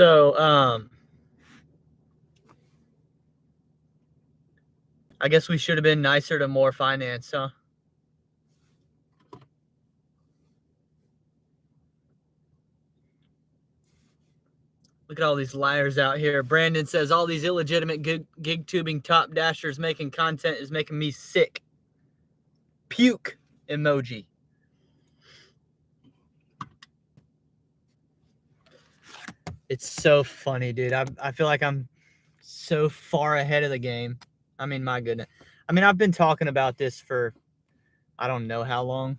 So, I guess we should have been nicer to more finance, huh? Look at all these liars out here. Brandon says all these illegitimate gig tubing top dashers making content is making me sick. Puke emoji. It's so funny, dude. I feel like I'm so far ahead of the game. I mean, my goodness. I mean, I've been talking about this for I don't know how long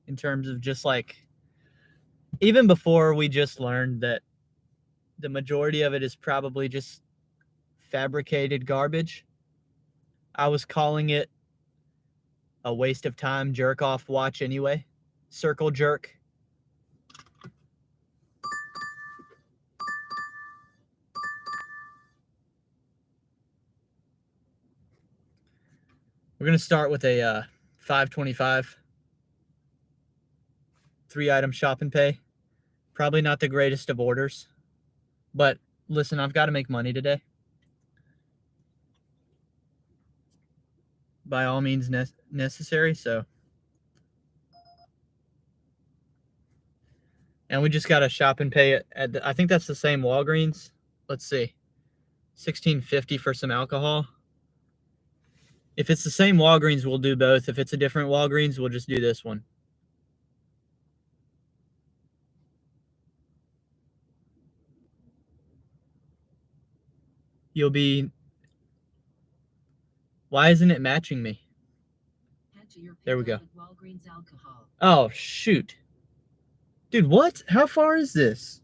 in terms of just like even before we just learned that the majority of it is probably just fabricated garbage. I was calling it a waste of time jerk off watch anyway. Circle jerk. We're going to start with a $5.25 3-item shop and pay. Probably not the greatest of orders. But listen, I've got to make money today. By all means necessary, so. And we just got to shop and pay it at I think that's the same Walgreens. Let's see. $16.50 for some alcohol. If it's the same Walgreens, we'll do both. If it's a different Walgreens, we'll just do this one. You'll be... Why isn't it matching me? There we go. Oh, shoot. Dude, what? How far is this?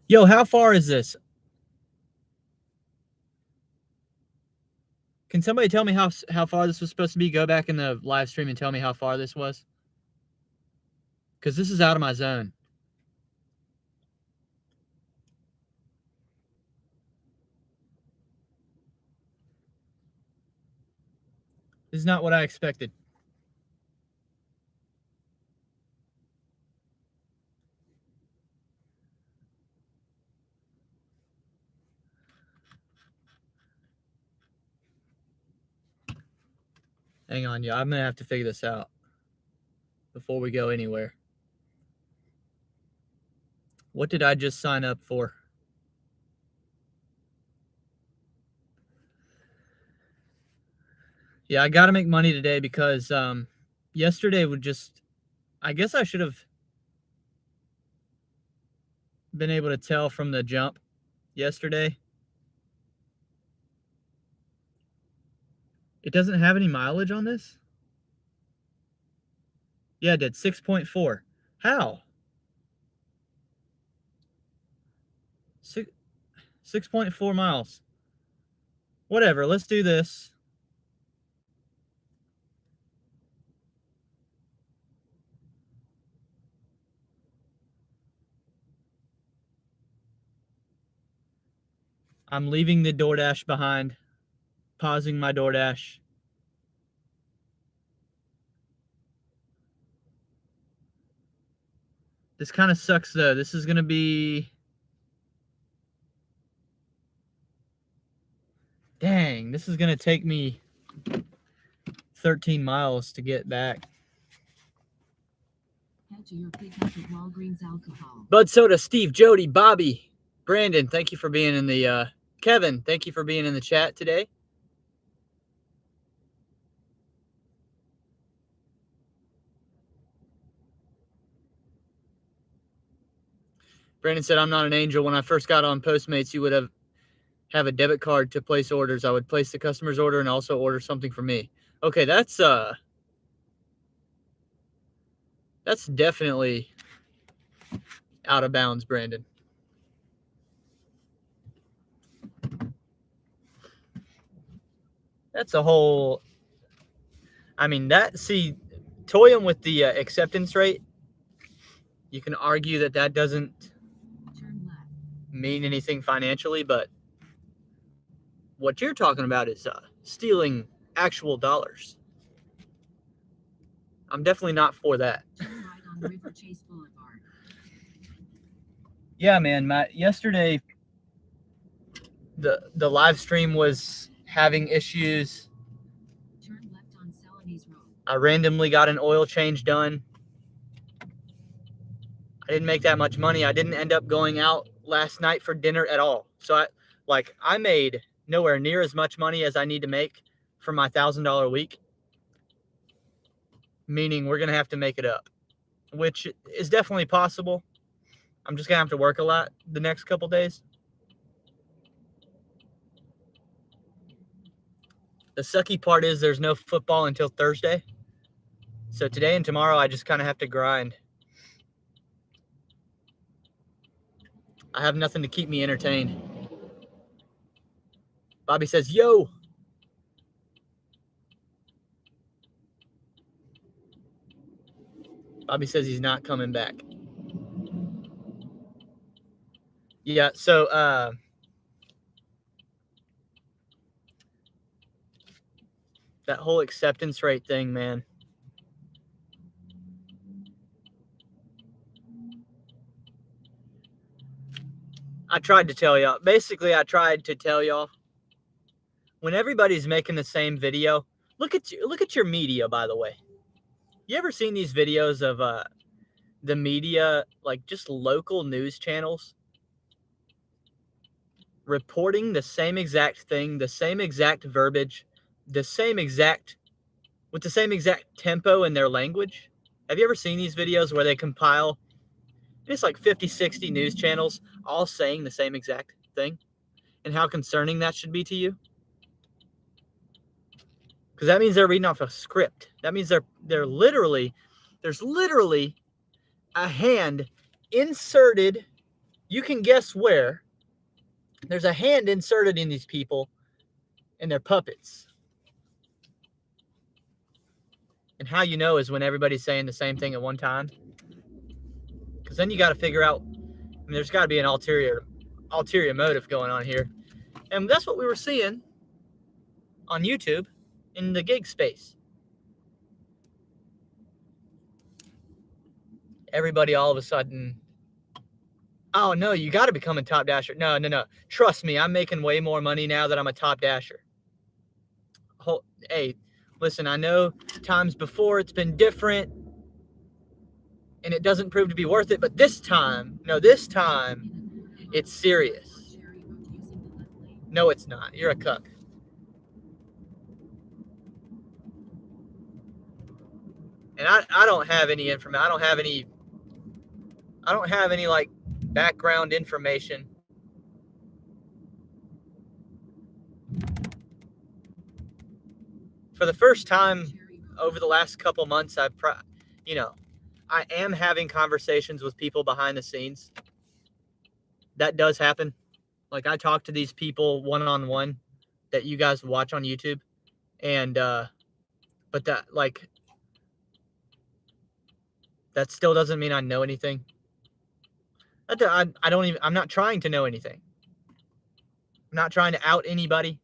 Yo, how far is this? Can somebody tell me how far this was supposed to be? Go back in the live stream and tell me how far this was. Because this is out of my zone. This is not what I expected. Hang on, yeah, I'm going to have to figure this out before we go anywhere. What did I just sign up for? Yeah, I got to make money today because yesterday would just... I guess I should have been able to tell from the jump yesterday. It doesn't have any mileage on this? Yeah, it did. 6.4. How? 6.4 miles. Whatever, let's do this. I'm leaving the DoorDash behind. Pausing my DoorDash. This kind of sucks, though. This is going to be... Dang, this is going to take me 13 miles to get back. Bud Soda, Steve, Jody, Bobby, Brandon, thank you for being in the... Kevin, thank you for being in the chat today. Brandon said, I'm not an angel. When I first got on Postmates, you would have a debit card to place orders. I would place the customer's order and also order something for me. Okay, that's definitely out of bounds, Brandon. That's a whole... I mean, toying with the acceptance rate, you can argue that doesn't mean anything financially, but what you're talking about is stealing actual dollars. I'm definitely not for that. Yeah, man. Yesterday, the live stream was having issues. I randomly got an oil change done. I didn't make that much money. I didn't end up going out last night for dinner at all. So I made nowhere near as much money as I need to make for my $1,000 week. Meaning we're going to have to make it up, which is definitely possible. I'm just going to have to work a lot the next couple days. The sucky part is there's no football until Thursday. So today and tomorrow, I just kind of have to grind. I have nothing to keep me entertained. Bobby says, yo. Bobby says he's not coming back. Yeah, so that whole acceptance rate thing, man. I tried to tell y'all. Basically, I tried to tell y'all. When everybody's making the same video, look at your media, by the way. You ever seen these videos of the media, like just local news channels, reporting the same exact thing, the same exact verbiage, with the same exact tempo in their language? Have you ever seen these videos where they compile, it's like 50, 60 news channels all saying the same exact thing, and how concerning that should be to you? Because that means they're reading off a script. That means there's literally a hand inserted. You can guess where. There's a hand inserted in these people, and they're puppets. And how you know is when everybody's saying the same thing at one time. Because then you got to figure out, there's got to be an ulterior motive going on here. And that's what we were seeing on YouTube in the gig space. Everybody all of a sudden, oh no, you got to become a top dasher. No. Trust me, I'm making way more money now that I'm a top dasher. Hey, listen, I know times before it's been different and it doesn't prove to be worth it, but this time it's serious. No, it's not. You're a cuck. And I don't have any information. I don't have any like background information. For the first time over the last couple months, I am having conversations with people behind the scenes. That does happen. Like I talk to these people one-on-one that you guys watch on YouTube. And but that still doesn't mean I know anything. I'm not trying to know anything. I'm not trying to out anybody.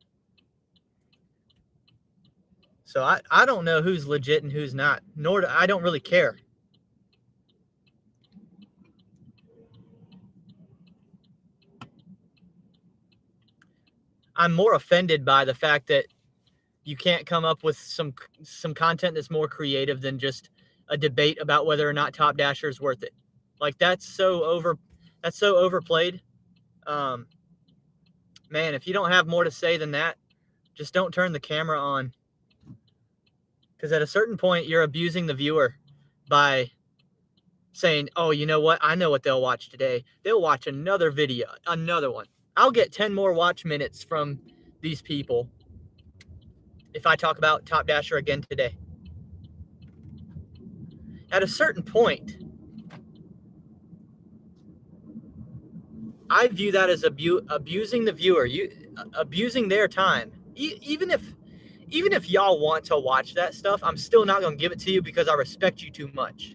So I don't know who's legit and who's not, I don't really care. I'm more offended by the fact that you can't come up with some content that's more creative than just a debate about whether or not Top Dasher is worth it. Like that's so overplayed. Man, if you don't have more to say than that, just don't turn the camera on. Because at a certain point, you're abusing the viewer by saying, oh, you know what? I know what they'll watch today. They'll watch another video, another one. I'll get 10 more watch minutes from these people if I talk about Top Dasher again today. At a certain point, I view that as abusing the viewer, abusing their time. Even if y'all want to watch that stuff, I'm still not going to give it to you because I respect you too much.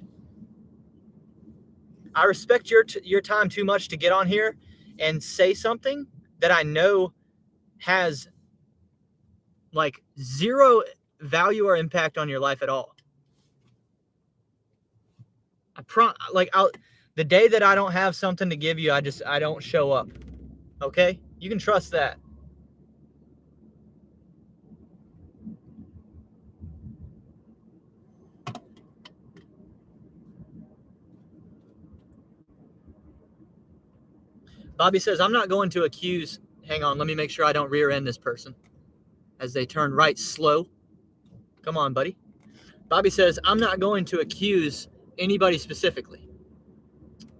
I respect your time too much to get on here and say something that I know has like zero value or impact on your life at all. The day that I don't have something to give you, I don't show up. Okay? You can trust that. Bobby says, I'm not going to accuse. Hang on, let me make sure I don't rear end this person as they turn right slow. Come on, buddy. Bobby says, I'm not going to accuse anybody specifically,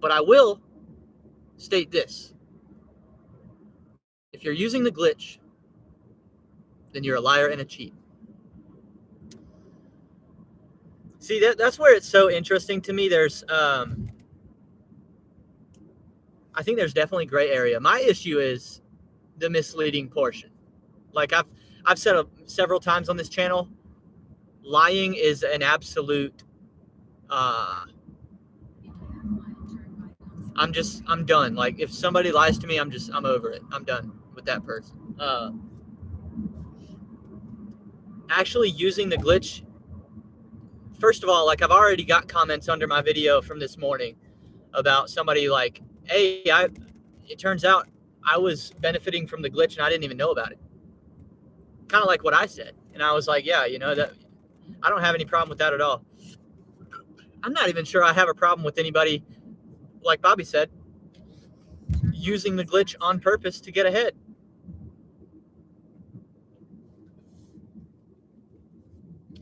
but I will state this. If you're using the glitch, then you're a liar and a cheat. See, that's where it's so interesting to me. There's, I think there's definitely gray area. My issue is the misleading portion. Like I've said several times on this channel, lying is an absolute. I'm done. Like if somebody lies to me, I'm over it. I'm done with that person. Actually using the glitch. First of all, like I've already got comments under my video from this morning about somebody like, hey, it turns out I was benefiting from the glitch and I didn't even know about it. Kind of like what I said. And I was like, yeah, that I don't have any problem with that at all. I'm not even sure I have a problem with anybody, like Bobby said, using the glitch on purpose to get ahead.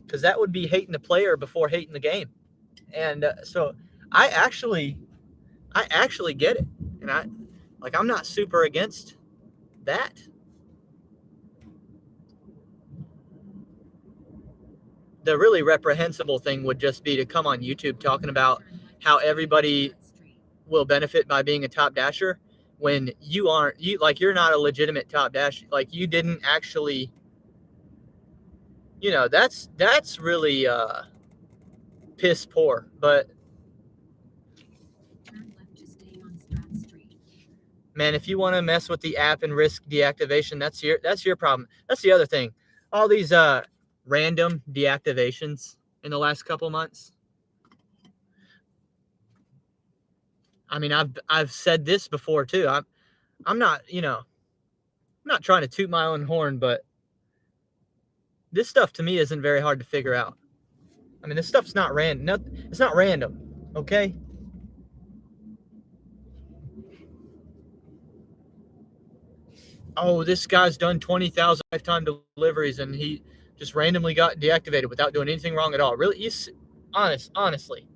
Because that would be hating the player before hating the game. And so I actually get it. And I'm not super against that. The really reprehensible thing would just be to come on YouTube talking about how everybody will benefit by being a top dasher when you're not a legitimate top dash. Like you didn't actually, that's really piss poor. But man, if you want to mess with the app and risk deactivation, that's your problem. That's the other thing. All these random deactivations in the last couple months. I mean, I've said this before too. I'm not, I'm not trying to toot my own horn, but this stuff to me isn't very hard to figure out. I mean, this stuff's not random. It's not random, okay? Oh, this guy's done 20,000 lifetime deliveries and he just randomly got deactivated without doing anything wrong at all. Really? Honestly.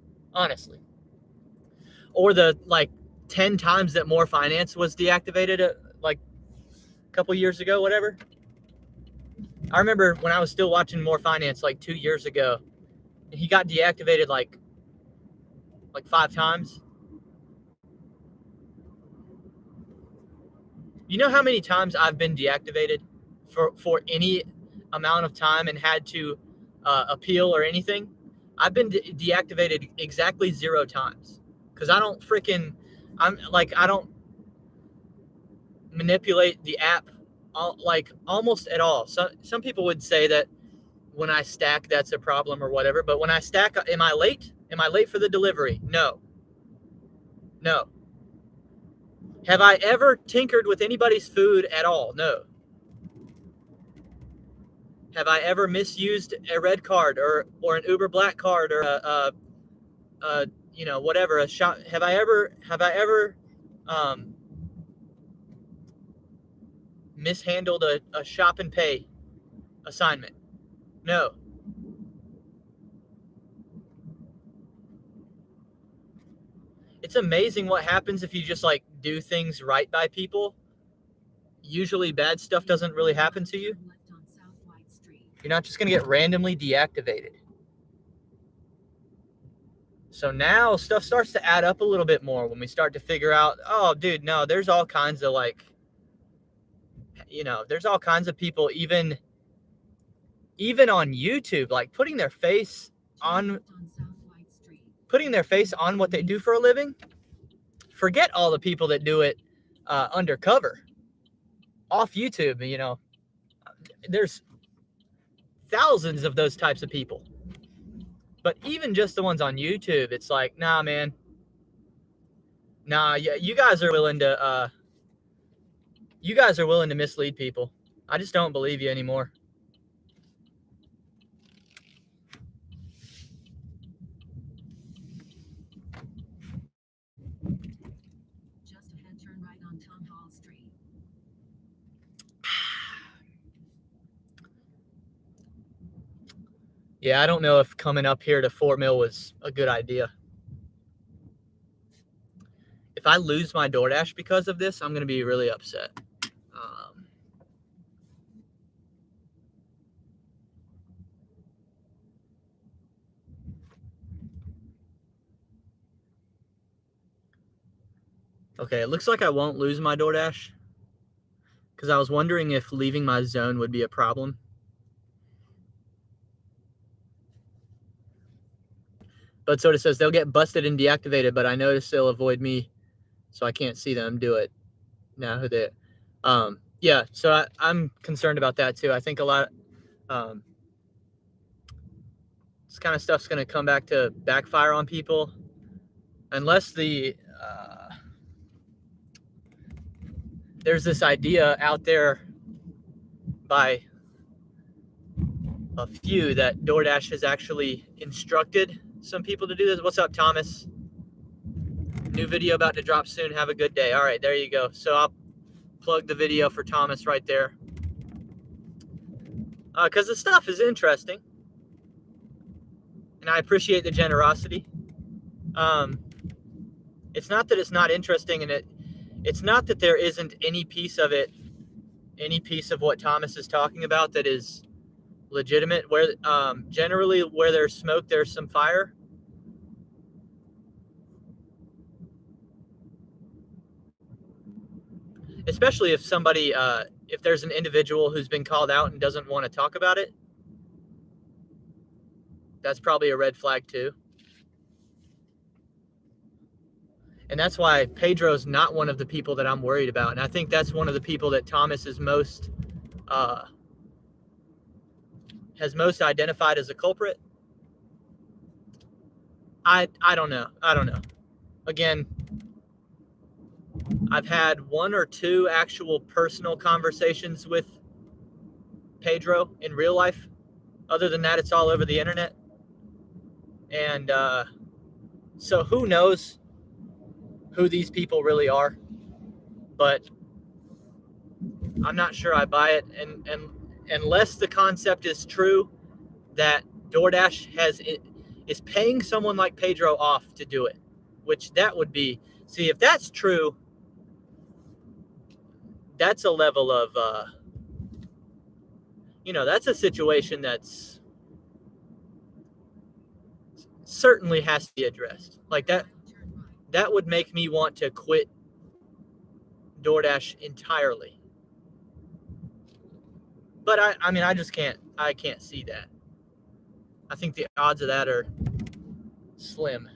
Or the 10 times that More Finance was deactivated a couple years ago, whatever. I remember when I was still watching More Finance 2 years ago, he got deactivated like 5 times. You know how many times I've been deactivated for any amount of time and had to appeal or anything? I've been deactivated exactly 0 times because I don't manipulate the app almost at all. So some people would say that when I stack, that's a problem or whatever. But when I stack, am I late? Am I late for the delivery? No. Have I ever tinkered with anybody's food at all? No. Have I ever misused a red card or an Uber Black card or whatever, a shop? Have I ever mishandled a shop and pay assignment? No. It's amazing what happens if you just do things right by people. Usually bad stuff doesn't really happen to you. You're not just going to get randomly deactivated. So now stuff starts to add up a little bit more when we start to figure out, oh, dude, no, there's all kinds of there's all kinds of people even on YouTube, putting their face on what they do for a living. Forget all the people that do it undercover off YouTube. There's thousands of those types of people. But even just the ones on YouTube, it's like, nah, man. Nah, yeah, you guys are willing to mislead people. I just don't believe you anymore. Just ahead, turn right on Town Hall Street. Yeah, I don't know if coming up here to Fort Mill was a good idea. If I lose my DoorDash because of this, I'm going to be really upset. Okay, it looks like I won't lose my DoorDash because I was wondering if leaving my zone would be a problem. But so it says they'll get busted and deactivated, but I notice they'll avoid me, so I can't see them do it. Now who they, yeah. So I'm concerned about that too. I think a lot, this kind of stuff's going to come back to backfire on people, unless there's this idea out there by a few that DoorDash has actually instructed some people to do this. What's up, Thomas? New video about to drop soon. Have a good day. All right, there you go. So I'll plug the video for Thomas right there. Because the stuff is interesting. And I appreciate the generosity. It's not that it's not interesting, and it's not that there isn't any piece of it, any piece of what Thomas is talking about that is legitimate. Where generally where there's smoke, there's some fire. Especially if somebody, if there's an individual who's been called out and doesn't want to talk about it, that's probably a red flag too. And that's why Pedro's not one of the people that I'm worried about. And I think that's one of the people that Thomas is has most identified as a culprit. I don't know. I don't know. Again, I've had one or two actual personal conversations with Pedro in real life. Other than that, it's all over the internet. And so who knows who these people really are? But I'm not sure I buy it. And unless the concept is true that DoorDash is paying someone like Pedro off to do it, which that would be. See, if that's true, that's a level of, that's a situation that's certainly has to be addressed. Like that would make me want to quit DoorDash entirely. But I mean, I can't see that. I think the odds of that are slim.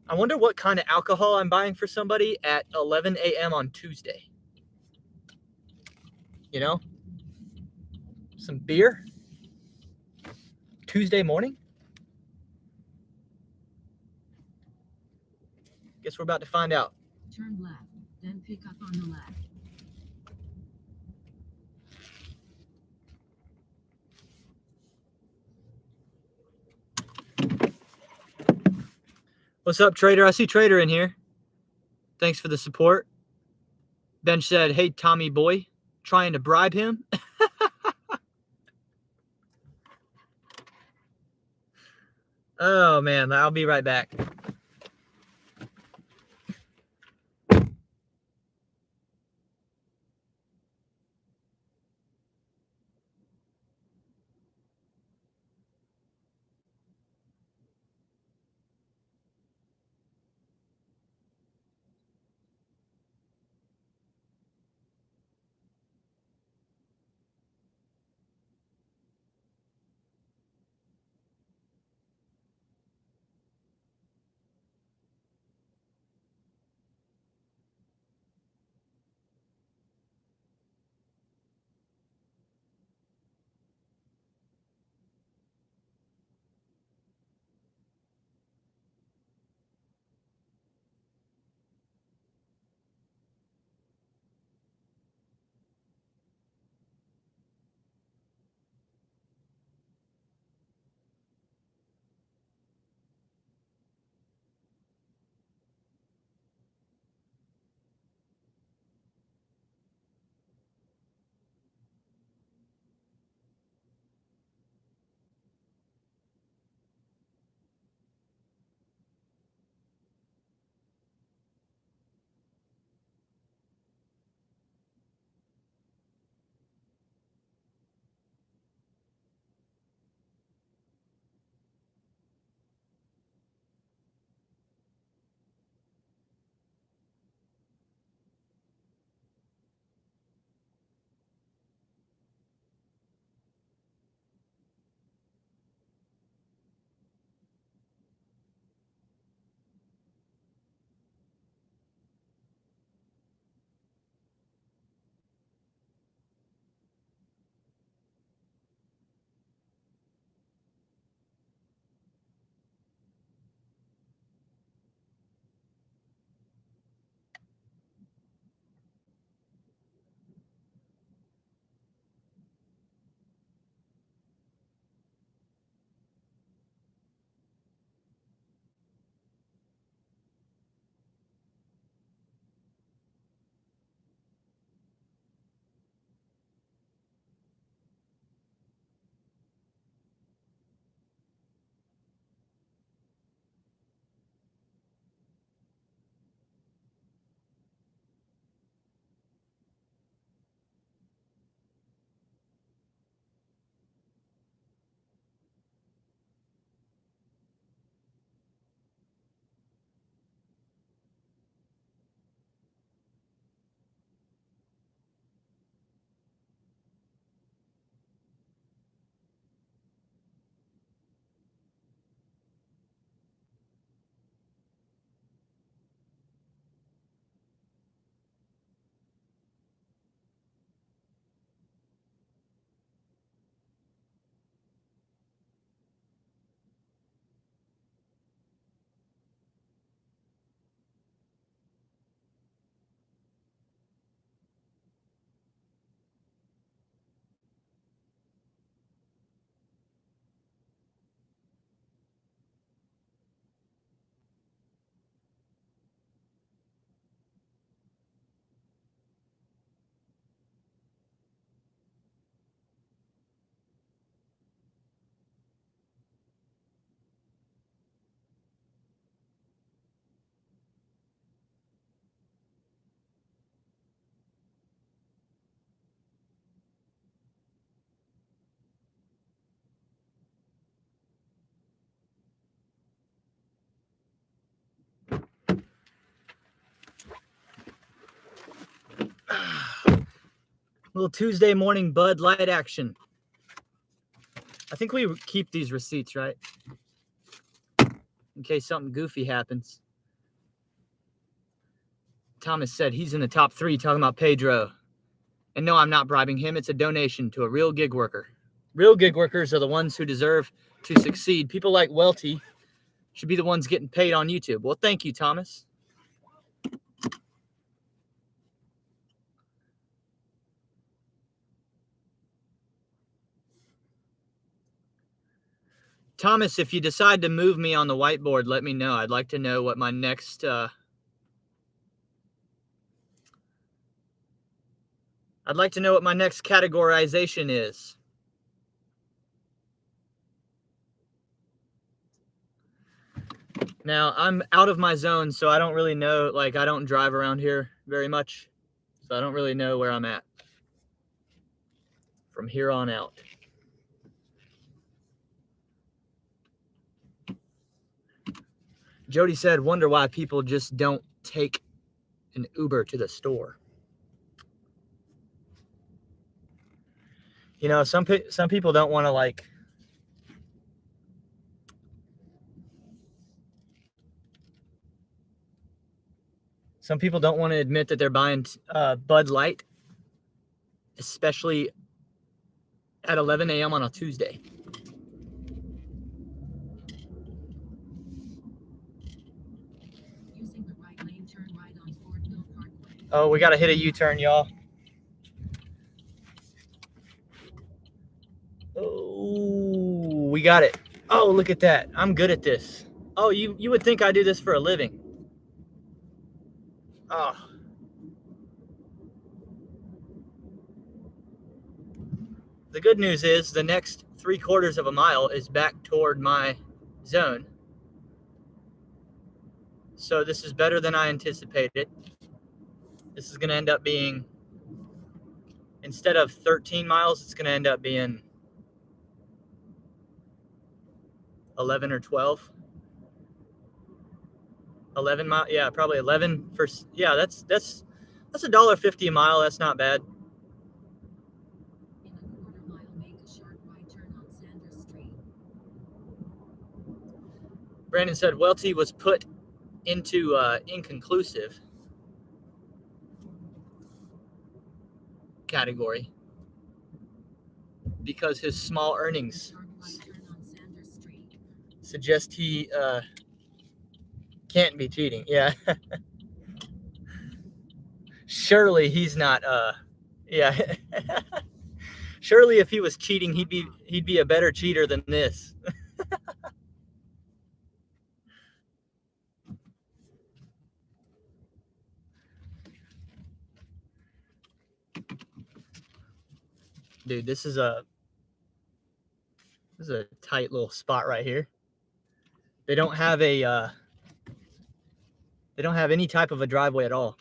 I wonder what kind of alcohol I'm buying for somebody at 11 a.m. on Tuesday. You know? Some beer? Tuesday morning? Guess we're about to find out. Turn left, then pick up on the left. What's up, Trader? I see Trader in here. Thanks for the support. Ben said, hey, Tommy boy, trying to bribe him? Oh, man, I'll be right back. Little Tuesday morning Bud Light action. I think we keep these receipts, right? In case something goofy happens. Thomas said he's in the top 3 talking about Pedro. And no, I'm not bribing him. It's a donation to a real gig worker. Real gig workers are the ones who deserve to succeed. People like Welty should be the ones getting paid on YouTube. Well, thank you, Thomas. Thomas, if you decide to move me on the whiteboard, let me know. I'd like to know what my next categorization is. Now, I'm out of my zone, so I don't really know. Like, I don't drive around here very much, so I don't really know where I'm at from here on out. Jody said, wonder why people just don't take an Uber to the store. You know, some people don't want to, like, some people don't want to admit that they're buying Bud Light, especially at 11 a.m. on a Tuesday. Using the right lane, turn right on Fordville Parkway. Oh, we got to hit a U-turn, y'all. Oh, we got it. Oh, look at that. I'm good at this. Oh, you would think I do this for a living. Oh. The good news is the next 3/4 of a mile is back toward my zone. So this is better than I anticipated. This is going to end up being, instead of 13 miles, it's going to end up being 11 or 12. 11 miles. Yeah, probably 11 for, yeah, that's $1.50 a mile. That's not bad. In a quarter mile, make a sharp right turn on Sanders Street. Brandon said Welty was put into inconclusive category because his small earnings Sharp right turn on Sanders Street. suggest he can't be cheating. Yeah. Surely he's not yeah. Surely if he was cheating, he'd be a better cheater than this. Dude, this is a tight little spot right here. They don't have any type of a driveway at all.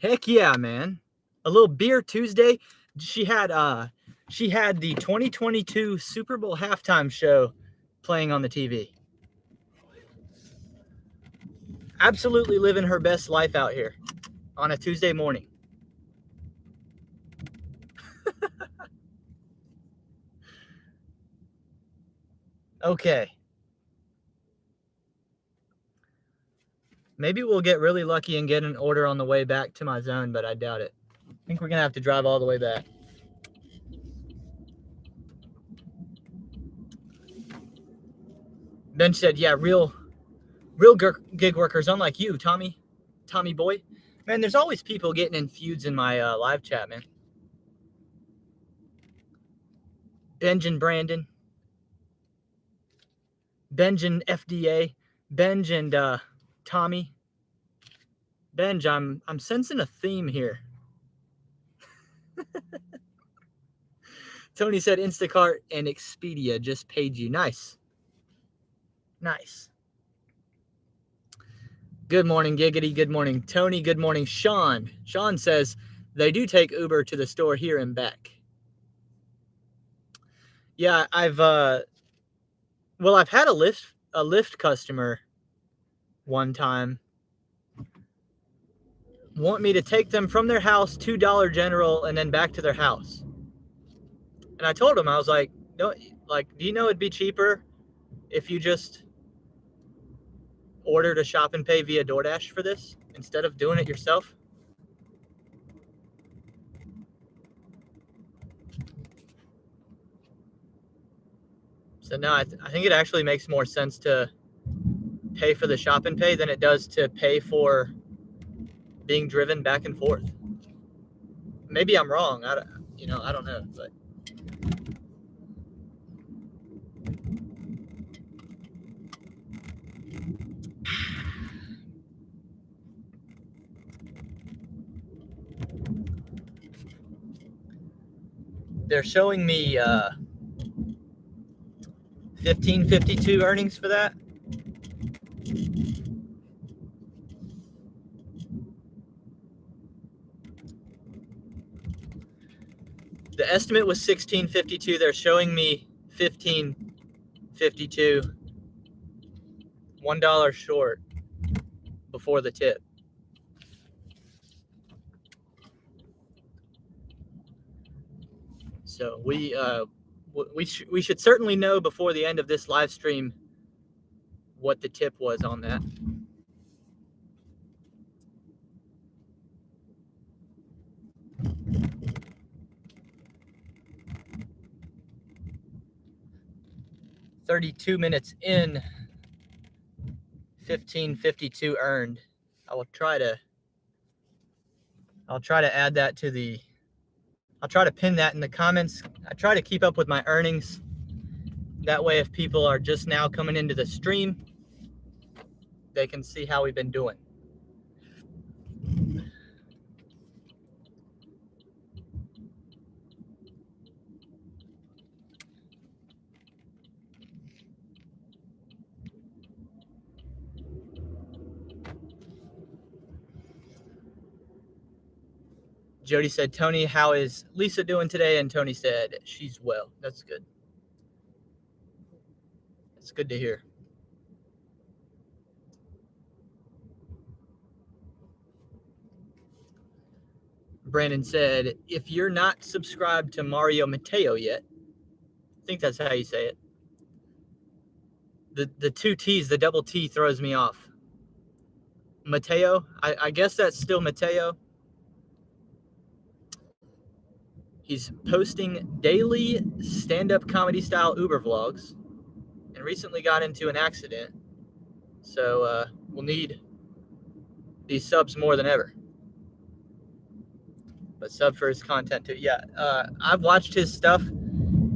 Heck yeah, man. A little beer Tuesday. She had the 2022 Super Bowl halftime show playing on the TV. Absolutely living her best life out here on a Tuesday morning. Okay. Maybe we'll get really lucky and get an order on the way back to my zone, but I doubt it. I think we're going to have to drive all the way back. Ben said, yeah, real gig workers, unlike you, Tommy boy. Man, there's always people getting in feuds in my live chat, man. Benj and Brandon. Benj and FDA. Benj and Tommy. Benj, I'm sensing a theme here. Tony said Instacart and Expedia just paid you. Nice. Nice. Good morning, Giggity. Good morning, Tony. Good morning, Sean. Sean says they do take Uber to the store here and back. Yeah, I've had a Lyft customer one time want me to take them from their house to Dollar General and then back to their house. And I told him, I was like, do you know it'd be cheaper if you just ordered a shop and pay via DoorDash for this instead of doing it yourself? So no, I think it actually makes more sense to pay for the shop and pay than it does to pay for being driven back and forth. Maybe I'm wrong. I don't know, but they're showing me 1552 earnings for that. The estimate was 1652. They're showing me 1552. $1 short before the tip. So we should certainly know before the end of this live stream what the tip was on that. $32 minutes in, 1552 earned. I'll try to add that to the. I'll try to pin that in the comments. I try to keep up with my earnings. That way, if people are just now coming into the stream, they can see how we've been doing. Jody said, Tony, how is Lisa doing today? And Tony said, she's well. That's good. It's good to hear. Brandon said, if you're not subscribed to Mario Mateo yet, I think that's how you say it. The two T's, the double T throws me off. Mateo, I guess that's still Mateo. He's posting daily stand-up comedy style Uber vlogs and recently got into an accident. So we'll need these subs more than ever. But sub for his content too. Yeah, I've watched his stuff.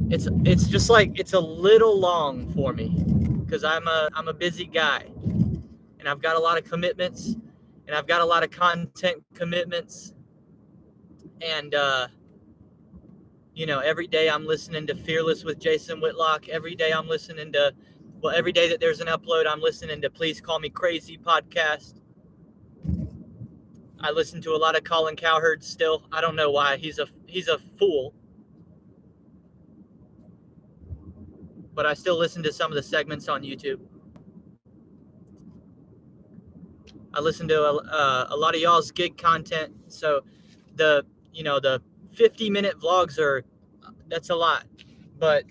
It's just like it's a little long for me because I'm a busy guy and I've got a lot of commitments and I've got a lot of content commitments and every day I'm listening to Fearless with Jason Whitlock. Every day I'm listening to, every day that there's an upload, I'm listening to Please Call Me Crazy podcast. I listen to a lot of Colin Cowherd still. I don't know why. He's a fool. But I still listen to some of the segments on YouTube. I listen to a lot of y'all's gig content. So the 50-minute vlogs that's a lot. But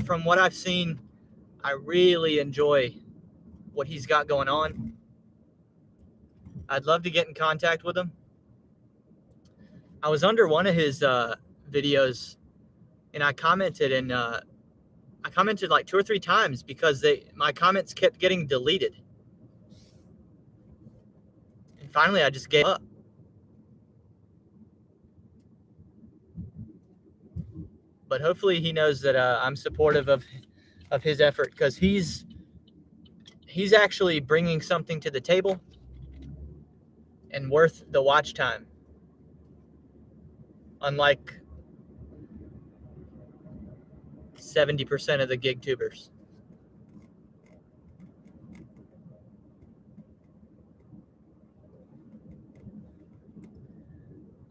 from what I've seen, I really enjoy what he's got going on. I'd love to get in contact with him. I was under one of his videos, and I commented, like 2 or 3 times because my comments kept getting deleted. And finally, I just gave up. But hopefully, he knows that I'm supportive of his effort, because he's actually bringing something to the table and worth the watch time. Unlike 70% of the gig tubers.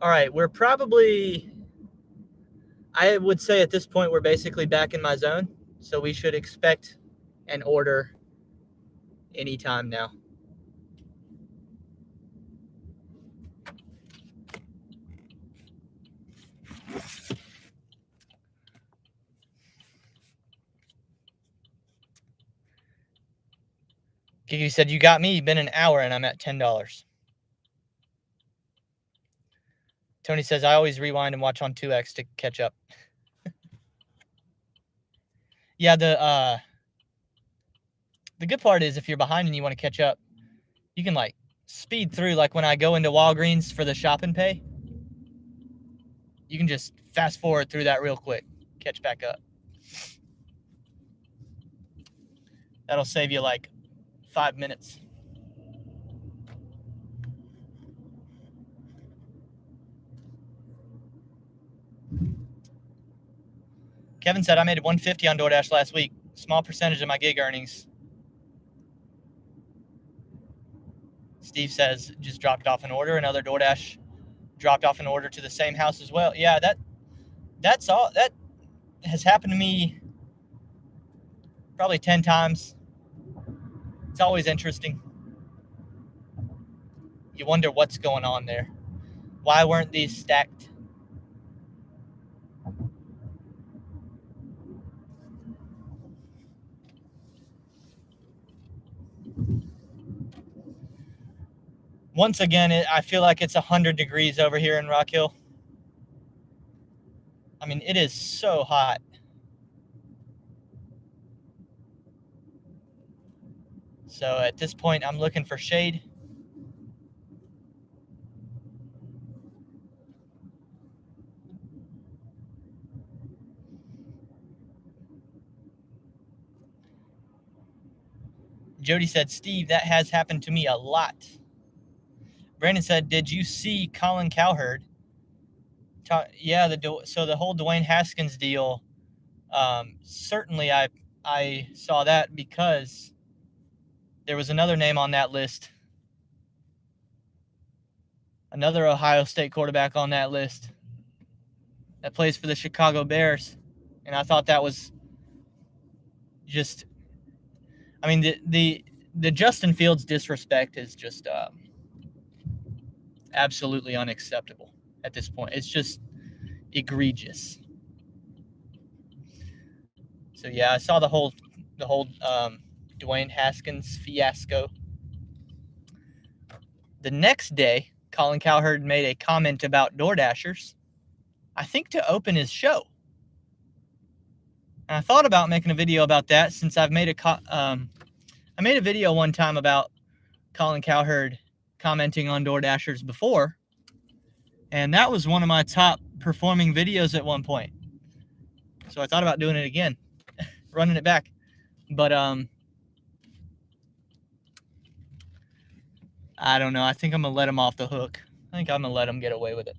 All right, we're probably, I would say at this point, we're basically back in my zone. So we should expect an order anytime now. Gigi said, "You got me. Been an hour and I'm at $10. Tony says, "I always rewind and watch on 2x to catch up." Yeah, the good part is if you're behind and you want to catch up, you can like speed through. Like when I go into Walgreens for the shop and pay, you can just fast forward through that real quick, catch back up. That'll save you like 5 minutes. Kevin said, "I made $150 on DoorDash last week. Small percentage of my gig earnings." Steve says, "Just dropped off an order." Another DoorDash dropped off an order to the same house as well. Yeah, that's all. That has happened to me probably 10 times. It's always interesting. You wonder what's going on there. Why weren't these stacked? Once again, I feel like it's 100 degrees over here in Rock Hill. I mean, it is so hot. So at this point, I'm looking for shade. Jody said, "Steve, that has happened to me a lot." Brandon said, "Did you see Colin Cowherd?" Yeah, so the whole Dwayne Haskins deal, certainly I saw that because there was another name on that list, another Ohio State quarterback on that list that plays for the Chicago Bears, and I thought that was just, I mean, the Justin Fields disrespect is just absolutely unacceptable at this point. It's just egregious. So yeah, I saw the whole Dwayne Haskins fiasco. The next day, Colin Cowherd made a comment about DoorDashers, I think to open his show. And I thought about making a video about that, since I've made I made a video one time about Colin Cowherd commenting on DoorDashers before, and that was one of my top performing videos at one point. So I thought about doing it again, running it back. But I don't know. I think I'm gonna let him off the hook. I think I'm gonna let him get away with it.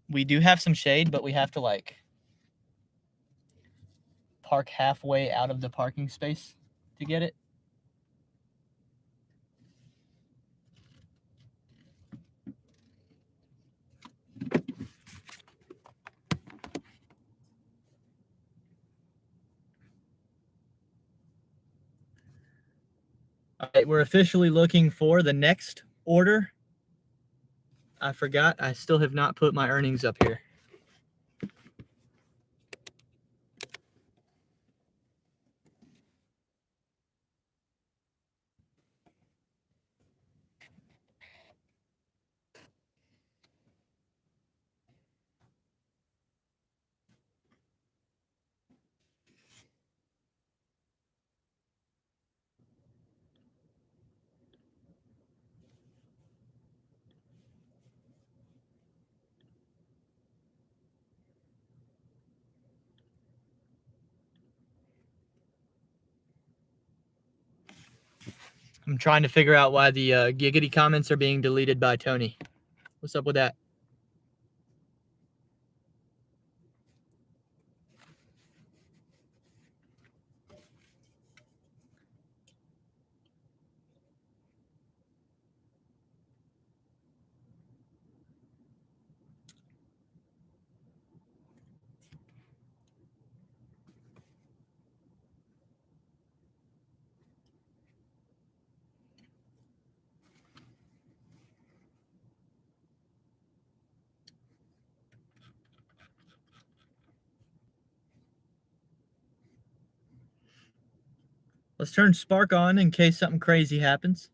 We do have some shade, but we have to like park halfway out of the parking space to get it. All right, we're officially looking for the next order. I forgot, I still have not put my earnings up here. I'm trying to figure out why the giggity comments are being deleted by Tony. What's up with that? Let's turn Spark on in case something crazy happens.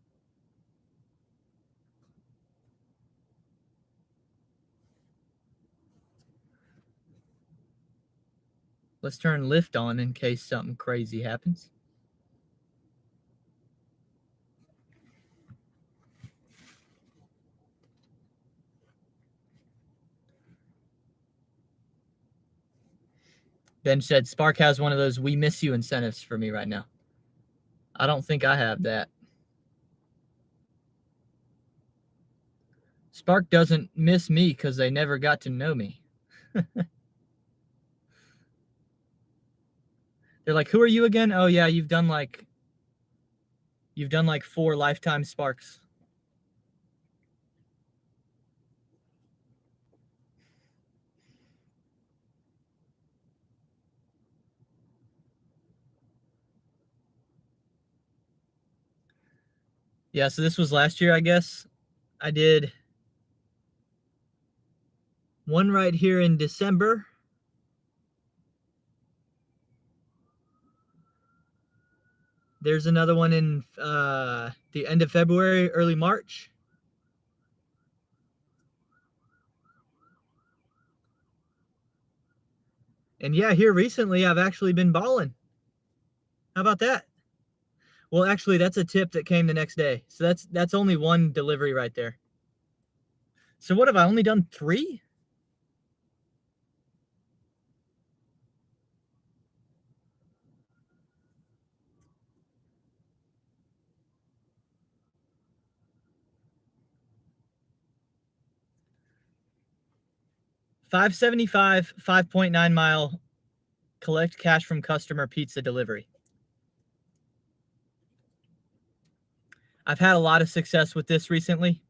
Let's turn Lyft on in case something crazy happens. Ben said Spark has one of those "we miss you" incentives for me right now. I don't think I have that. Spark doesn't miss me because they never got to know me. They're like, who are you again? Oh yeah, you've done like 4 lifetime Sparks. Yeah, so this was last year, I guess. I did one right here in December. There's another one in the end of February, early March. And yeah, here recently, I've actually been balling. How about that? Well, actually, that's a tip that came the next day. So that's only one delivery right there. So what have I only done 3? $5.75, 5.9 mile, collect cash from customer pizza delivery. I've had a lot of success with this recently.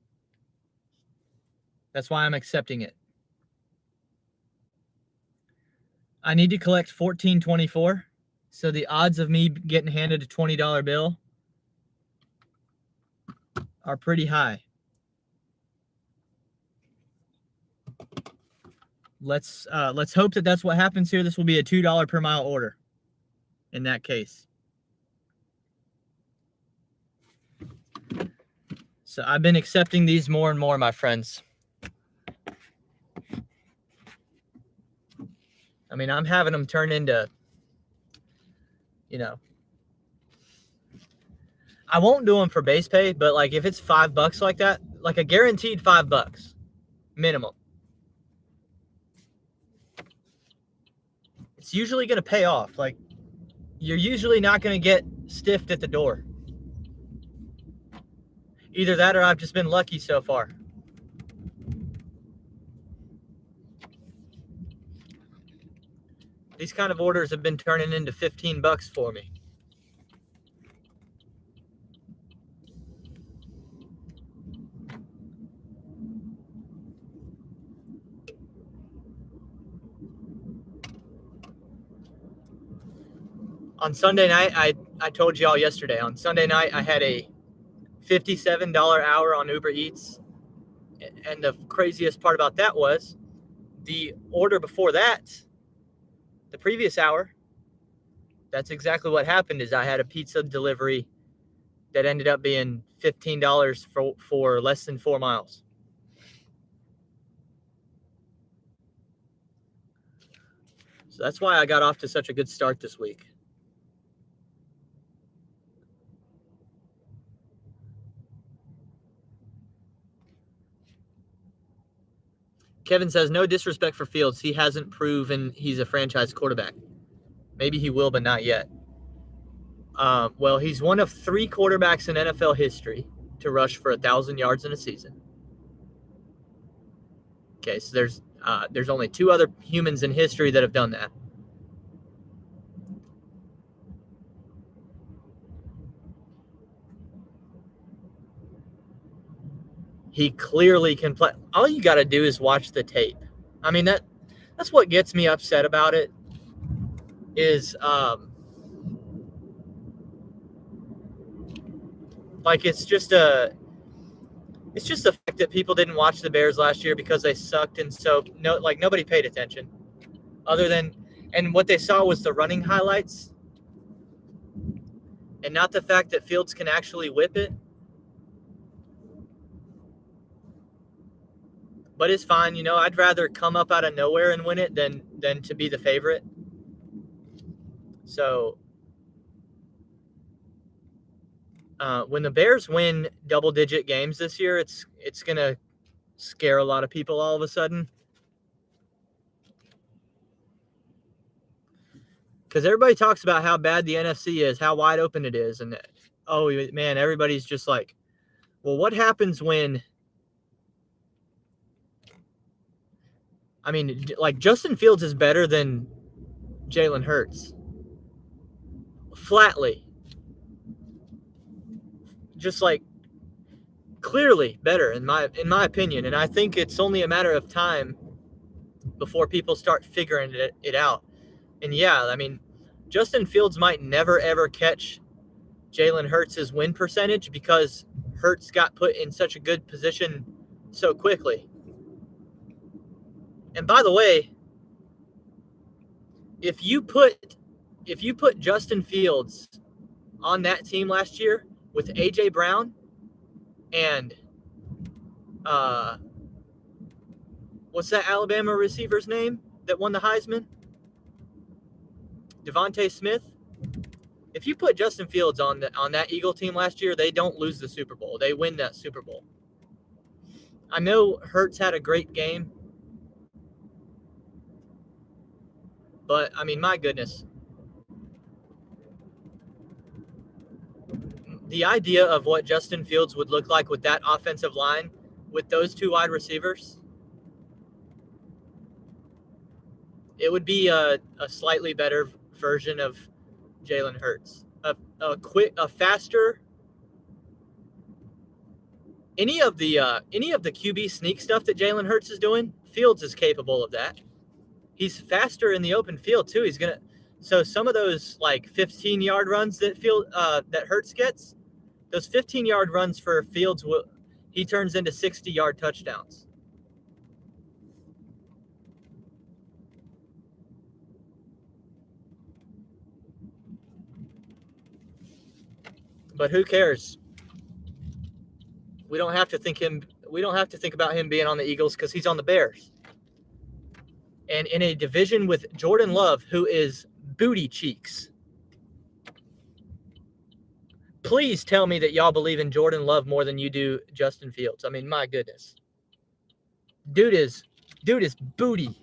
That's why I'm accepting it. I need to collect $14.24. So the odds of me getting handed a $20 bill are pretty high. Let's hope that that's what happens here. This will be a $2 per mile order in that case. So I've been accepting these more and more, my friends. I mean, I'm having them turn into, I won't do them for base pay, but like if it's $5 like that, like a guaranteed $5 minimum, it's usually going to pay off. Like you're usually not going to get stiffed at the door. Either that or I've just been lucky so far. These kind of orders have been turning into $15 for me. On Sunday night, I told y'all yesterday, on Sunday night, I had a $57 hour on Uber Eats. And the craziest part about that was the order before that, the previous hour, that's exactly what happened is I had a pizza delivery that ended up being $15 for less than 4 miles. So that's why I got off to such a good start this week. Kevin says, no disrespect for Fields. He hasn't proven he's a franchise quarterback. Maybe he will, but not yet. Well, he's one of 3 quarterbacks in NFL history to rush for 1,000 yards in a season. Okay, so there's only 2 other humans in history that have done that. He clearly can play. All you got to do is watch the tape. I mean, that's what gets me upset about it is like it's just the fact that people didn't watch the Bears last year because they sucked, and so nobody paid attention and what they saw was the running highlights and not the fact that Fields can actually whip it. But it's fine, I'd rather come up out of nowhere and win it than to be the favorite. So when the Bears win double-digit games this year, it's going to scare a lot of people all of a sudden. Because everybody talks about how bad the NFC is, how wide open it is. And, oh, man, everybody's just like, well, what happens when – I mean, like Justin Fields is better than Jalen Hurts. Flatly. Just like clearly better in my opinion. And I think it's only a matter of time before people start figuring it out. And yeah, I mean, Justin Fields might never ever catch Jalen Hurts' win percentage because Hurts got put in such a good position so quickly. And by the way, if you put Justin Fields on that team last year with A.J. Brown and what's that Alabama receiver's name that won the Heisman? Devontae Smith. If you put Justin Fields on that Eagle team last year, they don't lose the Super Bowl. They win that Super Bowl. I know Hurts had a great game, but I mean, my goodness. The idea of what Justin Fields would look like with that offensive line, with those 2 wide receivers, it would be a slightly better version of Jalen Hurts. A faster. Any of the QB sneak stuff that Jalen Hurts is doing, Fields is capable of that. He's faster in the open field too. So some of those like 15-yard runs that Hurts gets, those 15-yard runs for Fields he turns into 60-yard touchdowns. But who cares? We don't have to think about him being on the Eagles because he's on the Bears. And in a division with Jordan Love, who is booty cheeks. Please tell me that y'all believe in Jordan Love more than you do Justin Fields. I mean, my goodness. Dude is booty.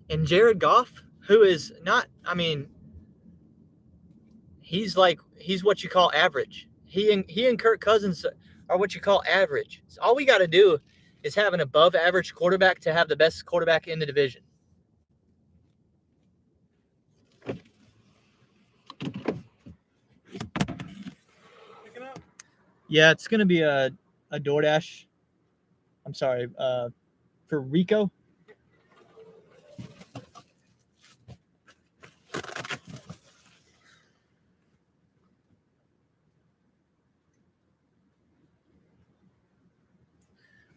And Jared Goff, who is not, I mean, he's what you call average. He and Kirk Cousins are what you call average. So all we got to do is have an above average quarterback to have the best quarterback in the division. Yeah, it's going to be a DoorDash. I'm sorry, for Rico.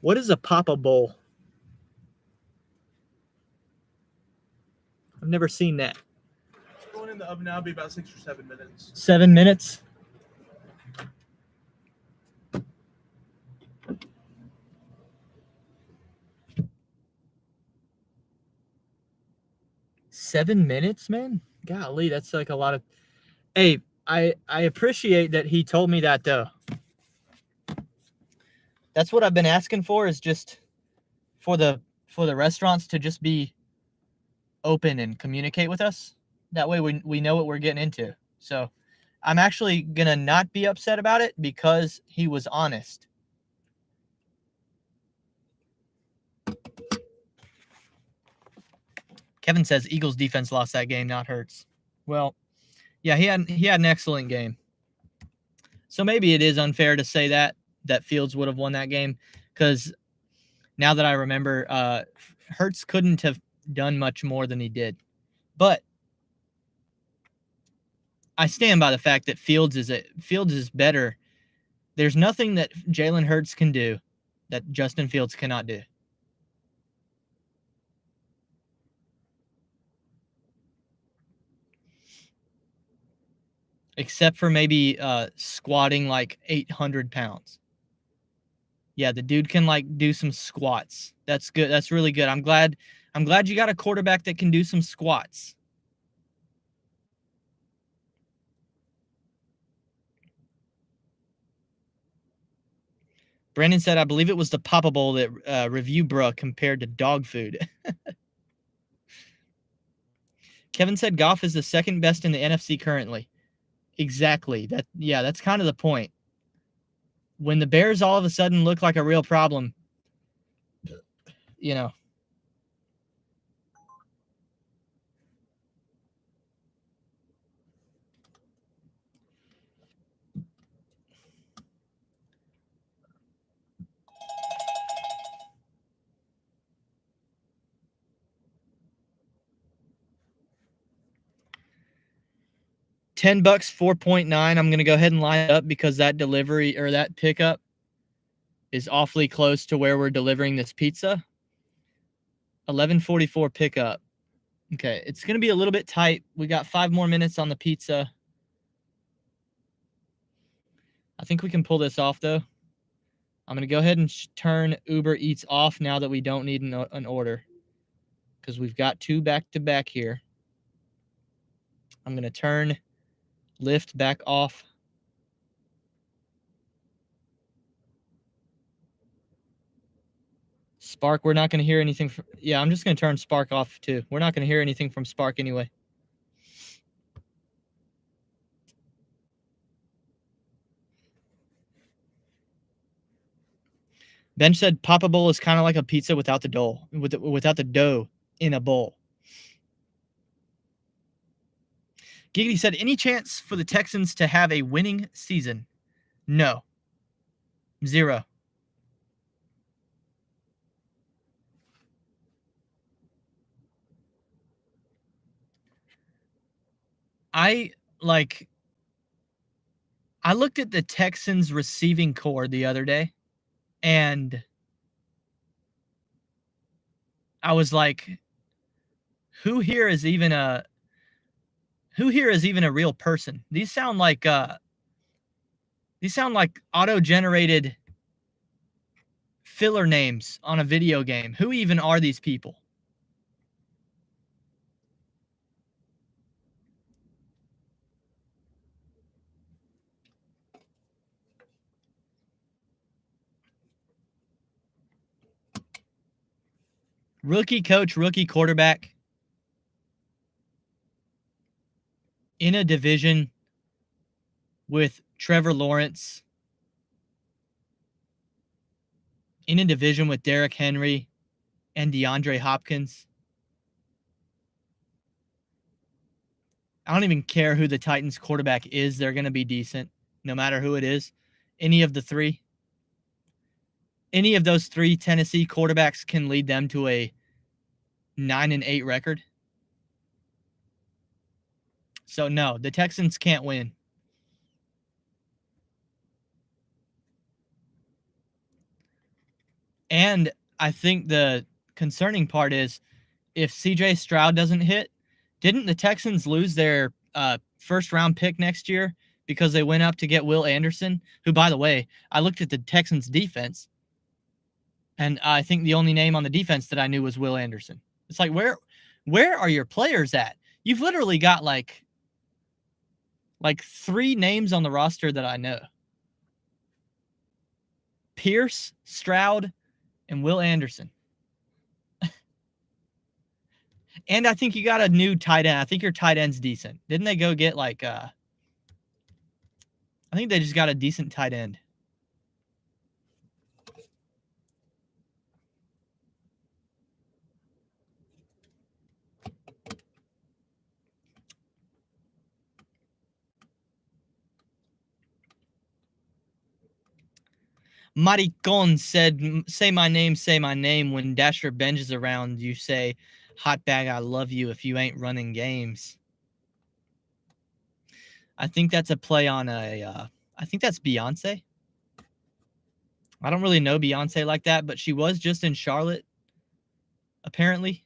What is a Papa Bowl? I've never seen that. It's going in the oven now. It'll be about 6 or 7 minutes. 7 minutes? Seven minutes, man? Golly, that's like a lot of... Hey, I appreciate that he told me that, though. That's what I've been asking for, is just for the restaurants to just be open and communicate with us. That way we know what we're getting into. So I'm actually going to not be upset about it because he was honest. Kevin says Eagles defense lost that game, not Hurts. Well, yeah, he had an excellent game. So maybe it is unfair to say that Fields would have won that game, because now that I remember, Hurts couldn't have done much more than he did. But I stand by the fact that Fields is better. There's nothing that Jalen Hurts can do that Justin Fields cannot do. Except for maybe squatting like 800 pounds. Yeah, the dude can like do some squats. That's good. That's really good. I'm glad you got a quarterback that can do some squats. Brandon said, I believe it was the Papa Bowl that Review Bruh compared to dog food. Kevin said Goff is the second best in the NFC currently. Exactly. That's kind of the point. When the Bears all of a sudden look like a real problem, you know. $10, 4.9. I'm gonna go ahead and line it up because that delivery or that pickup is awfully close to where we're delivering this pizza. 11:44 pickup. Okay, it's gonna be a little bit tight. We got 5 more minutes on the pizza. I think we can pull this off though. I'm gonna go ahead and turn Uber Eats off now that we don't need an order, because we've got 2 back-to-back here. I'm gonna turn Lyft back off. Spark, we're not going to hear anything. Yeah, I'm just going to turn Spark off too. We're not going to hear anything from Spark anyway. Bench said Papa Bowl is kind of like a pizza without the dough, without the dough in a bowl. Giggity said, any chance for the Texans to have a winning season? No. 0. I looked at the Texans receiving core the other day, and I was like, who here is even a real person? These sound like auto-generated filler names on a video game. Who even are these people? Rookie coach, rookie quarterback in a division with Trevor Lawrence in a division with Derrick Henry and DeAndre Hopkins. I don't even care who the Titans quarterback is. They're going to be decent, no matter who it is. Any of the three. Any of those three Tennessee quarterbacks can lead them to a 9-8 record. So, no, the Texans can't win. And I think the concerning part is if CJ Stroud doesn't hit, didn't the Texans lose their first-round pick next year because they went up to get Will Anderson, who, by the way, I looked at the Texans' defense, and I think the only name on the defense that I knew was Will Anderson. It's like, where are your players at? You've literally got like 3 names on the roster that I know. Pierce, Stroud, and Will Anderson. And I think you got a new tight end. I think your tight end's decent. Didn't they go get I think they just got a decent tight end. Maricon said, say my name. When Dasher Benj is around, you say, hot bag, I love you if you ain't running games. I think that's a play on I think that's Beyonce. I don't really know Beyonce like that, but she was just in Charlotte, apparently.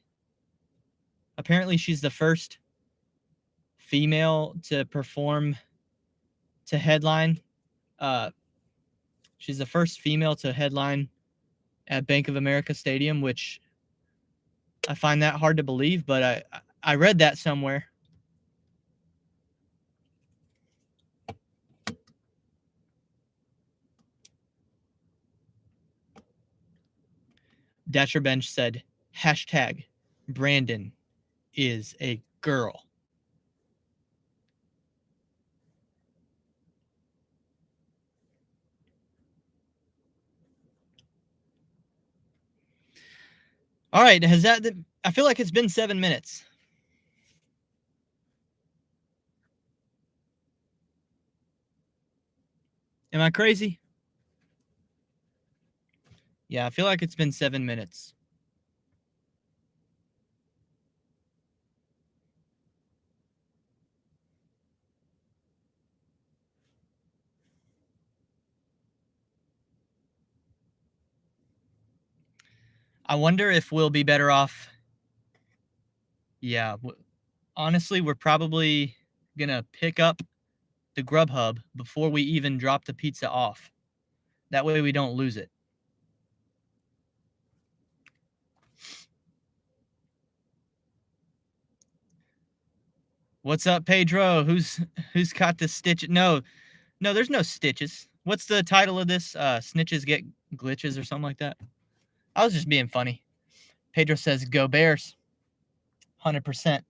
Apparently, she's the first female to perform, to headline. She's the first female to headline at Bank of America Stadium, which I find that hard to believe, but I read that somewhere. Dasher Bench said, hashtag Brandon is a girl. All right, I feel like it's been 7 minutes. Am I crazy? Yeah, I feel like it's been 7 minutes. I wonder if we'll be better off. Yeah, honestly, we're probably going to pick up the Grubhub before we even drop the pizza off. That way we don't lose it. What's up, Pedro? Who's got the stitch? No, there's no stitches. What's the title of this? Snitches Get Glitches or something like that. I was just being funny. Pedro says, go Bears. 100%.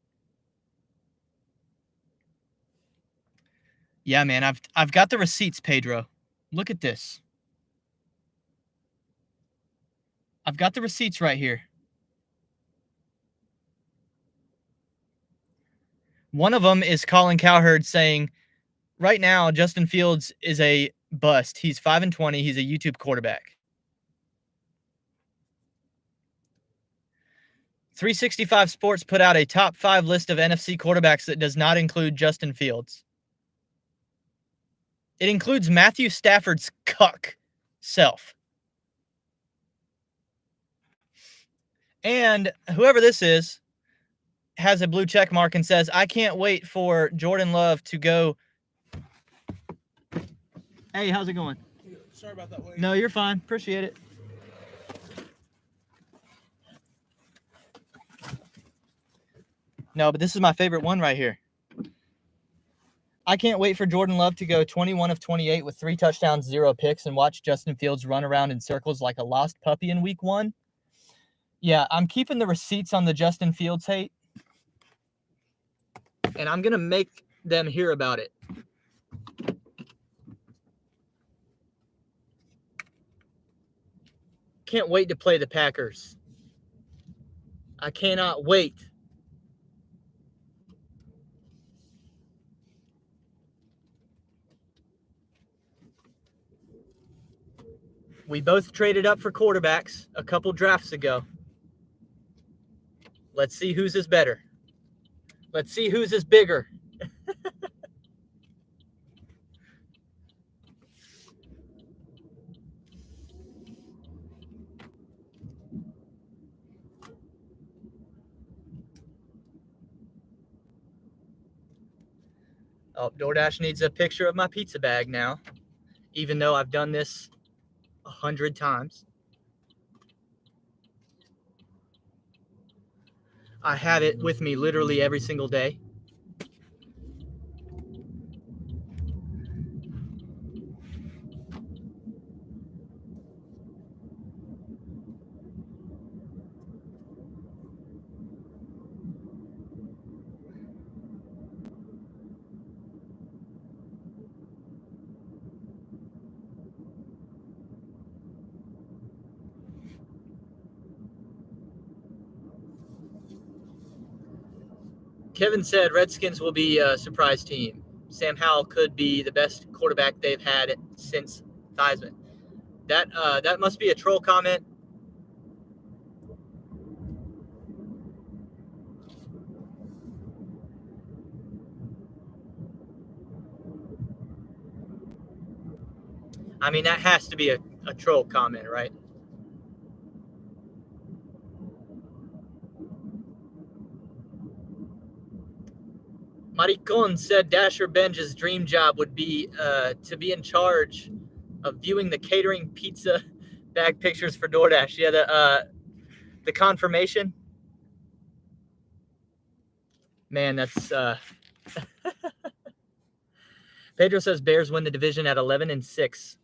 Yeah, man, I've got the receipts, Pedro. Look at this. I've got the receipts right here. One of them is Colin Cowherd saying, right now, Justin Fields is a bust. He's 5-20. He's a YouTube quarterback. 365 Sports put out a top 5 list of NFC quarterbacks that does not include Justin Fields. It includes Matthew Stafford's cuck self. And whoever this is has a blue check mark and says, I can't wait for Jordan Love to go. Hey, how's it going? Sorry about that. Wait. No, you're fine. Appreciate it. No, but this is my favorite one right here. I can't wait for Jordan Love to go 21 of 28 with 3 touchdowns, 0 picks, and watch Justin Fields run around in circles like a lost puppy in week 1. Yeah, I'm keeping the receipts on the Justin Fields hate, and I'm going to make them hear about it. Can't wait to play the Packers. I cannot wait. We both traded up for quarterbacks a couple drafts ago. Let's see whose is better. Let's see whose is bigger. Oh, DoorDash needs a picture of my pizza bag now, even though I've done this 100 times. I have it with me literally every single day. Kevin said Redskins will be a surprise team. Sam Howell could be the best quarterback they've had since Theismann. That must be a troll comment. I mean, that has to be a troll comment, right? Maricon said Dasher Benj's dream job would be to be in charge of viewing the catering pizza bag pictures for DoorDash. Yeah, the confirmation. Man, that's Pedro says Bears win the division at 11-6.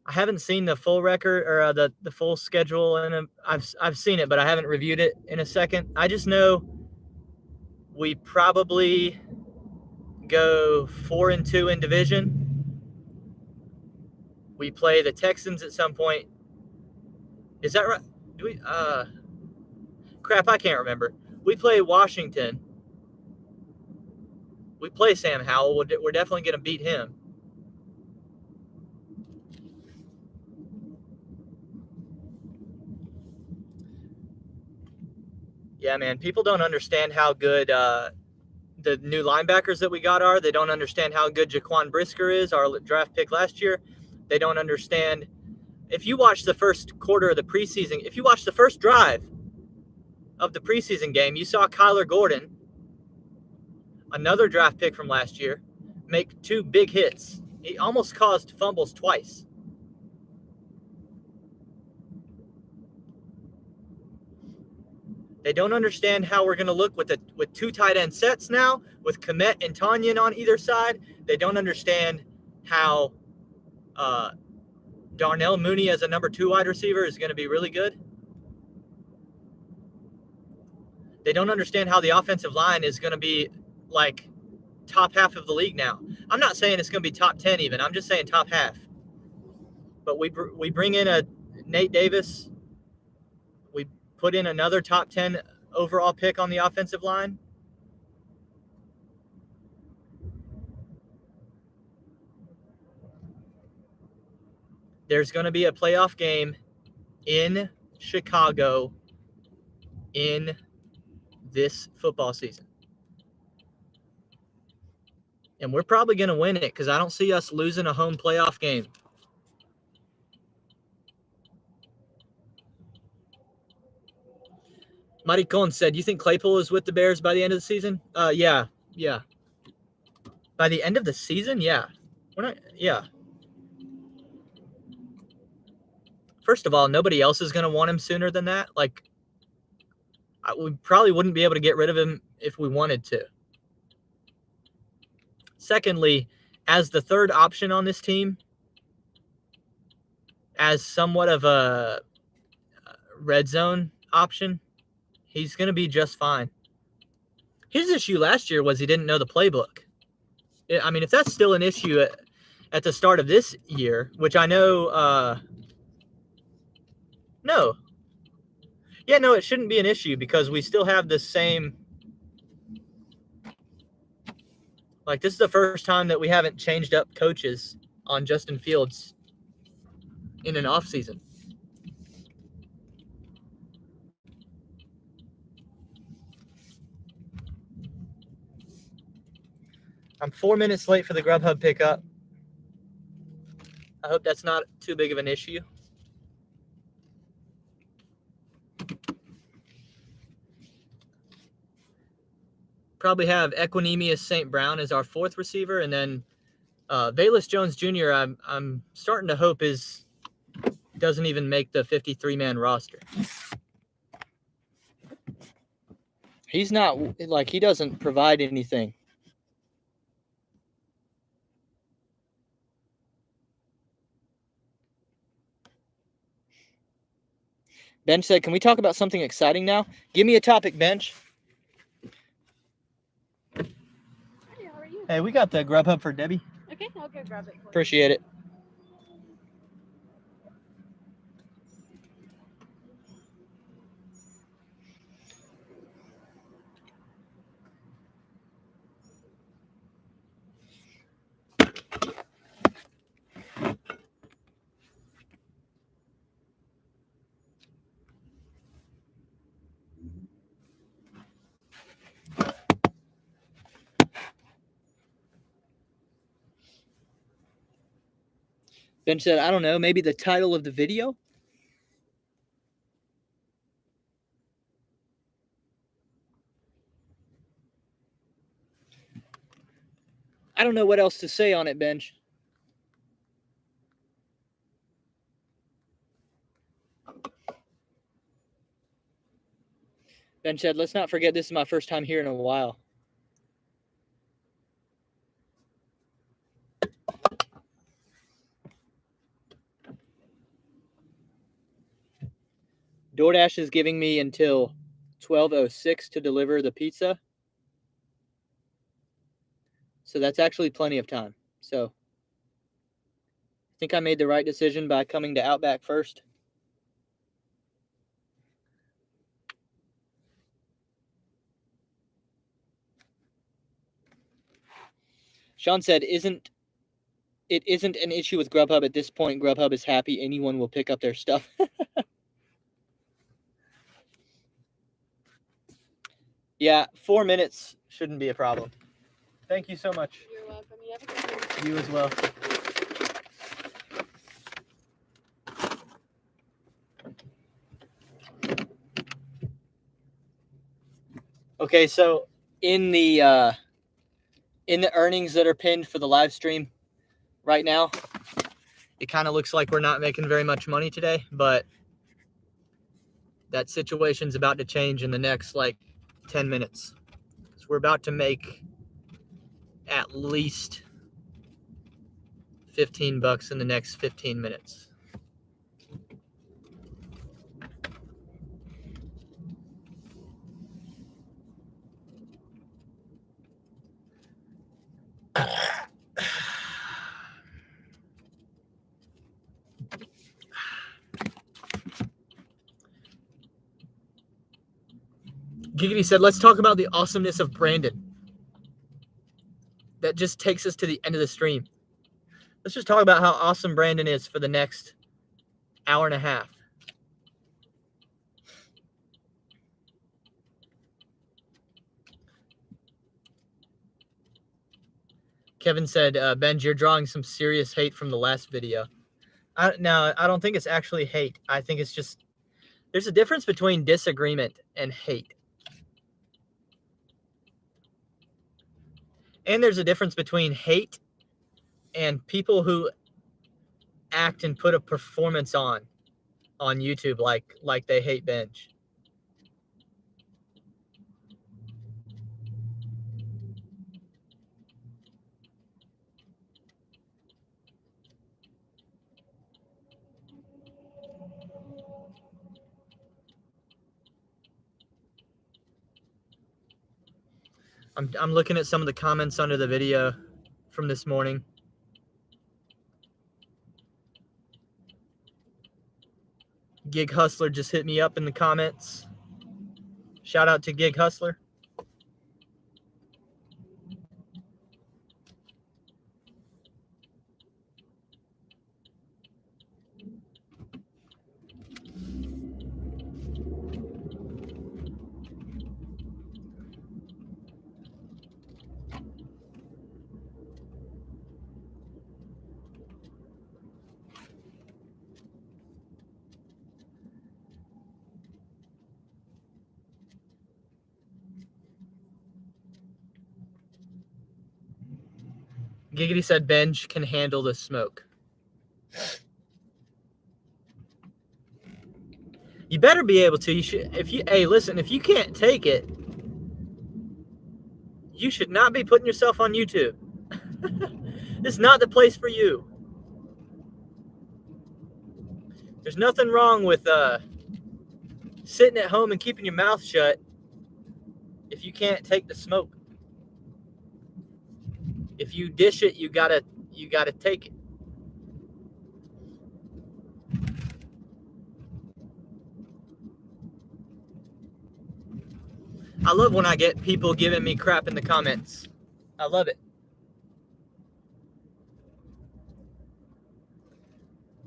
I haven't seen the full record or the full schedule, and I've seen it, but I haven't reviewed it in a second. I just know we probably go 4-2 in division. We play the Texans at some point. Is that right? Do we? Crap, I can't remember. We play Washington. We play Sam Howell. We're definitely going to beat him. Yeah, man. People don't understand how good the new linebackers that we got are. They don't understand how good Jaquan Brisker is, our draft pick last year. They don't understand. If you watch the first quarter of the preseason, if you watch the first drive of the preseason game, you saw Kyler Gordon, another draft pick from last year, make 2 big hits. He almost caused fumbles twice. They don't understand how we're going to look with 2 tight end sets now, with Kmet and Tanyan on either side. They don't understand how Darnell Mooney as a number 2 wide receiver is going to be really good. They don't understand how the offensive line is going to be like top half of the league now. I'm not saying it's going to be top 10 even. I'm just saying top half. But we bring in a Nate Davis. We put in another top 10 overall pick on the offensive line. There's going to be a playoff game in Chicago in this football season. And we're probably going to win it because I don't see us losing a home playoff game. Maricon said, you think Claypool is with the Bears by the end of the season? Yeah. By the end of the season? Yeah. Yeah. First of all, nobody else is going to want him sooner than that. Like, we probably wouldn't be able to get rid of him if we wanted to. Secondly, as the third option on this team, as somewhat of a red zone option, he's going to be just fine. His issue last year was he didn't know the playbook. I mean, if that's still an issue at the start of this year, which I know No. Yeah, no, it shouldn't be an issue because we still have the same. Like, this is the first time that we haven't changed up coaches on Justin Fields in an offseason. I'm 4 minutes late for the Grubhub pickup. I hope that's not too big of an issue. Probably have Equinemius St. Brown as our fourth receiver, and then Velus Jones Jr. I'm starting to hope doesn't even make the 53-man roster. He's not like he doesn't provide anything. Bench said, "Can we talk about something exciting now? Give me a topic, Bench." Hey, how are you? Hey, we got the Grubhub for Debbie. Okay, I'll go grab it for you. Appreciate it. Bench said, "I don't know, maybe the title of the video?" I don't know what else to say on it, Bench. Bench said, "Let's not forget this is my first time here in a while." DoorDash is giving me until 12:06 to deliver the pizza. So that's actually plenty of time. So I think I made the right decision by coming to Outback first. Sean said, it isn't an issue with Grubhub at this point. Grubhub is happy anyone will pick up their stuff. Yeah, 4 minutes shouldn't be a problem. Thank you so much. You're welcome. You have a good one. You as well. Okay, so in the earnings that are pinned for the live stream right now, it kind of looks like we're not making very much money today, but that situation's about to change in the next 10 minutes. So we're about to make at least $15 in the next 15 minutes. Giggity said, "Let's talk about the awesomeness of Brandon." That just takes us to the end of the stream. Let's just talk about how awesome Brandon is for the next hour and a half. Kevin said, "Benj, you're drawing some serious hate from the last video." No, I don't think it's actually hate. I think it's just, there's a difference between disagreement and hate. And there's a difference between hate and people who act and put a performance on YouTube like they hate Benj. I'm looking at some of the comments under the video from this morning. Gig Hustler just hit me up in the comments. Shout out to Gig Hustler. Giggity said Benj can handle the smoke. You better be able to. You should. Hey, listen. If you can't take it, you should not be putting yourself on YouTube. This is not the place for you. There's nothing wrong with sitting at home and keeping your mouth shut if you can't take the smoke. If you dish it, you gotta take it. I love when I get people giving me crap in the comments. I love it.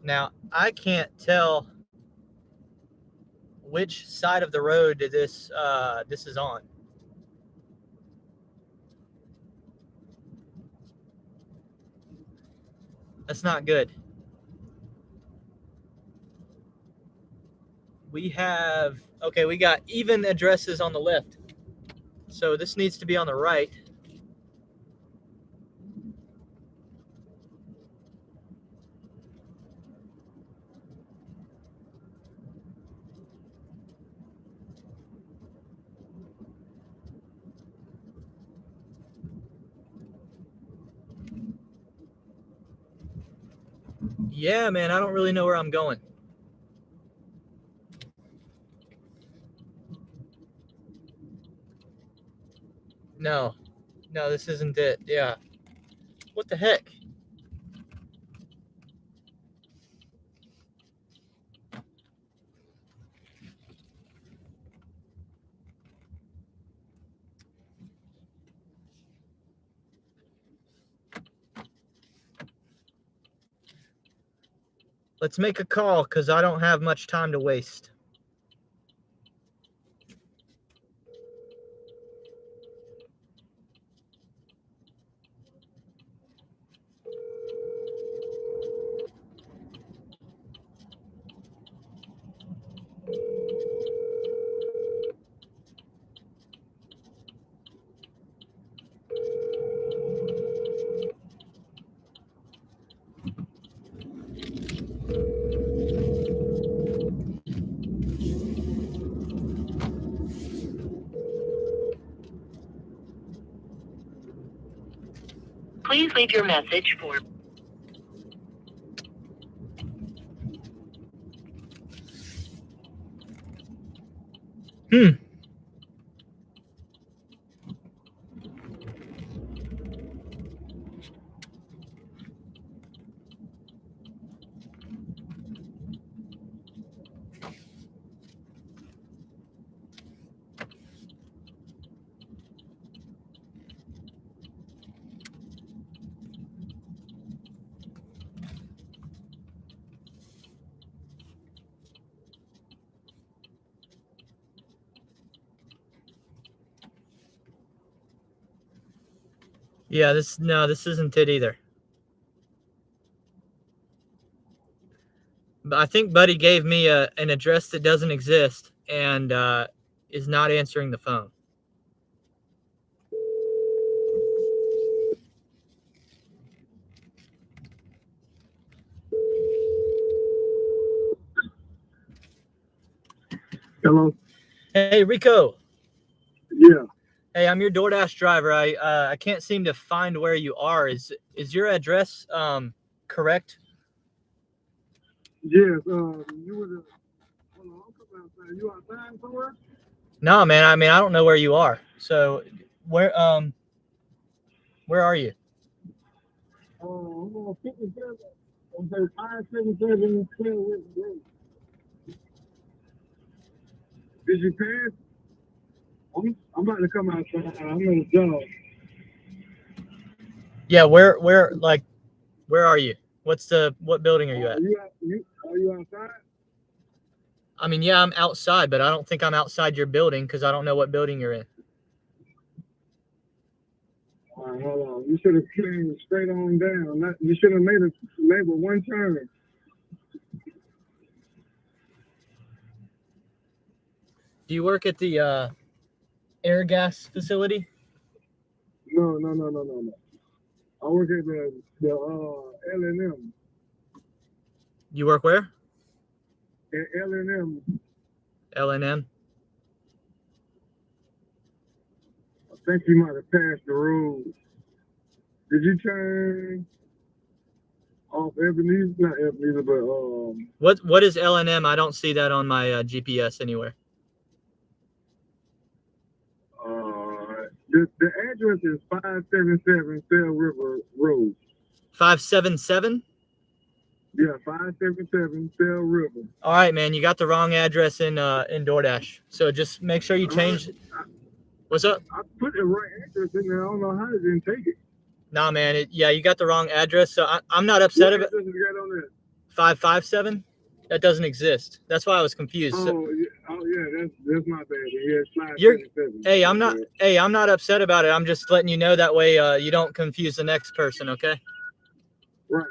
Now, I can't tell which side of the road this is on. That's not good. We got even addresses on the left. So this needs to be on the right. Yeah, man, I don't really know where I'm going. No, this isn't it. Yeah. What the heck? Let's make a call because I don't have much time to waste. Please leave your message for... Yeah, this isn't it either. But I think Buddy gave me an address that doesn't exist and is not answering the phone. Hello. Hey, Rico. Yeah. Hey, I'm your DoorDash driver. I can't seem to find where you are. Is your address correct? Yes. You was. Hold on. I'm coming outside. You outside somewhere? No, man. I mean, I don't know where you are. So, where are you? I'm on 57. Okay, 577 West Road. Did you pass? I'm about to come outside. I'm in the job. Yeah, where are you? What building are you at? Are you outside? I mean, yeah, I'm outside, but I don't think I'm outside your building because I don't know what building you're in. All right, hold on. You should have came straight on down. You should have made a one turn. Do you work at the air gas facility? No. I work at the L&M. You work where? At L&M. L&M. I think you might have passed the road. Did you turn off Ebenezer? Not Ebenezer, but What is L&M? I don't see that on my GPS anywhere. the address is 577 Sail River Road. 577? Yeah, 577 Sail River. All right, man. You got the wrong address in DoorDash. So just make sure you change. What's up? I put the right address in there. I don't know how they didn't take it. Nah, man. Yeah, you got the wrong address. So I'm not upset about What address you got on there? 557. That doesn't exist. That's why I was confused. Oh yeah, that's my bad. Yeah, it's 577. Hey, I'm not upset about it. I'm just letting you know that way you don't confuse the next person, okay? Right.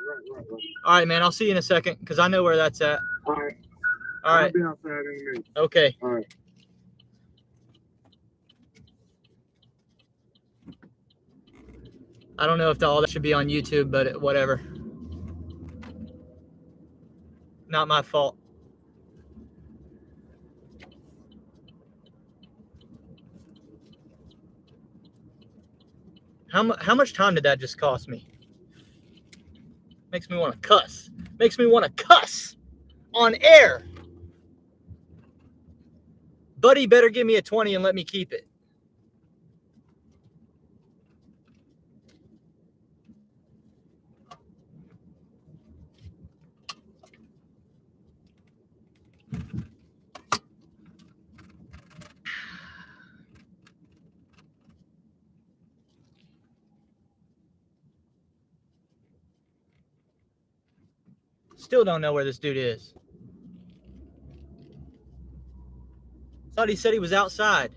All right, man. I'll see you in a second because I know where that's at. All right. All right. I'll be outside in a minute. Okay. All right. I don't know if all that should be on YouTube, but whatever. Not my fault. How much time did that just cost me? Makes me want to cuss. Makes me want to cuss on air. Buddy better give me a 20 and let me keep it. Still don't know where this dude is. Thought he said he was outside.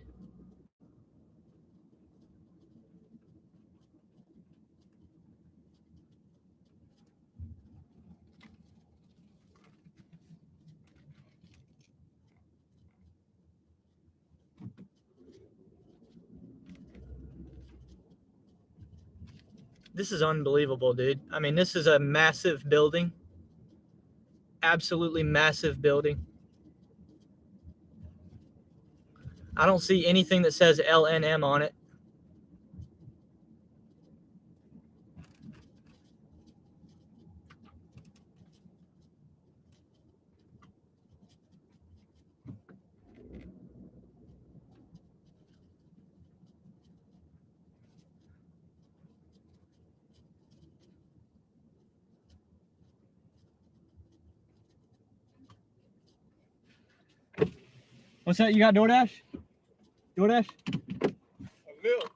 This is unbelievable, dude. I mean, this is a massive building. Absolutely massive building. I don't see anything that says LNM on it. What's that? You got DoorDash? DoorDash? Milk.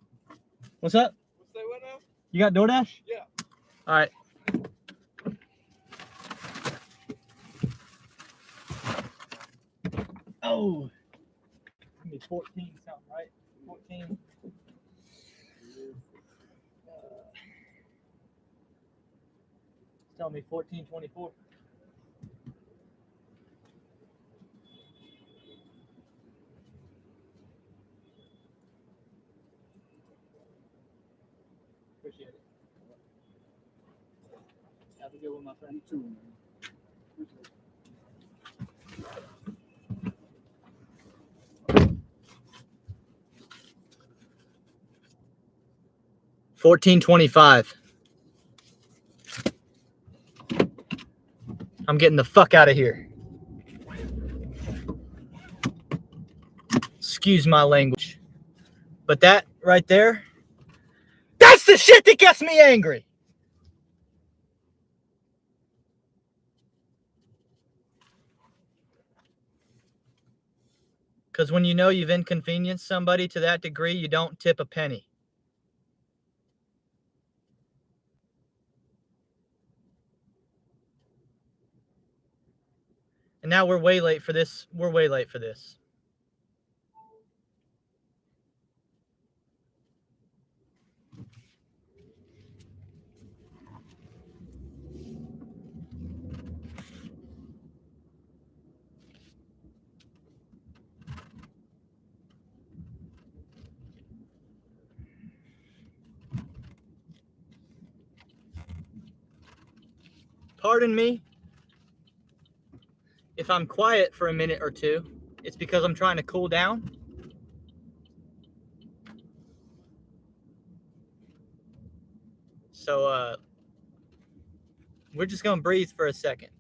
What's up? Say what now? You got DoorDash? Yeah. All right. Oh. Give me 14 something, right? 14. Tell me 14.24. Appreciate it. Have a good one, my friend. You too, man. 14.25. I'm getting the fuck out of here. Excuse my language. But that right there, that's the shit that gets me angry. Because when you know you've inconvenienced somebody to that degree, you don't tip a penny. And now we're way late for this. We're way late for this. Pardon me if I'm quiet for a minute or two. It's because I'm trying to cool down. So we're just gonna breathe for a second.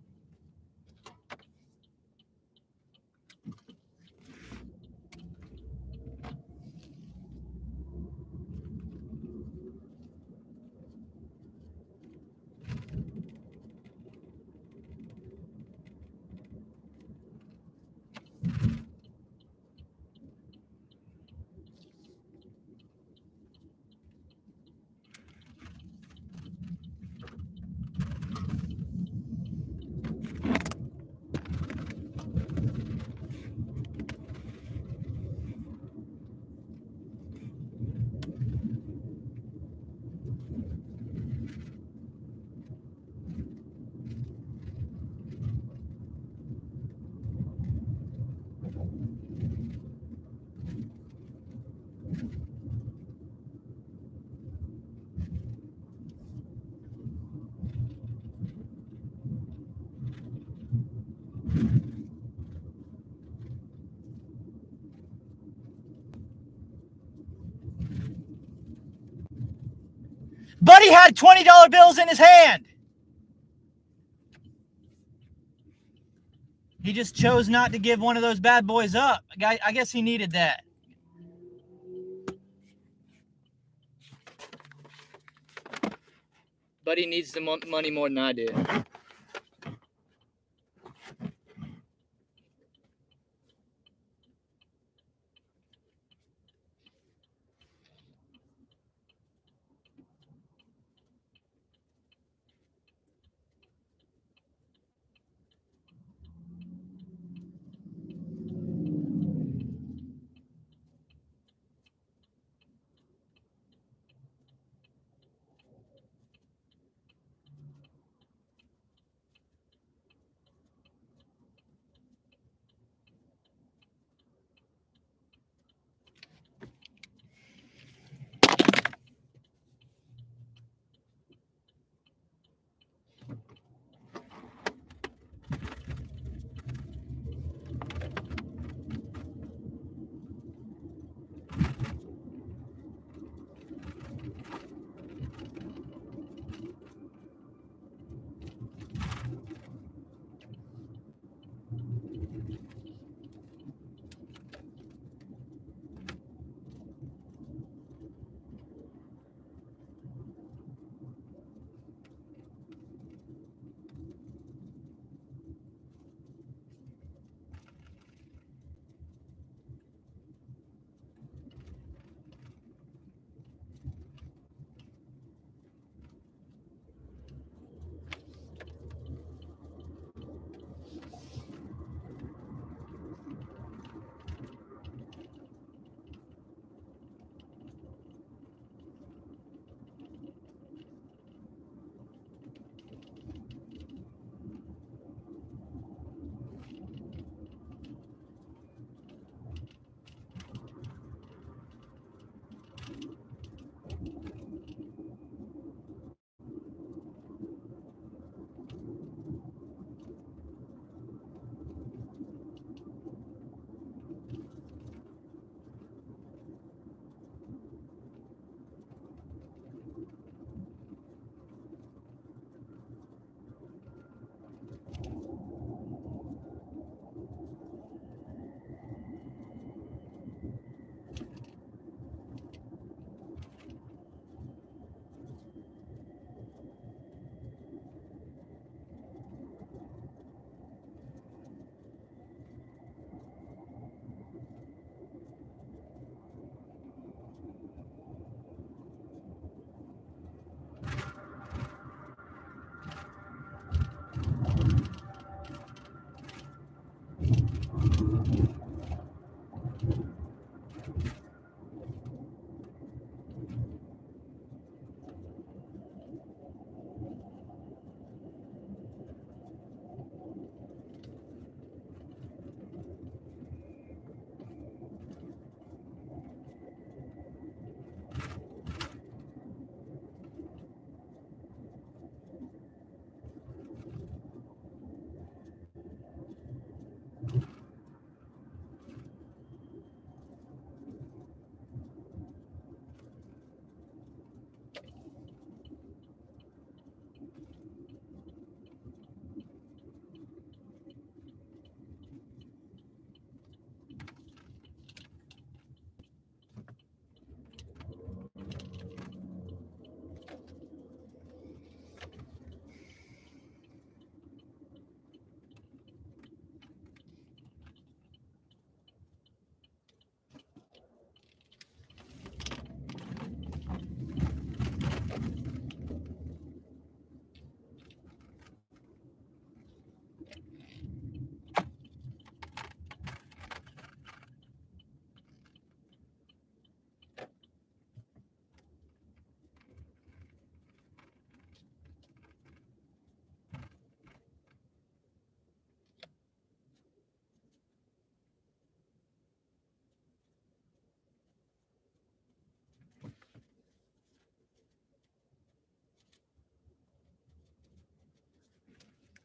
Buddy had $20 bills in his hand. He just chose not to give one of those bad boys up. I guess he needed that. Buddy needs the money more than I did.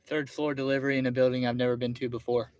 Third floor delivery in a building I've never been to before.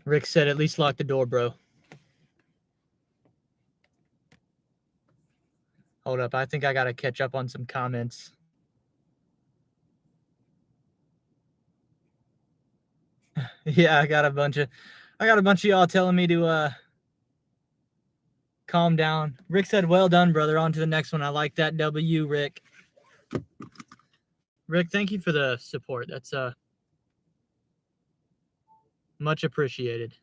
Rick said, at least lock the door, bro. Hold up. I think I got to catch up on some comments. Yeah, I got a bunch of y'all telling me to calm down. Rick said, well done, brother. On to the next one. I like that W, Rick. Rick, thank you for the support. That's much appreciated.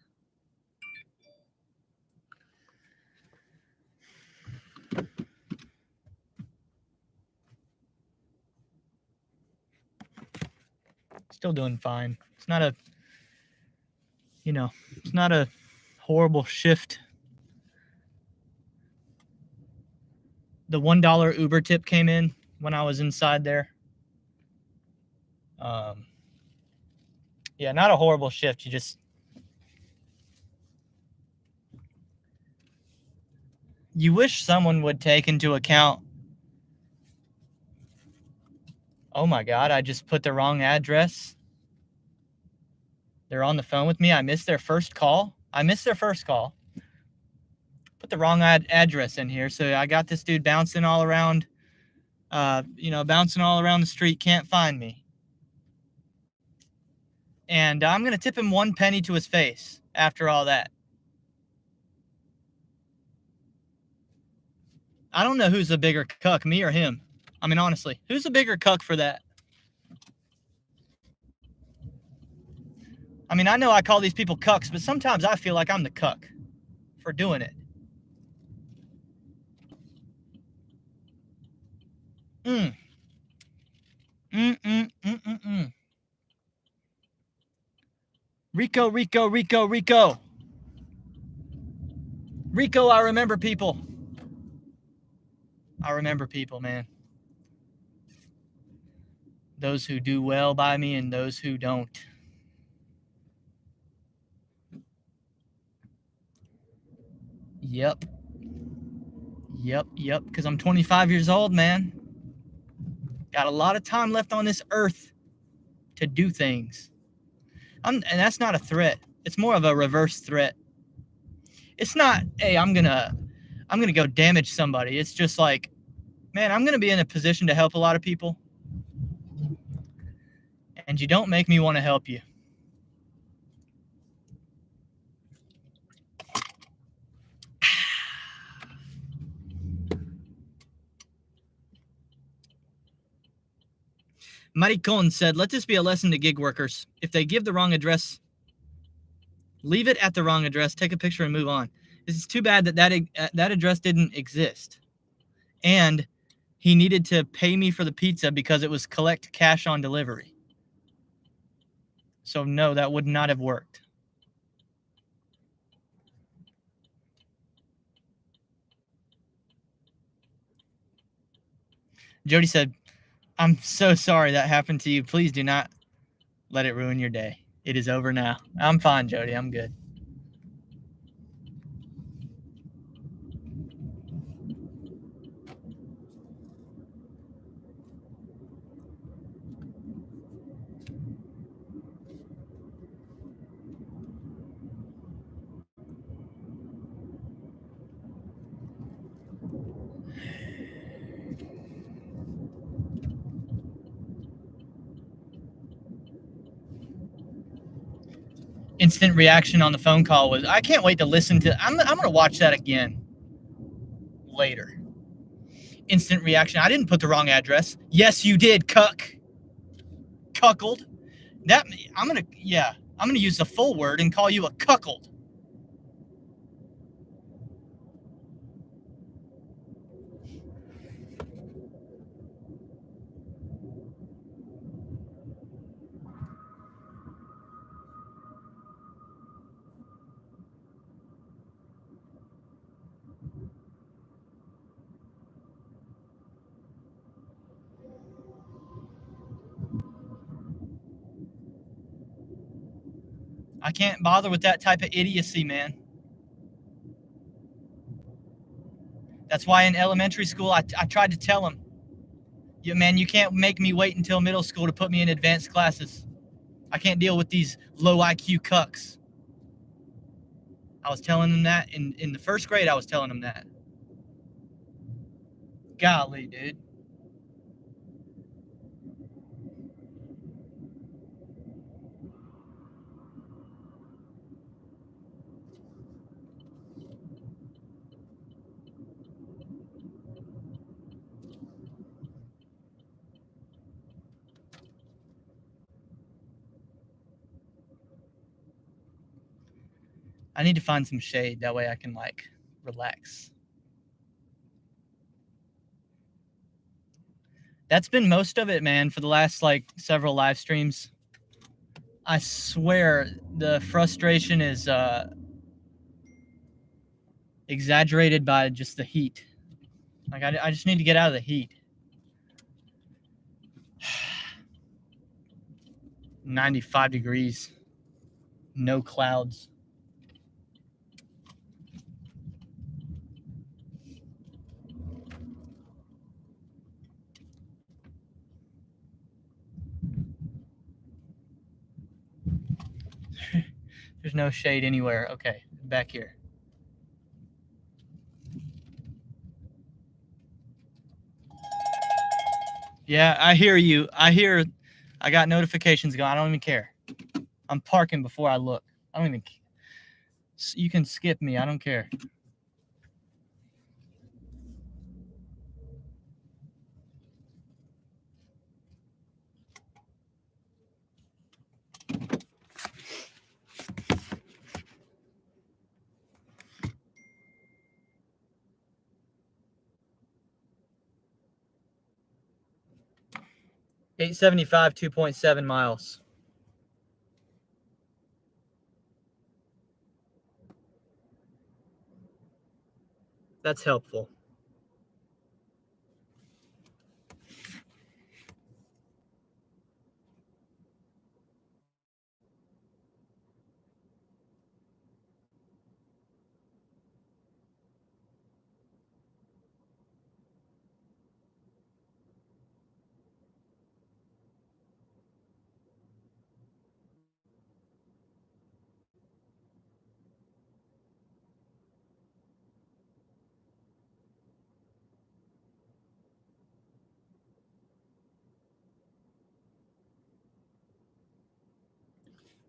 Still doing fine. It's not a, it's not a horrible shift. The $1 Uber tip came in when I was inside there. Yeah, not a horrible shift. You wish someone would take into account, oh my God, I just put the wrong address. They're on the phone with me. I missed their first call. Put the wrong address in here. So I got this dude bouncing all around, bouncing all around the street. Can't find me. And I'm going to tip him 1 penny to his face after all that. I don't know who's the bigger cuck, me or him. I mean, honestly, who's the bigger cuck for that? I mean, I know I call these people cucks, but sometimes I feel like I'm the cuck for doing it. Rico. Rico, I remember people. Man. Those who do well by me and those who don't. Yep. Because I'm 25 years old, man. Got a lot of time left on this earth to do things. And that's not a threat. It's more of a reverse threat. It's not, hey, I'm gonna go damage somebody. It's just like, man, I'm gonna be in a position to help a lot of people. And you don't make me want to help you. Maricon said, let this be a lesson to gig workers. If they give the wrong address, leave it at the wrong address, take a picture and move on. It's too bad that address didn't exist. And he needed to pay me for the pizza because it was collect cash on delivery. So no, that would not have worked. Jody said, I'm so sorry that happened to you. Please do not let it ruin your day. It is over now. I'm fine, Jody. I'm good. Instant reaction on the phone call was, I can't wait to listen to, I'm going to watch that again later. Instant reaction. I didn't put the wrong address. Yes, you did, cuck. Cuckold. I'm going to use the full word and call you a cuckold. I can't bother with that type of idiocy, man. That's why in elementary school, I tried to tell him, man, you can't make me wait until middle school to put me in advanced classes. I can't deal with these low IQ cucks. I was telling him that in the first grade. I was telling him that. Golly, dude. I need to find some shade. That way I can, like, relax. That's been most of it, man, for the last, like, several live streams. I swear the frustration is exaggerated by just the heat. Like, I just need to get out of the heat. 95 degrees. No clouds. There's no shade anywhere. Okay, back here. Yeah, I hear you. I got notifications going. I don't even care. I'm parking before I look. I don't even. You can skip me. I don't care. $875, 2.7 miles. That's helpful.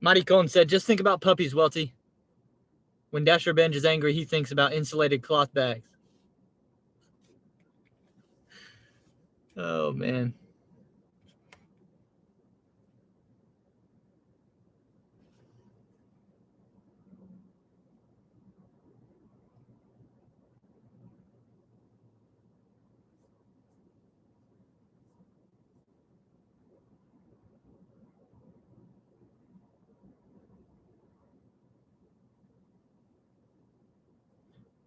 Maricon said, just think about puppies, Welty. When Dasher Benj is angry, he thinks about insulated cloth bags. Oh, man.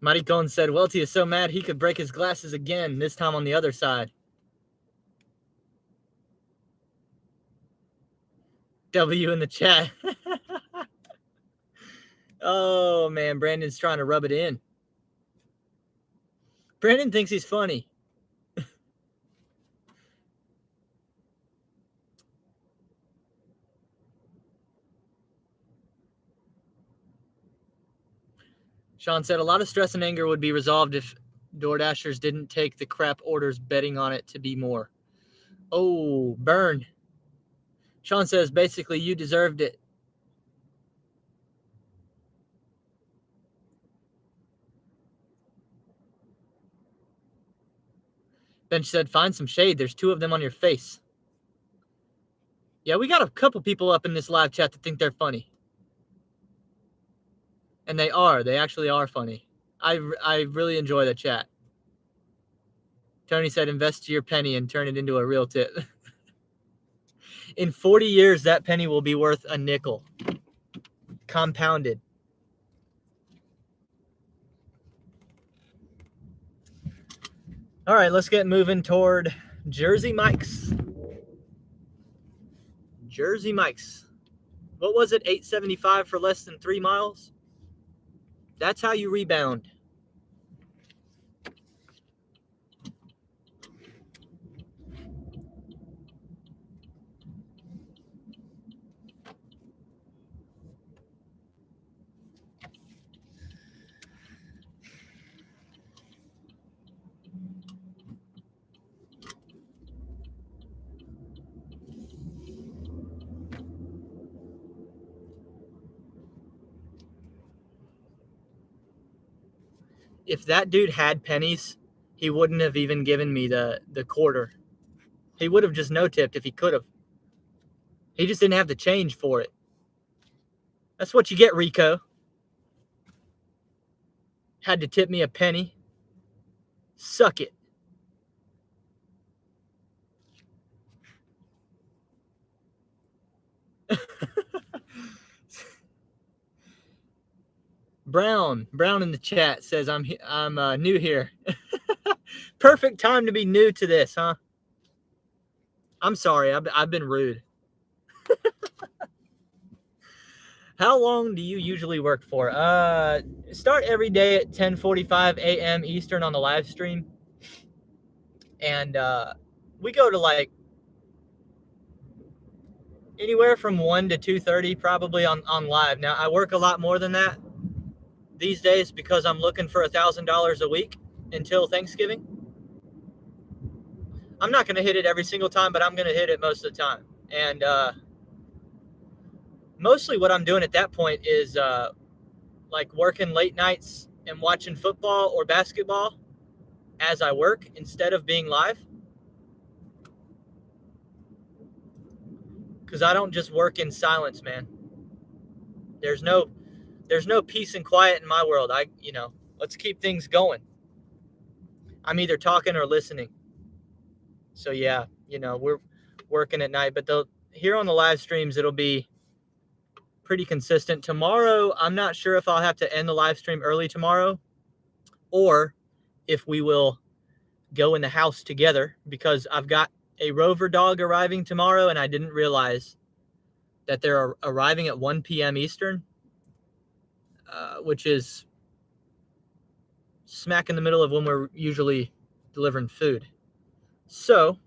Maricon said, Welty is so mad he could break his glasses again, this time on the other side. W in the chat. Oh, man, Brandon's trying to rub it in. Brandon thinks he's funny. Sean said, a lot of stress and anger would be resolved if DoorDashers didn't take the crap orders betting on it to be more. Oh, burn. Sean says, basically, you deserved it. Bench said, find some shade. There's 2 of them on your face. Yeah, we got a couple people up in this live chat that think they're funny. And they are. They actually are funny. I really enjoy the chat. Tony said, invest your penny and turn it into a real tip. In 40 years, that penny will be worth a nickel. Compounded. All right, let's get moving toward Jersey Mike's. Jersey Mike's. What was it? $875 for less than 3 miles? That's how you rebound. if that dude had pennies, he wouldn't have even given me the quarter. He would have just no-tipped if he could have. He just didn't have the change for it. That's what you get, Rico. Had to tip me a penny. Suck it. Brown in the chat says I'm new here. Perfect time to be new to this, huh? I'm sorry, I've been rude. How long do you usually work for? Start every day at 10:45 a.m. Eastern on the live stream, and we go to like anywhere from 1 to 2:30 probably on live. Now I work a lot more than that these days because I'm looking for $1,000 a week until Thanksgiving. I'm not going to hit it every single time, but I'm going to hit it most of the time. And mostly what I'm doing at that point is like working late nights and watching football or basketball as I work instead of being live. Because I don't just work in silence, man. There's no peace and quiet in my world. Let's keep things going. I'm either talking or listening. So yeah, we're working at night, but here on the live streams, it'll be pretty consistent. Tomorrow, I'm not sure if I'll have to end the live stream early tomorrow or if we will go in the house together because I've got a Rover dog arriving tomorrow and I didn't realize that they're arriving at 1 p.m. Eastern, which is smack in the middle of when we're usually delivering food. So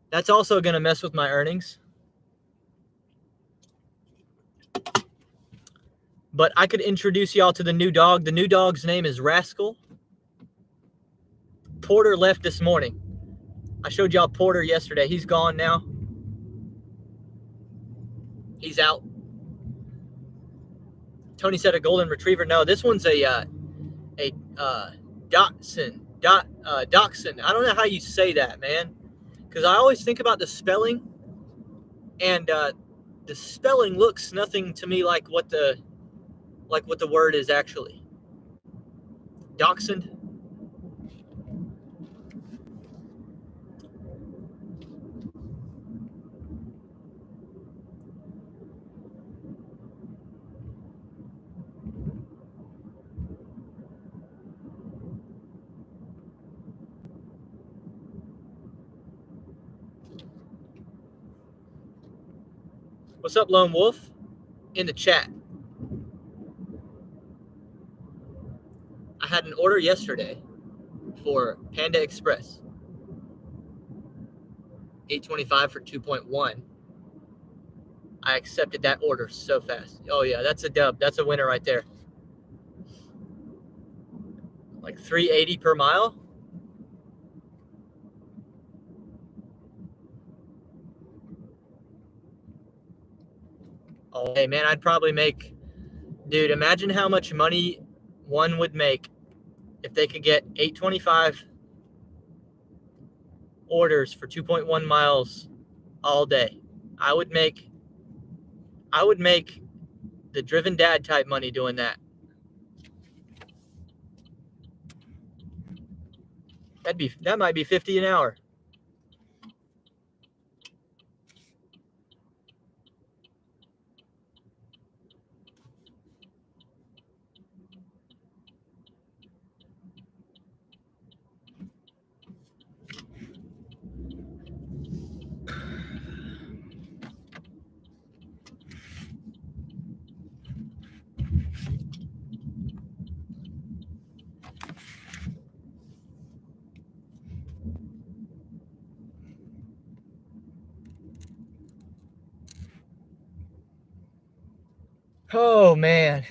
that's also going to mess with my earnings. But I could introduce y'all to the new dog. The new dog's name is Rascal. Porter left this morning. I showed y'all Porter yesterday. He's gone now. He's out. Tony said a golden retriever. No, this one's a Dachshund. Dachshund. I don't know how you say that, man. Because I always think about the spelling. And the spelling looks nothing to me like what the word is actually. Dachshund. What's up, Lone Wolf? In the chat. I had an order yesterday for Panda Express. $8.25 for 2.1. I accepted that order so fast. Oh yeah, that's a dub. That's a winner right there. Like $3.80 per mile. Oh, hey man, I'd probably make, dude, imagine how much money one would make if they could get 8.25 orders for 2.1 miles all day. I would make the driven dad type money doing that. That might be 50 an hour. Oh man.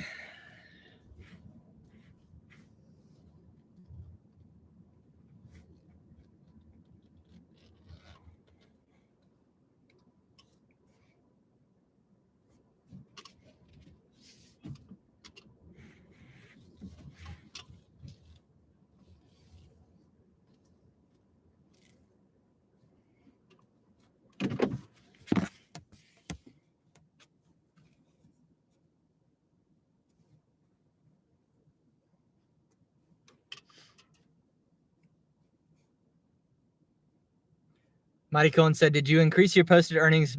Mighty Cohen said, "Did you increase your posted earnings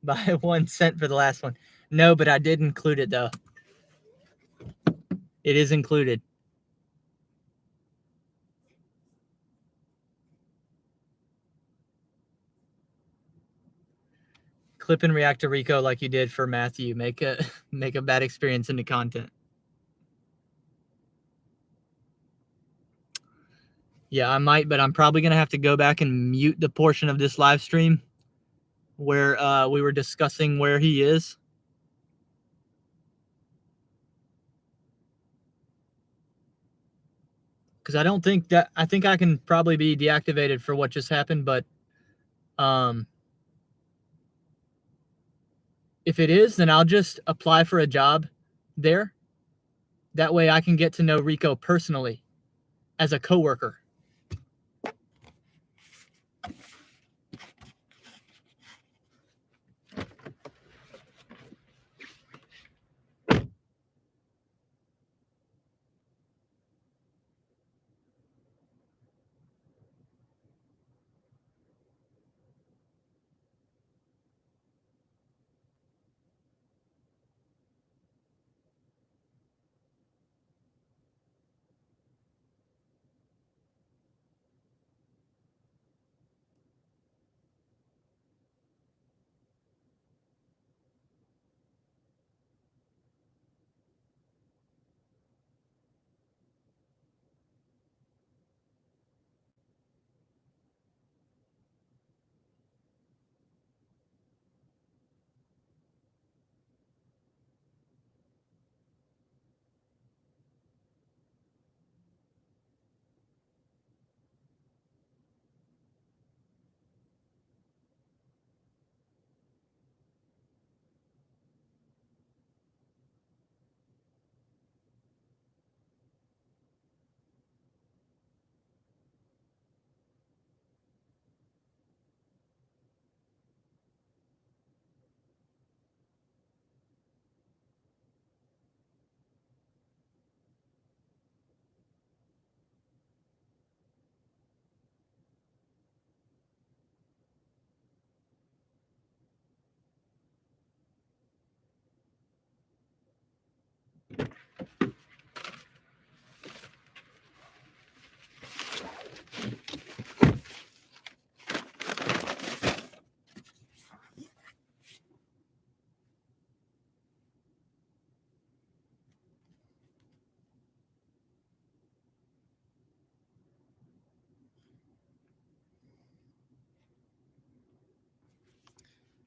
by 1 cent for the last one?" No, but I did include it though. It is included. Clip and react to Rico like you did for Matthew. Make a bad experience into content. Yeah, I might, but I'm probably gonna have to go back and mute the portion of this live stream where we were discussing where he is. Because I don't think that I think I can probably be deactivated for what just happened, but if it is, then I'll just apply for a job there. That way I can get to know Rico personally as a coworker.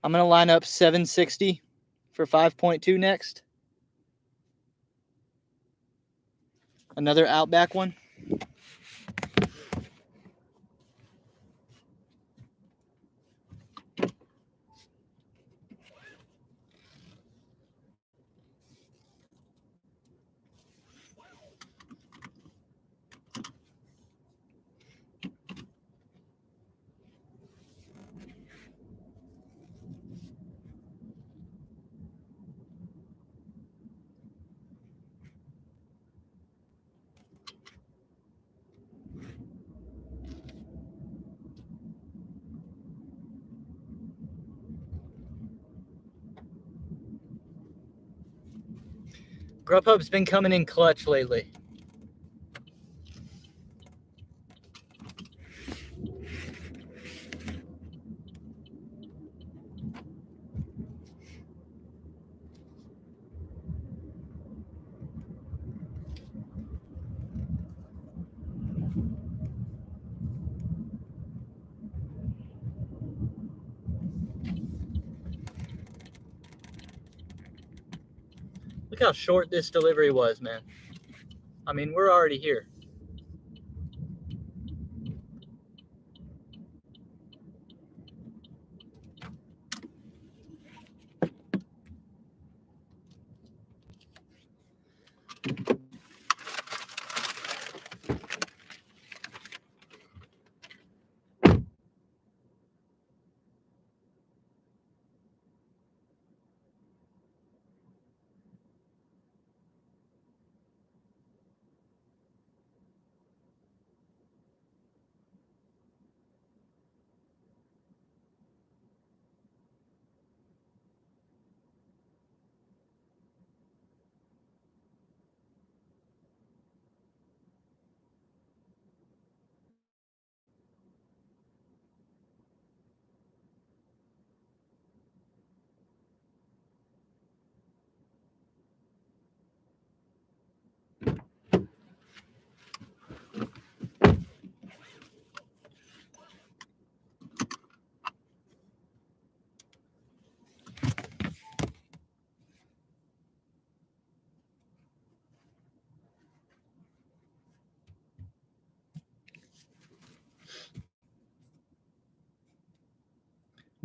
I'm going to line up 760 for 5.2 next. Another Outback one. Grubhub's been coming in clutch lately. Look how short this delivery was, man. I mean, we're already here.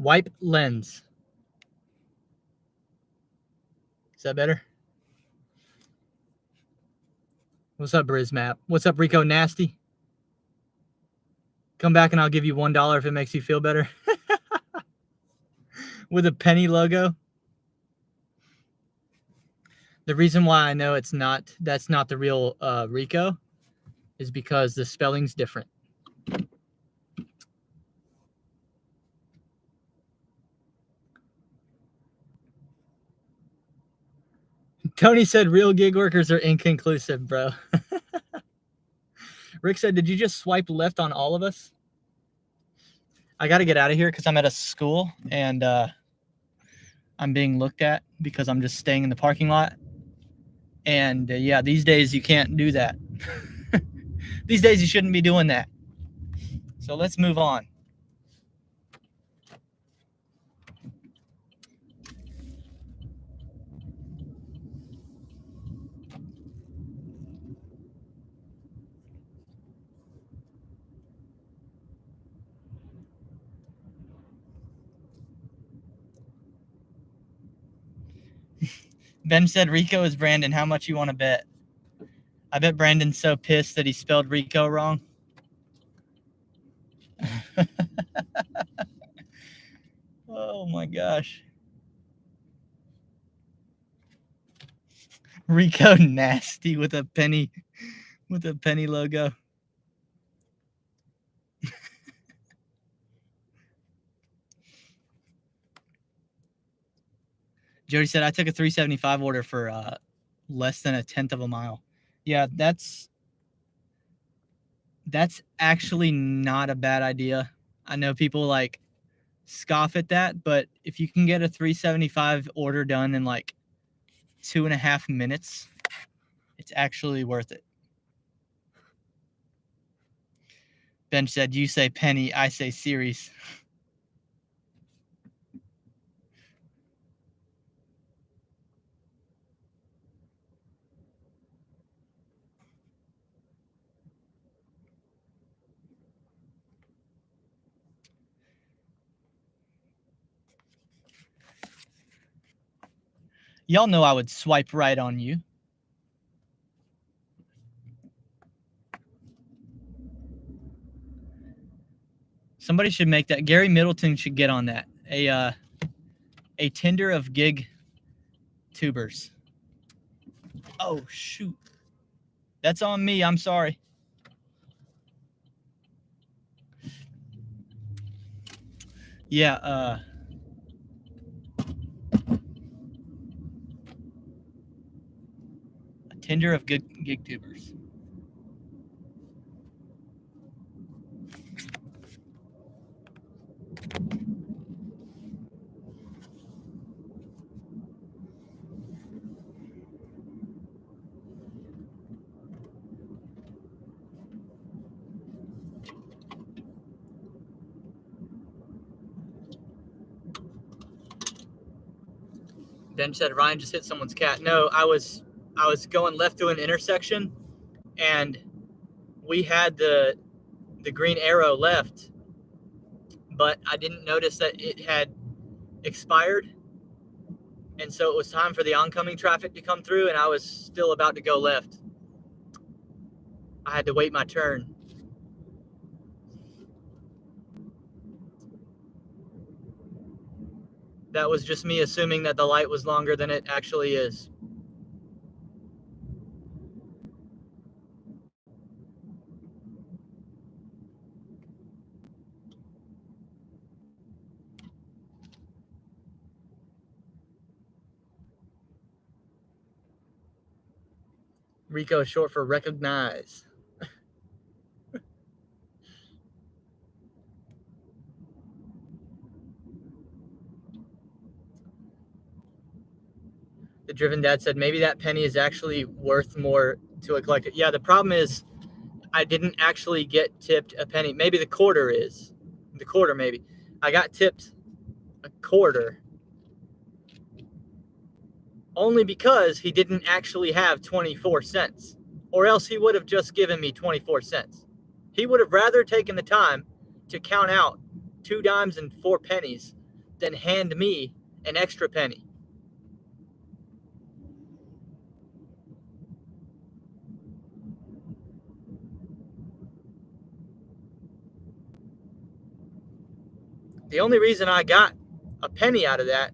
Wipe lens. Is that better? What's up, Brizmap? What's up, Rico Nasty? Come back and I'll give you $1 if it makes you feel better. With a penny logo. The reason why I know that's not the real Rico is because the spelling's different. Tony said real gig workers are inconclusive, bro. Rick said, did you just swipe left on all of us? I got to get out of here because I'm at a school and I'm being looked at because I'm just staying in the parking lot. And yeah, these days you can't do that. These days you shouldn't be doing that. So let's move on. Ben said Rico is Brandon. How much you want to bet? I bet Brandon's so pissed that he spelled Rico wrong. Oh my gosh. Rico Nasty with a penny logo. Jody said I took a 375 order for less than 1/10 of a mile. Yeah, that's actually not a bad idea. I know people like scoff at that, but if you can get a 375 order done in like 2.5 minutes, it's actually worth it. Ben said, you say penny, I say series. Y'all know I would swipe right on you. Somebody should make that. Gary Middleton should get on that. A Tinder of gig tubers. Oh, shoot. That's on me. I'm sorry. Yeah, a Tinder of gig tubers. Ben said Ryan just hit someone's cat. No, I was going left through an intersection, and we had the green arrow left, but I didn't notice that it had expired, and so it was time for the oncoming traffic to come through, and I was still about to go left. I had to wait my turn. That was just me assuming that the light was longer than it actually is. Rico is short for recognize. The Driven Dad said maybe that penny is actually worth more to a collector. Yeah, the problem is I didn't actually get tipped a penny. Maybe the quarter is. The quarter, maybe. I got tipped a quarter only because he didn't actually have 24 cents, or else he would have just given me 24 cents. He would have rather taken the time to count out 2 dimes and 4 pennies than hand me an extra penny. The only reason I got a penny out of that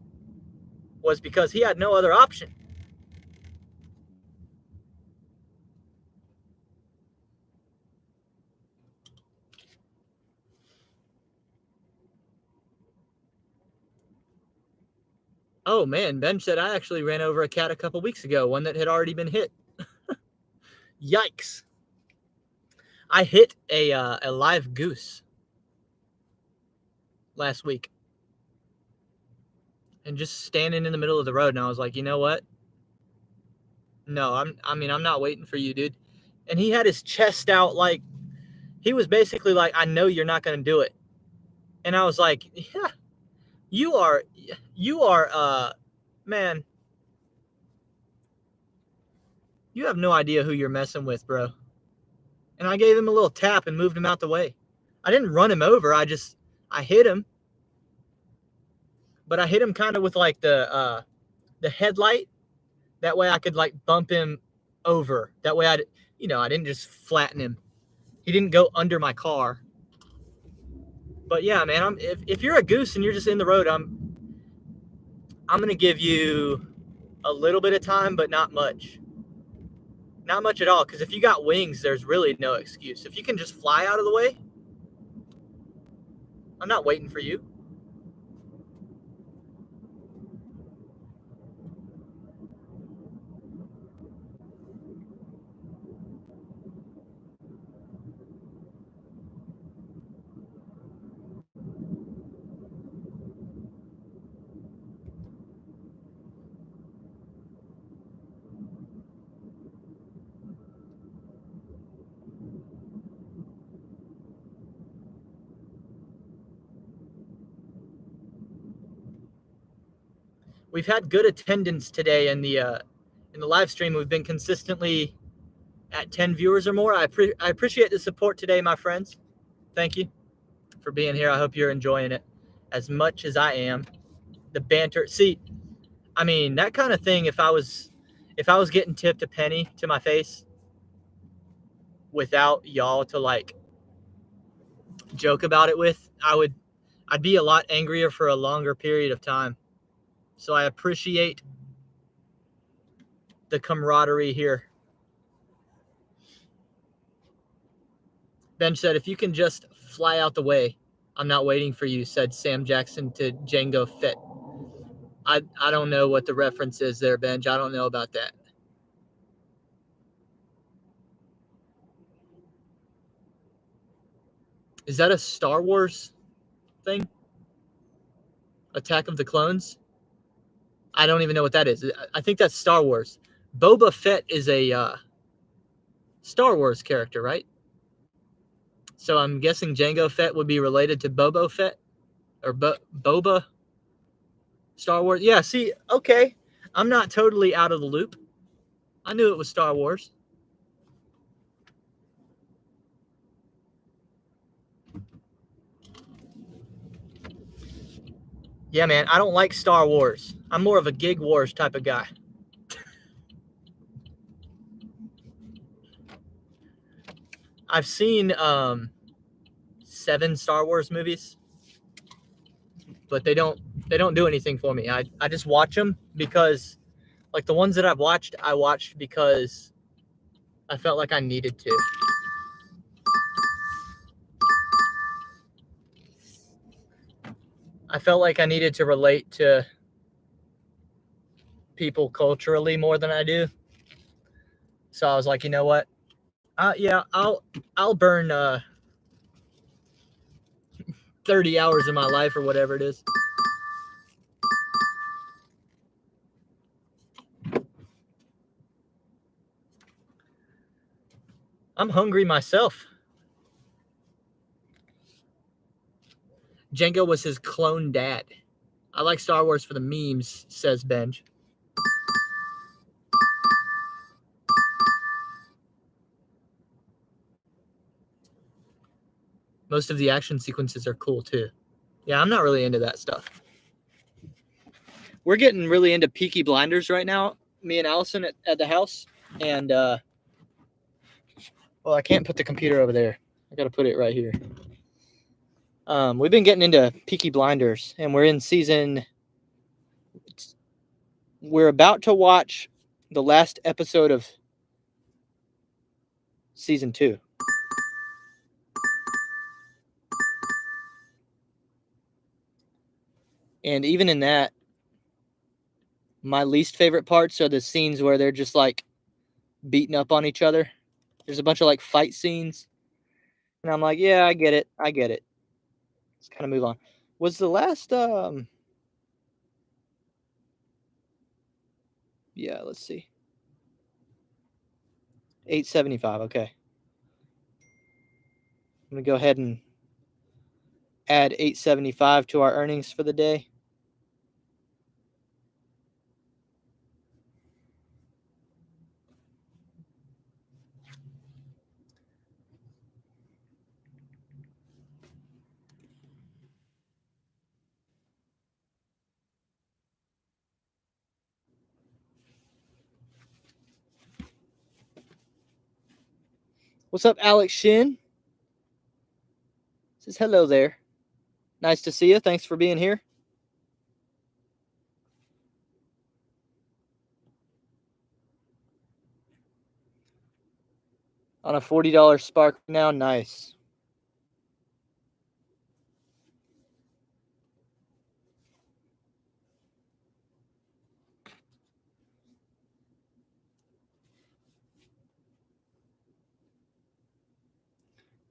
was because he had no other option. Oh man, Ben said I actually ran over a cat a couple weeks ago, one that had already been hit. Yikes. I hit a live goose last week. And just standing in the middle of the road, and I was like, you know what? No, I'm not waiting for you, dude. And he had his chest out like he was basically like, I know you're not going to do it. And I was like, yeah, you are man, you have no idea who you're messing with, bro. And I gave him a little tap and moved him out the way. I didn't run him over. I hit him. But I hit him kind of with like the headlight. That way I could like bump him over. That way I didn't just flatten him. He didn't go under my car. But yeah, man, if you're a goose and you're just in the road, I'm gonna give you a little bit of time, but not much. Not much at all, because if you got wings, there's really no excuse. If you can just fly out of the way, I'm not waiting for you. We've had good attendance today in the live stream. We've been consistently at 10 viewers or more. I appreciate the support today, my friends. Thank you for being here. I hope you're enjoying it as much as I am. The banter. See, I mean, that kind of thing, if I was getting tipped a penny to my face without y'all to like joke about it with, I'd be a lot angrier for a longer period of time. So I appreciate the camaraderie here. Ben said, if you can just fly out the way, I'm not waiting for you, said Sam Jackson to Django Fett. I don't know what the reference is there, Benj. I don't know about that. Is that a Star Wars thing? Attack of the Clones? I don't even know what that is. I think that's Star Wars. Boba Fett is a Star Wars character, right? So I'm guessing Jango Fett would be related to Boba Fett or Boba Star Wars. Yeah, see, okay. I'm not totally out of the loop. I knew it was Star Wars. Yeah, man, I don't like Star Wars. I'm more of a Gig Wars type of guy. I've seen 7 Star Wars movies, but they don't do anything for me. I just watch them because, like, the ones that I watched because I felt like I needed to. I felt like I needed to relate to people culturally more than I do. So I was like, you know what? Yeah, I'll burn 30 hours of my life or whatever it is. I'm hungry myself. Jango was his clone dad. I like Star Wars for the memes, says Benj. Most of the action sequences are cool too. Yeah, I'm not really into that stuff. we're getting really into Peaky Blinders right now, me and Allison at the house. And, well, I can't put the computer over there. I got to put it right here. We've been getting into Peaky Blinders, and we're in season. We're about to watch the last episode of season 2. And even in that, my least favorite parts are the scenes where they're just like beating up on each other. There's a bunch of like fight scenes. And I'm like, yeah, I get it. Let's kind of move on. Was the last yeah, let's see. 875, okay. I'm gonna go ahead and add 875 to our earnings for the day. What's up, Alex Shin? Says hello there. Nice to see you. Thanks for being here. On a $40 spark now. Nice.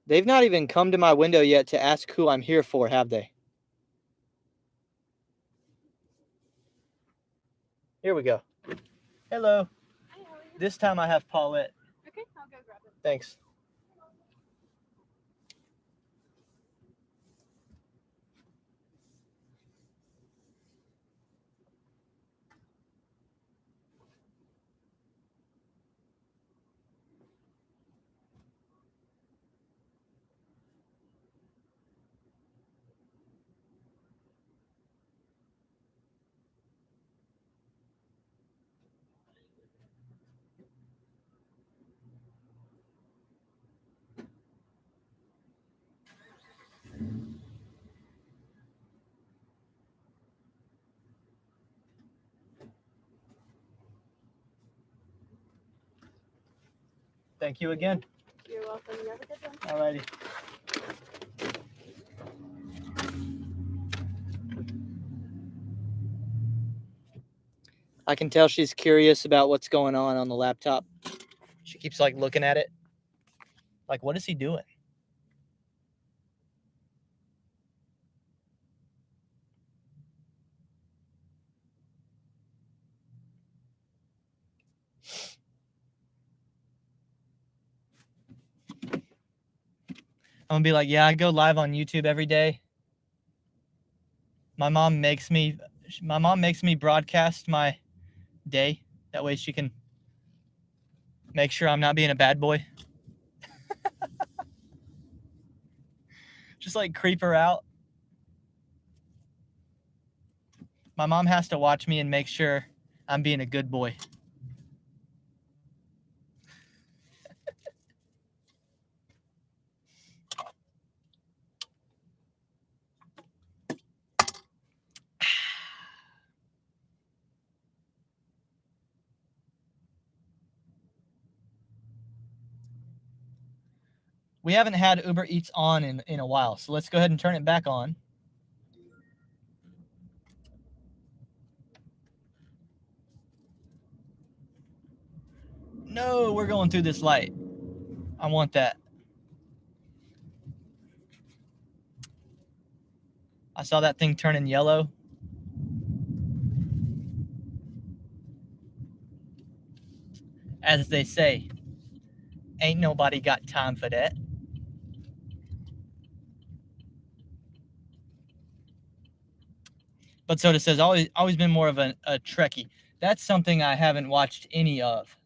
They've not even come to my window yet to ask who I'm here for, have they? Here we go. Hello. Hi, how are you? This time I have Paulette. Okay, I'll go grab it. Thanks. Thank you again. You're welcome. You have a good one. Alrighty. I can tell she's curious about what's going on the laptop. She keeps like looking at it. Like, what is he doing? I'm gonna be like, yeah, I go live on YouTube every day. My mom makes me broadcast my day. That way she can make sure I'm not being a bad boy. Just like creep her out. My mom has to watch me and make sure I'm being a good boy. We haven't had Uber Eats on in a while, so let's go ahead and turn it back on. No, we're going through this light. I want that. I saw that thing turning yellow. As they say, ain't nobody got time for that. But Soda says, always been more of a Trekkie. That's something I haven't watched any of.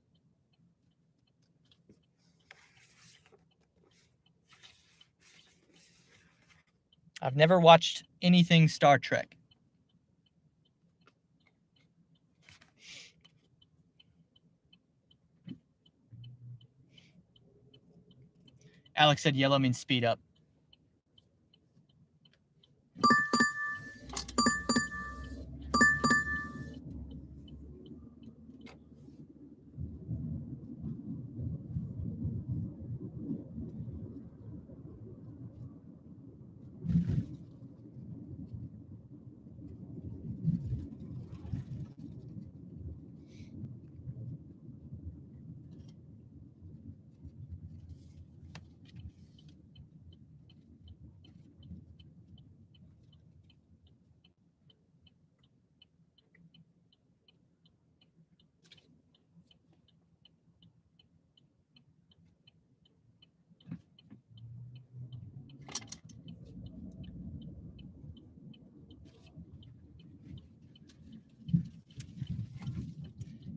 I've never watched anything Star Trek. Alex said yellow means speed up.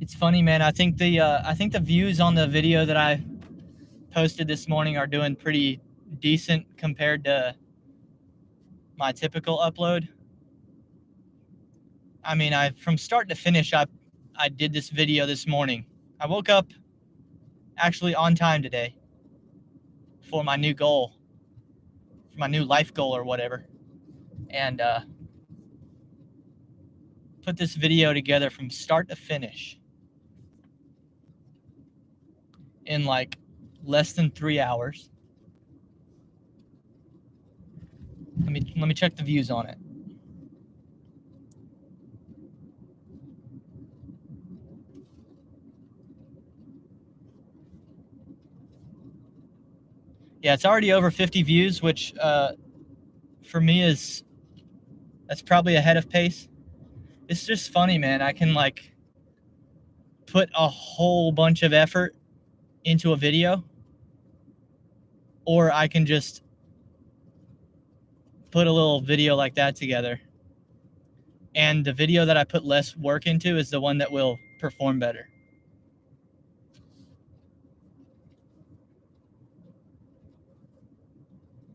It's funny, man. I think the views on the video that I posted this morning are doing pretty decent compared to my typical upload. I mean, from start to finish, I did this video this morning. I woke up actually on time today for my new goal, for my new life goal or whatever, and put this video together from start to finish in like less than 3 hours. Let me check the views on it. Yeah, it's already over 50 views, which for me that's probably ahead of pace. It's just funny, man. I can like put a whole bunch of effort into a video, or I can just put a little video like that together. And the video that I put less work into is the one that will perform better.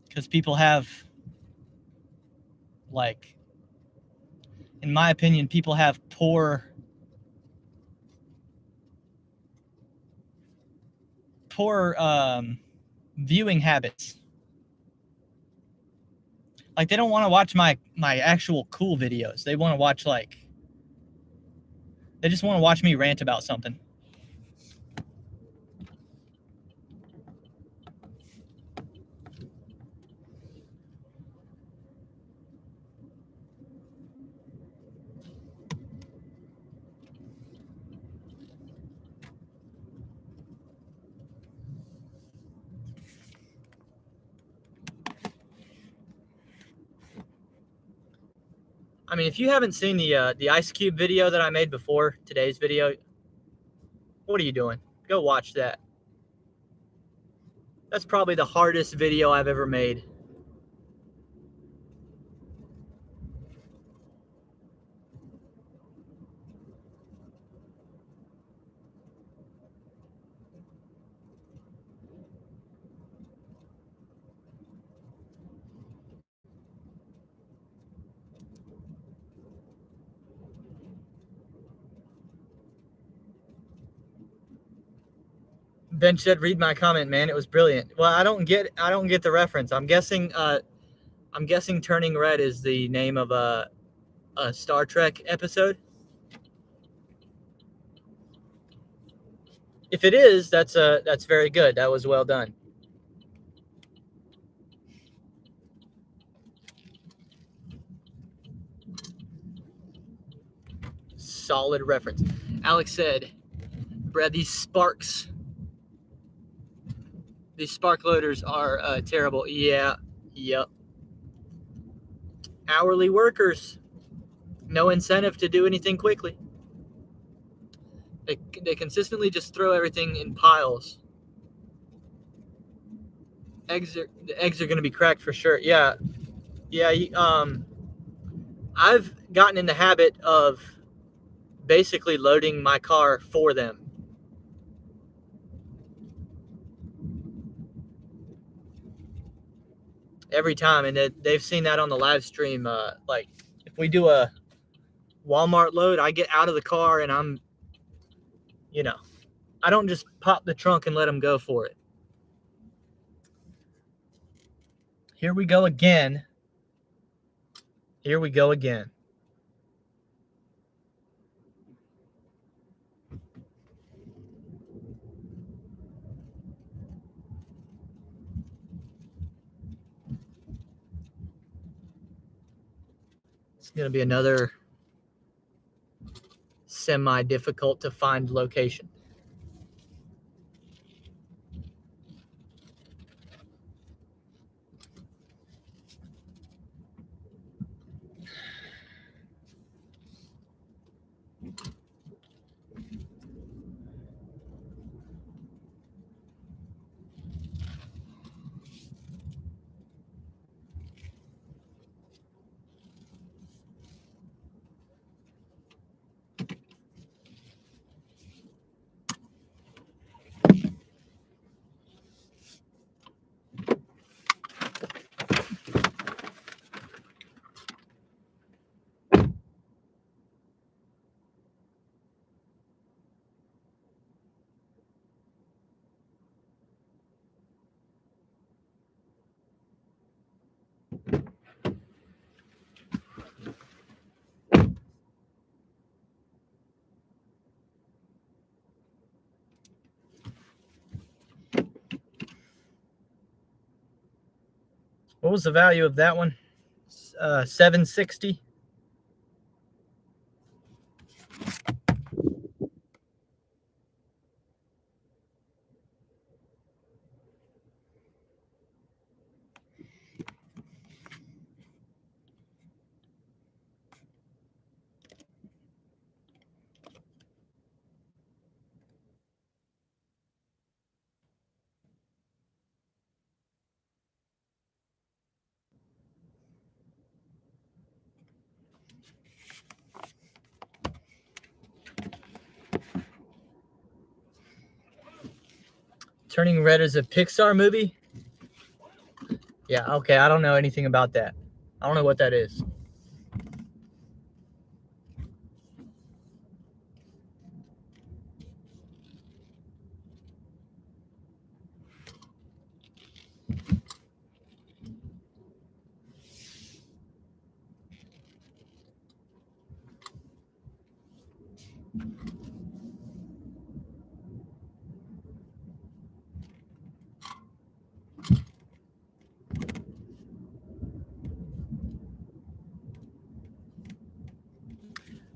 Because people have, like, in my opinion, people have poor viewing habits. Like, they don't want to watch my actual cool videos. They want to watch, like, they just want to watch me rant about something. I mean, if you haven't seen the Ice Cube video that I made before today's video, what are you doing? Go watch that. That's probably the hardest video I've ever made. Ben said, "Read my comment, man. It was brilliant." Well, I don't get the reference. I'm guessing Turning Red is the name of a Star Trek episode. If it is, that's very good. That was well done. Solid reference. Alex said, "Brad, these spark loaders are terrible." Yeah, yep. Hourly workers, no incentive to do anything quickly. They consistently just throw everything in piles. The eggs are going to be cracked for sure. Yeah. I've gotten in the habit of basically loading my car for them. Every time, and they've seen that on the live stream. Like, if we do a Walmart load, I get out of the car and I'm, I don't just pop the trunk and let them go for it. Here we go again. Here we go again. It's going to be another semi-difficult to find location. What was the value of that one? $760. Turning Red is a Pixar movie? Yeah, okay. I don't know anything about that. I don't know what that is.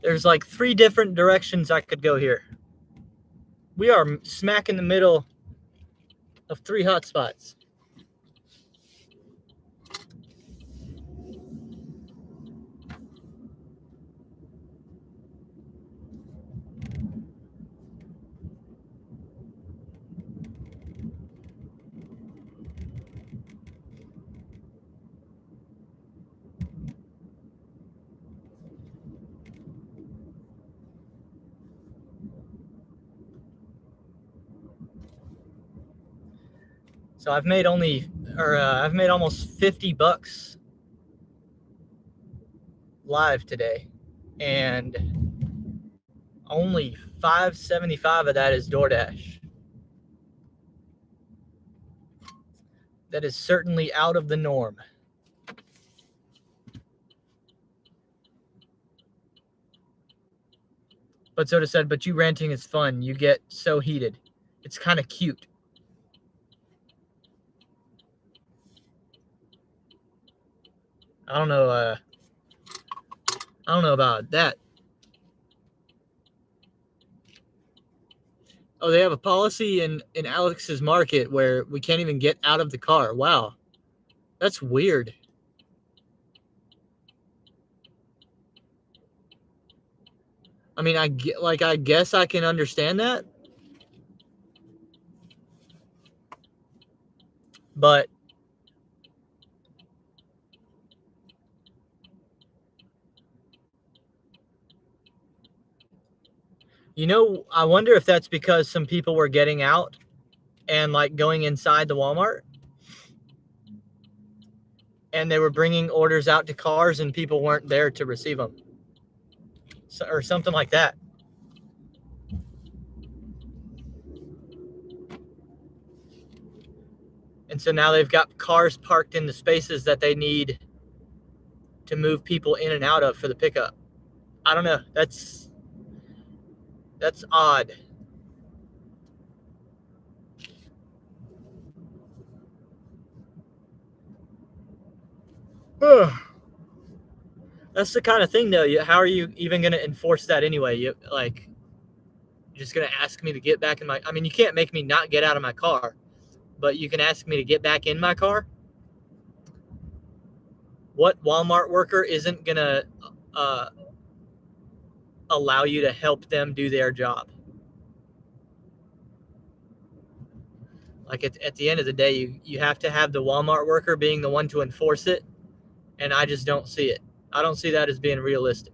There's like 3 different directions I could go here. We are smack in the middle of 3 hotspots. So I've made almost $50 live today, and only $5.75 of that is DoorDash. That is certainly out of the norm. But Soda said, but you ranting is fun. You get so heated. It's kind of cute. I don't know about that. Oh, they have a policy in Alex's Market where we can't even get out of the car. Wow. That's weird. I mean, I guess I can understand that. But I wonder if that's because some people were getting out and like going inside the Walmart, and they were bringing orders out to cars and people weren't there to receive them, or something like that. And so now they've got cars parked in the spaces that they need to move people in and out of for the pickup. I don't know. That's odd. That's the kind of thing, though. How are you even going to enforce that anyway? You're just going to ask me to get back in my... I mean, you can't make me not get out of my car, but you can ask me to get back in my car. What Walmart worker isn't going to allow you to help them do their job? Like at the end of the day, you have to have the Walmart worker being the one to enforce it, and I just don't see it. I don't see that as being realistic.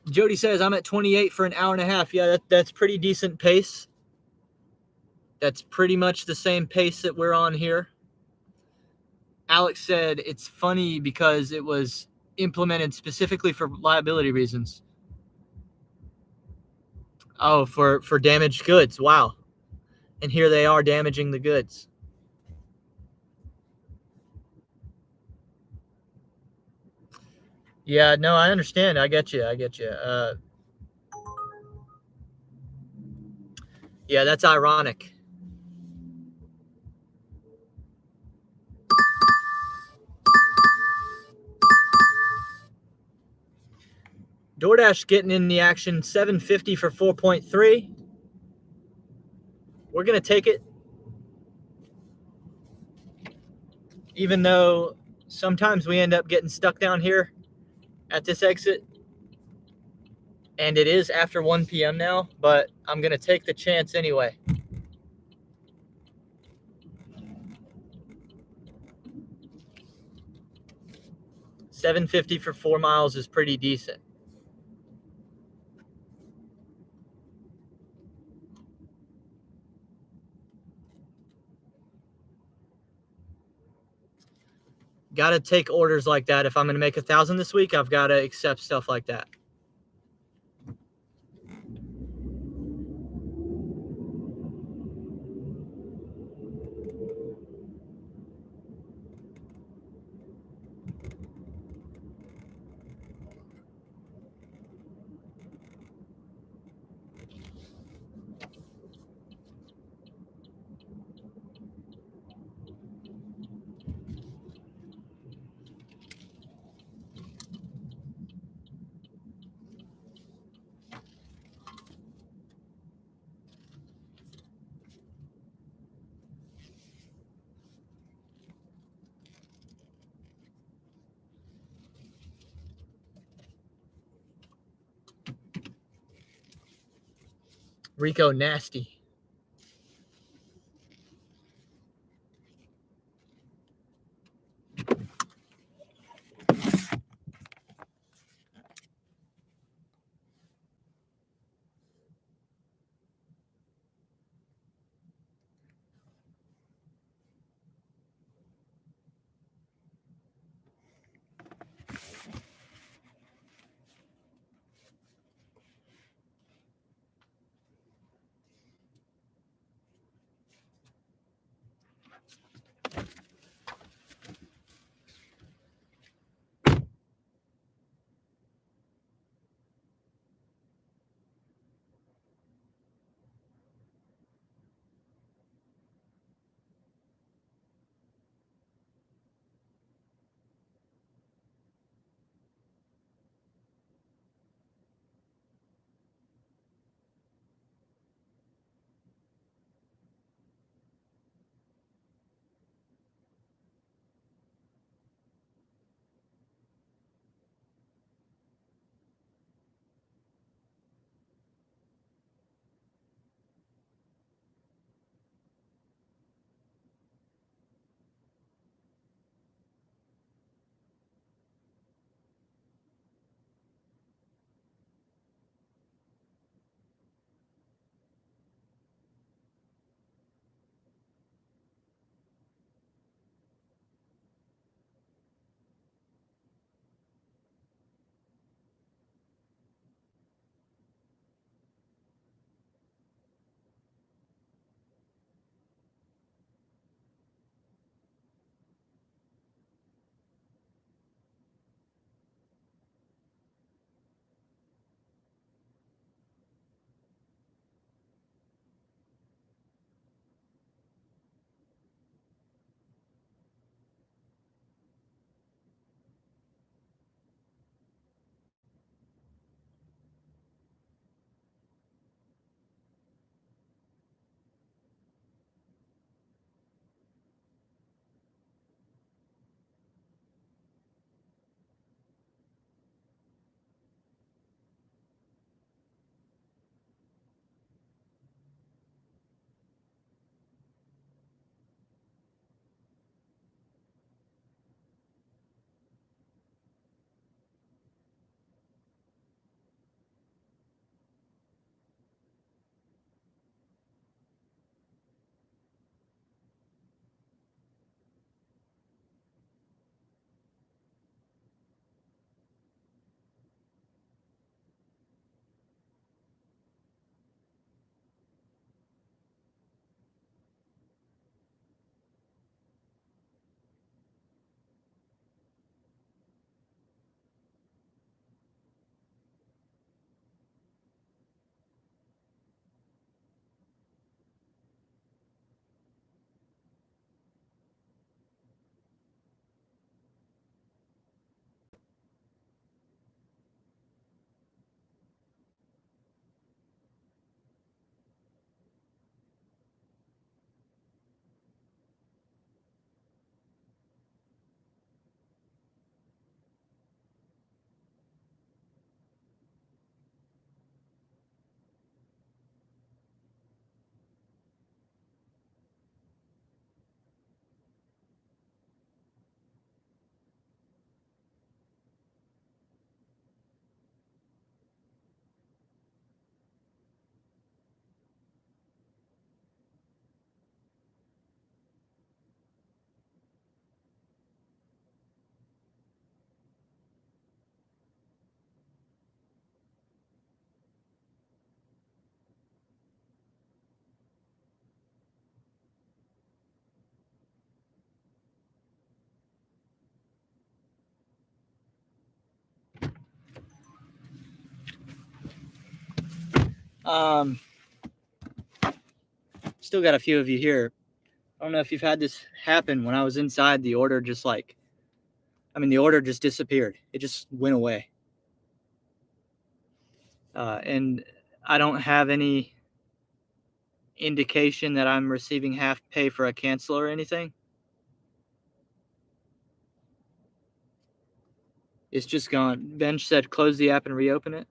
Jody says, I'm at 28 for an hour and a half. Yeah, that's pretty decent pace. That's pretty much the same pace that we're on here. Alex said it's funny because it was implemented specifically for liability reasons. Oh, for damaged goods. Wow. And here they are damaging the goods. Yeah, no, I understand. I get you. Yeah, that's ironic. DoorDash getting in the action, $7.50 for 4.3. We're going to take it. Even though sometimes we end up getting stuck down here at this exit. And it is after 1 p.m. now, but I'm going to take the chance anyway. $7.50 for 4 miles is pretty decent. Got to take orders like that. If I'm going to make 1,000 this week, I've got to accept stuff like that. Rico nasty. Still got a few of you here. I don't know if you've had this happen. When I was inside, the order just the order just disappeared. It just went away. And I don't have any indication that I'm receiving half pay for a cancel or anything. It's just gone. Bench said close the app and reopen it.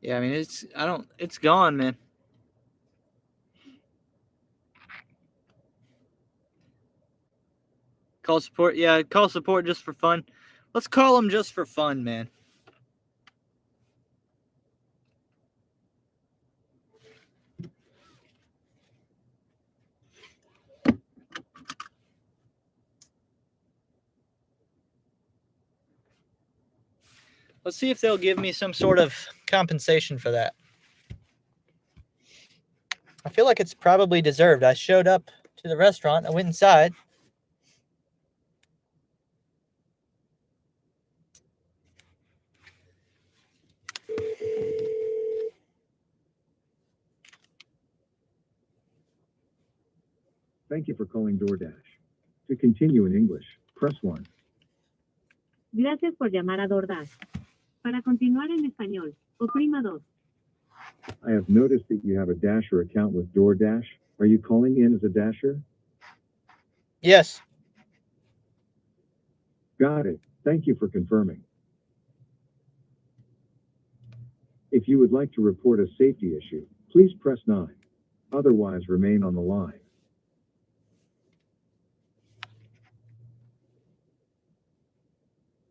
Yeah, I mean, it's gone, man. Call support. Yeah, call support just for fun. Let's call them just for fun, man. Let's see if they'll give me some sort of compensation for that. I feel like it's probably deserved. I showed up to the restaurant. I went inside. Thank you for calling DoorDash. To continue in English, press 1. Gracias por llamar a DoorDash. Para continuar en español, oprima 2. I have noticed that you have a Dasher account with DoorDash. Are you calling in as a Dasher? Yes. Got it. Thank you for confirming. If you would like to report a safety issue, please press 9. Otherwise, remain on the line.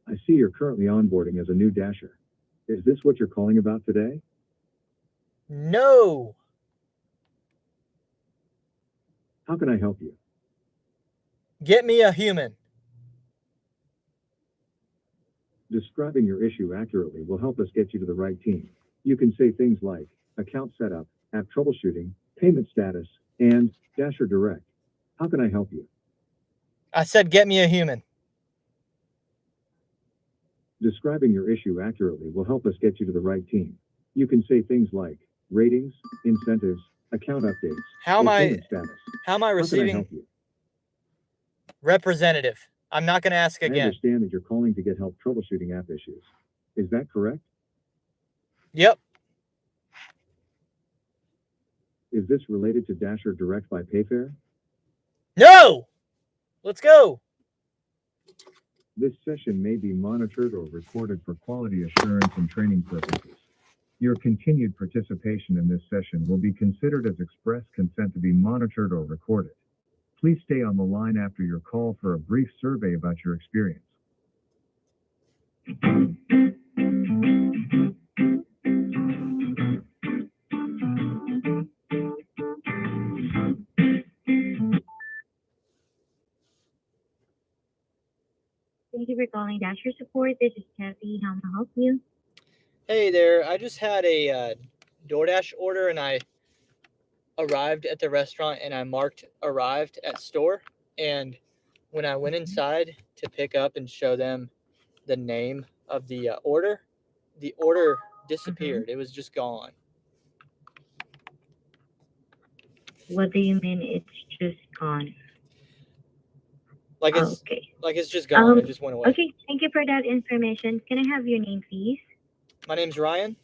I see you're currently onboarding as a new Dasher. Is this what you're calling about today? No. How can I help you? Get me a human. Describing your issue accurately will help us get you to the right team. You can say things like account setup, app troubleshooting, payment status, and Dasher Direct. How can I help you? I said get me a human. Describing your issue accurately will help us get you to the right team. You can say things like ratings, incentives, account updates, How am or I payment status. How can I receiving help you? representative? I'm not going to ask I again. understand that you're calling to get help troubleshooting app issues. Is that correct? Yep. Is this related to Dasher Direct by Payfare? No. Let's go. This session may be monitored or recorded for quality assurance and training purposes. Your continued participation in this session will be considered as express consent to be monitored or recorded. Please stay on the line after your call for a brief survey about your experience. Thank you for calling Dasher Support. This is Kathy. How may I help you? Hey there. I just had a DoorDash order and I arrived at the restaurant and I marked arrived at store. And when I went inside to pick up and show them the name of the order disappeared. It was just gone. What do you mean it's just gone? Like it's Okay. like it's just gone. It just went away. Okay, thank you for that information. Can I have your name, please? My name's Ryan.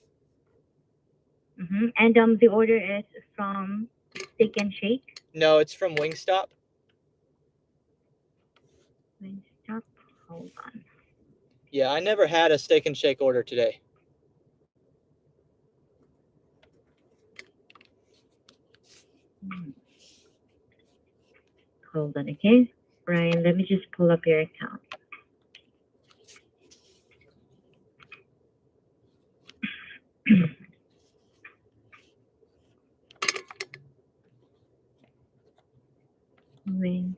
And the order is from Steak and Shake. No, it's from Wingstop. Wingstop. Hold on. Yeah, I never had a Steak and Shake order today. Hold on, okay? Ryan, let me just pull up your account. Wingstop.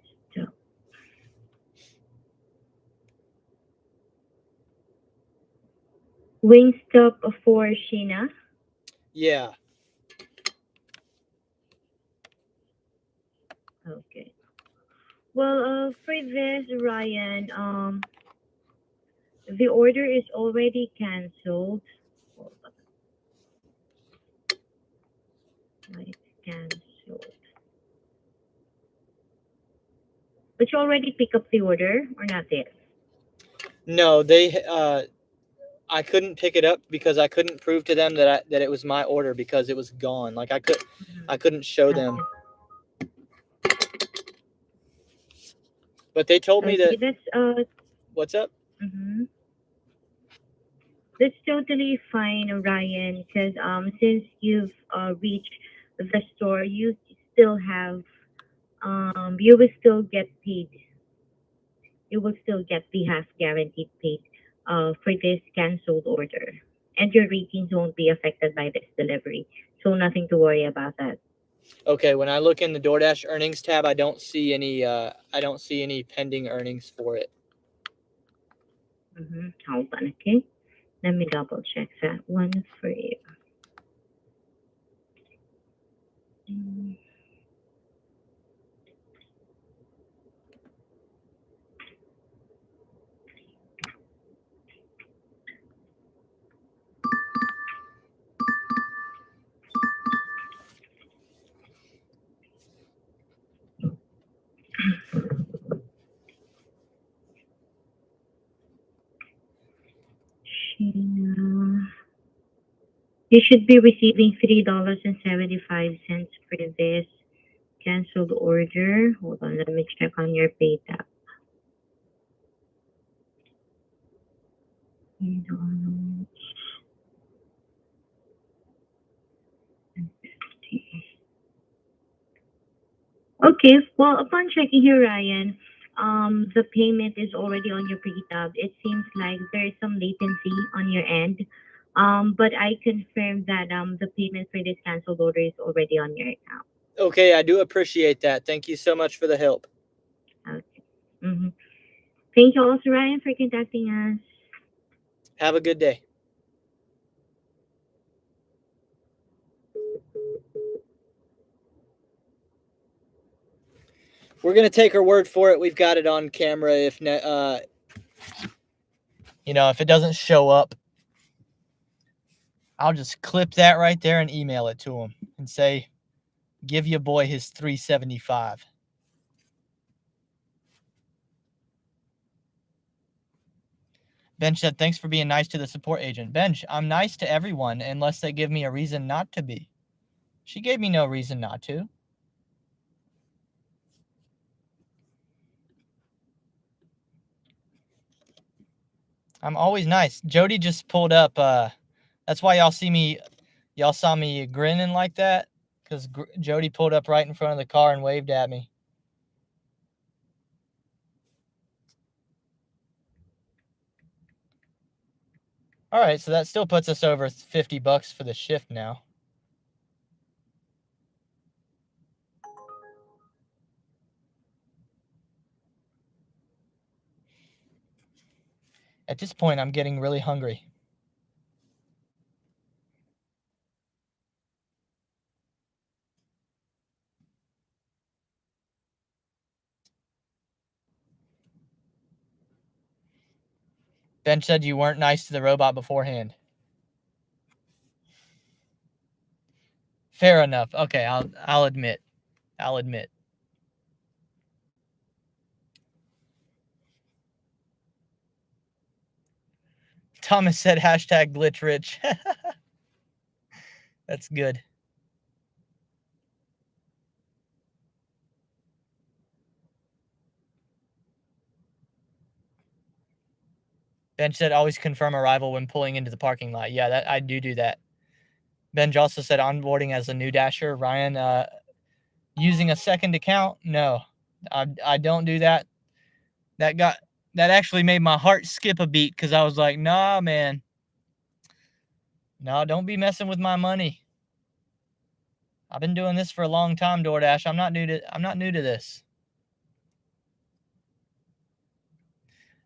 Wingstop for Sheena. Yeah. Okay. Well, for this, Ryan, the order is already canceled. Hold on. Why it's canceled? But you already pick up the order or not yet? No, they I couldn't pick it up because I couldn't prove to them that it was my order because it was gone. Like I couldn't show them. But they told me Okay, that. that's What's up? mhm. That's totally fine, Ryan, because since you've reached the store, you still have you will still get paid. You will still get the half guaranteed paid for this canceled order, and your ratings won't be affected by this delivery. So nothing to worry about that. Okay, when I look in the DoorDash earnings tab, I don't see any pending earnings for it. Hold on, okay? Let me double check that one for you. Mm. Sheena. You should be receiving $3.75 for this canceled order. Hold on, let me check on your pay tab. $3.50. Okay, well, upon checking here, Ryan, the payment is already on your pre-tab. It seems like there is some latency on your end, but I confirm that the payment for this canceled order is already on your account. Okay, I do appreciate that. Thank you so much for the help. Okay. Mm-hmm. Thank you also, Ryan, for contacting us. Have a good day. We're gonna take her word for it. We've got it on camera. If if it doesn't show up, I'll just clip that right there and email it to him and say, "Give your boy his $3.75." Bench said, "Thanks for being nice to the support agent." Bench, I'm nice to everyone unless they give me a reason not to be. She gave me no reason not to. I'm always nice. Jody just pulled up. That's why y'all saw me grinning like that, because Jody pulled up right in front of the car and waved at me. All right, so that still puts us over $50 for the shift now. At this point, I'm getting really hungry. Bench said you weren't nice to the robot beforehand. Fair enough. Okay, I'll admit. I'll admit. Thomas said hashtag glitch rich. That's good. Benj said always confirm arrival when pulling into the parking lot. Yeah, that I do that. Benj also said onboarding as a new dasher. Ryan, using a second account? No, I don't do that. That actually made my heart skip a beat because I was like, nah, man. No, don't be messing with my money. I've been doing this for a long time, DoorDash. I'm not new to this.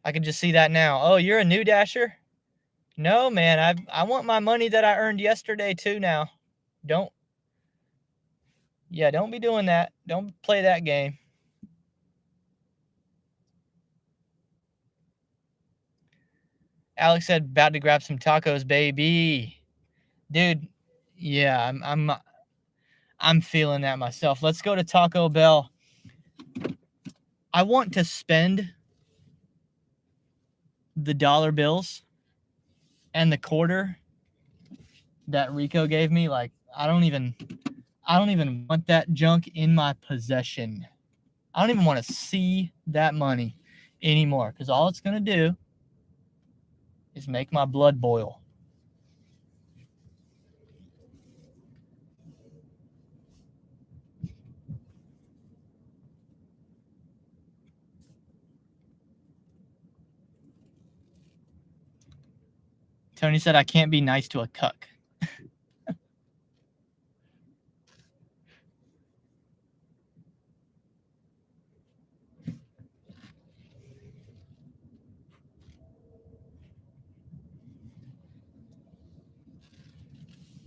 I can just see that now. Oh, you're a new dasher? No, man. I want my money that I earned yesterday too now. Don't be doing that. Don't play that game. Alex said, about to grab some tacos, baby. Dude, yeah, I'm feeling that myself. Let's go to Taco Bell. I want to spend the dollar bills and the quarter that Rico gave me. Like, I don't even want that junk in my possession. I don't even want to see that money anymore, because all it's going to do is make my blood boil. Tony said I can't be nice to a cuck.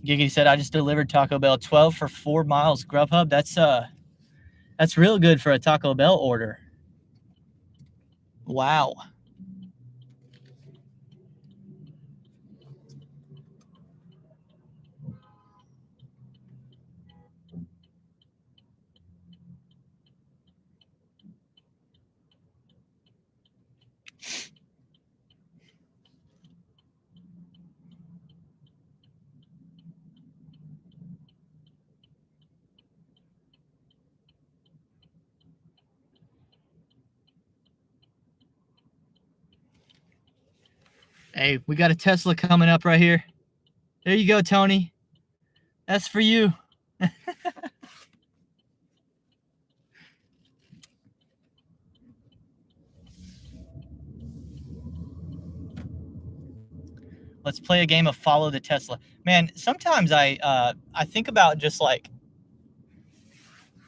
Giggity said I just delivered Taco Bell 12 for 4 miles. Grubhub, that's real good for a Taco Bell order. Wow. Hey, we got a Tesla coming up right here. There you go, Tony. That's for you. Let's play a game of Follow the Tesla. Man, sometimes I think about just like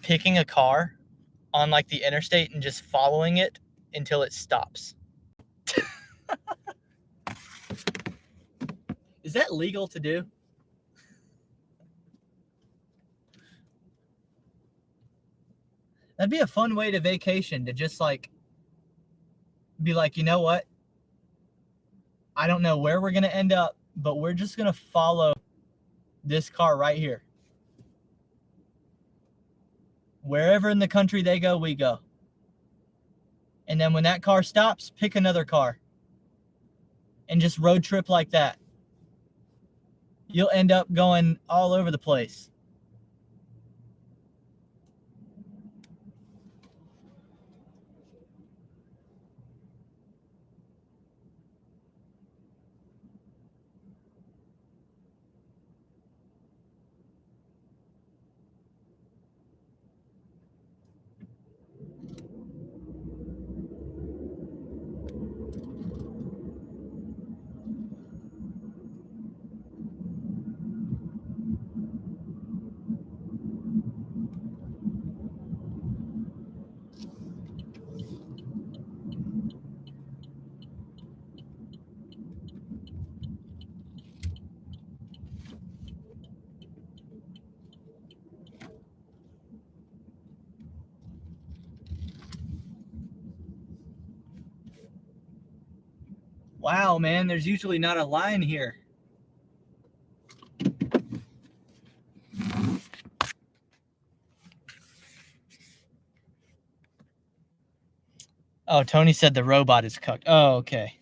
picking a car on like the interstate and just following it until it stops. Is that legal to do? That'd be a fun way to vacation, to just like be like, you know what? I don't know where we're going to end up, but we're just going to follow this car right here. Wherever in the country they go, we go. And then when that car stops, pick another car. And just road trip like that. You'll end up going all over the place. Wow, man, there's usually not a line here. Oh, Tony said the robot is cucked. Oh, okay.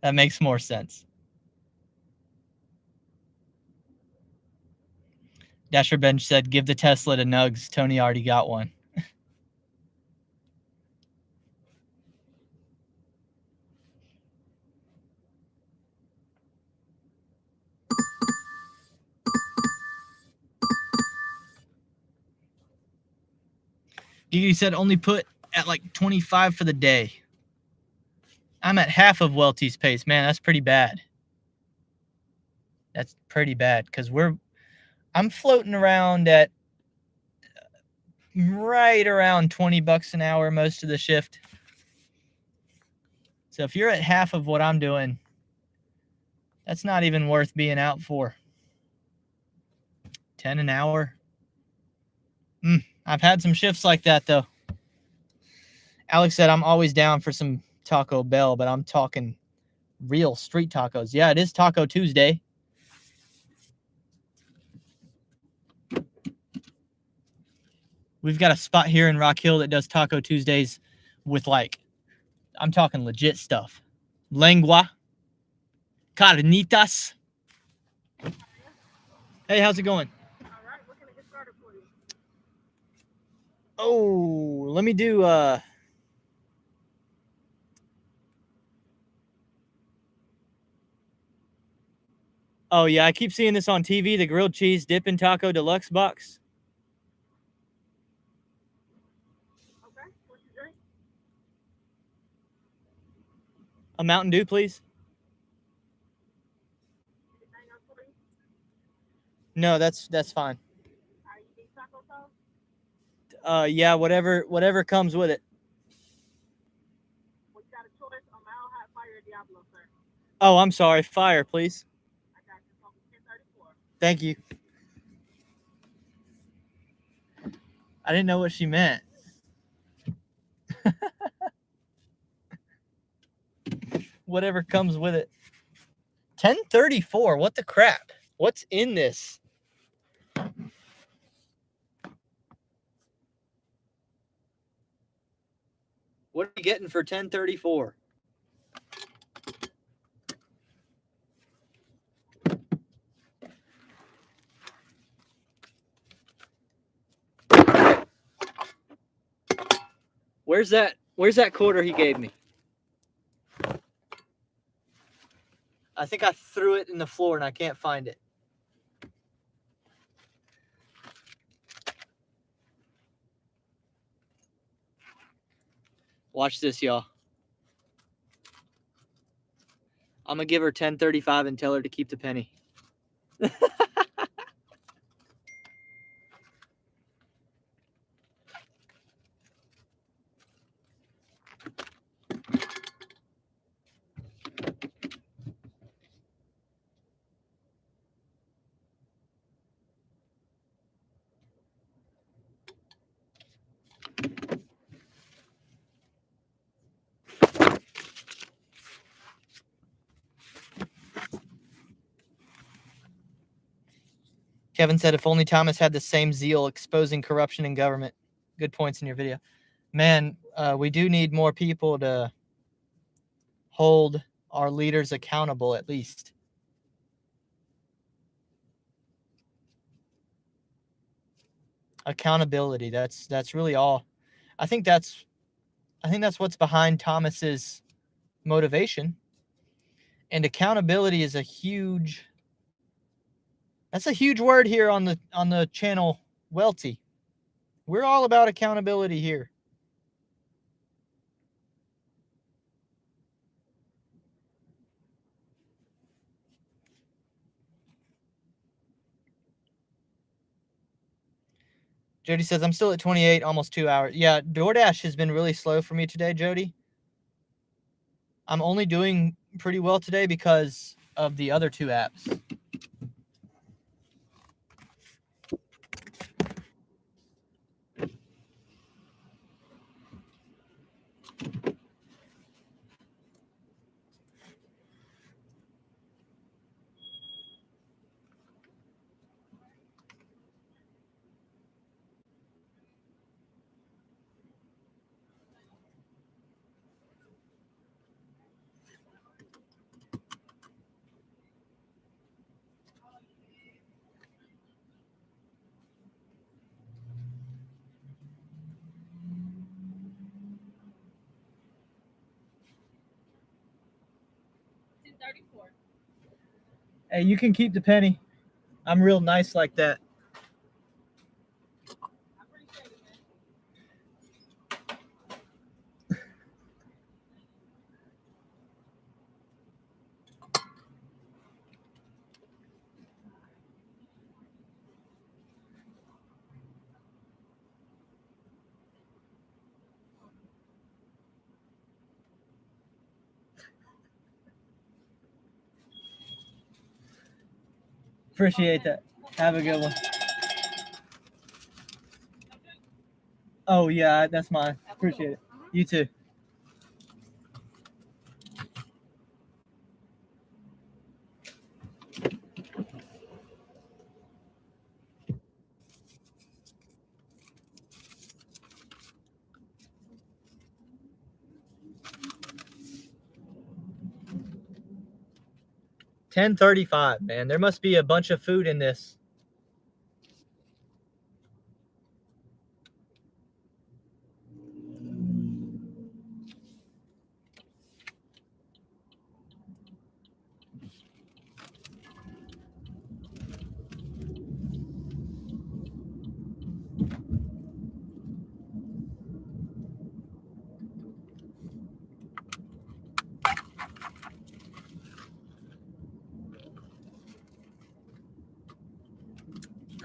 That makes more sense. Dasher Bench said, give the Tesla to Nugs. Tony already got one. Giggity said only put at like 25 for the day. I'm at half of Welty's pace. Man, that's pretty bad. That's pretty bad, because I'm floating around at right around $20 an hour most of the shift. So if you're at half of what I'm doing, that's not even worth being out for. 10 an hour. I've had some shifts like that, though. Alex said, I'm always down for some Taco Bell, but I'm talking real street tacos. Yeah, it is Taco Tuesday. We've got a spot here in Rock Hill that does Taco Tuesdays with, like, I'm talking legit stuff. Lengua. Carnitas. Hey, how's it going? All right, what can I get started for you? Oh, let me do oh yeah, I keep seeing this on TV, the grilled cheese dipping taco deluxe box. Okay, what you drink? A Mountain Dew, please. Anything else for you? No, that's fine. All right, you need taco sauce? Yeah, whatever comes with it. Well, you got a choice on Mild Hot Fire or Diablo, sir. Oh, I'm sorry. Fire, please. I got you. Focus 1034. Thank you. I didn't know what she meant. Whatever comes with it. 1034. What the crap? What's in this? What are you getting for 1034? Where's that quarter he gave me? I think I threw it in the floor and I can't find it. Watch this, y'all. I'm gonna give her 1035 and tell her to keep the penny. Kevin said, if only Thomas had the same zeal exposing corruption in government. Good points in your video. Man, we do need more people to hold our leaders accountable, at least. Accountability. That's really all. I think that's what's behind Thomas's motivation. And accountability is a huge word here on the channel, Welty. We're all about accountability here. Jody says, I'm still at 28, almost 2 hours. Yeah, DoorDash has been really slow for me today, Jody. I'm only doing pretty well today because of the other two apps. Hey, you can keep the penny. I'm real nice like that. Appreciate that. Have a good one. Oh, yeah, that's mine. Appreciate it. You too. $10.35, man. There must be a bunch of food in this.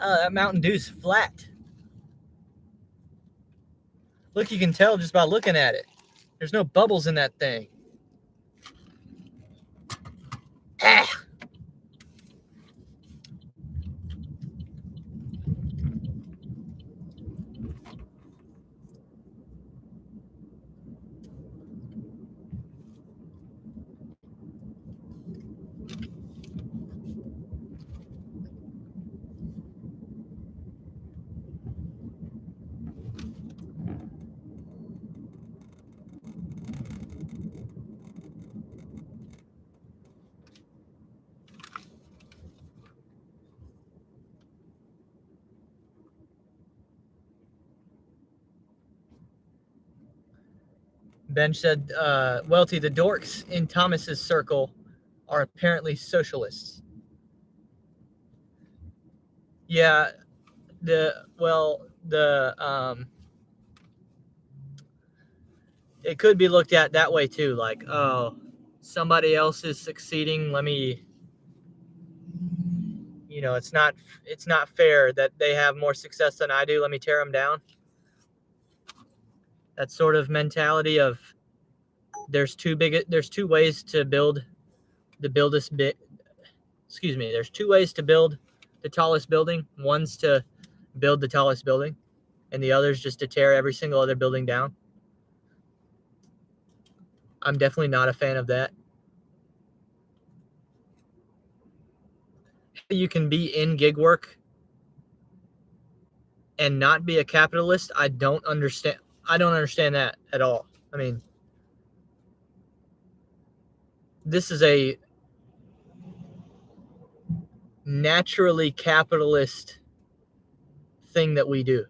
That Mountain Dew's flat. Look, you can tell just by looking at it. There's no bubbles in that thing. Ah! Ben said, Welty, the dorks in Thomas's circle are apparently socialists. Yeah, it could be looked at that way too. Like, oh, somebody else is succeeding. Let me, it's not fair that they have more success than I do. Let me tear them down. That sort of mentality of there's two ways to build there's two ways to build the tallest building. One's to build the tallest building, and the other's just to tear every single other building down. I'm definitely not a fan of that. You can be in gig work and not be a capitalist. I don't understand that at all. I mean, this is a naturally capitalist thing that we do.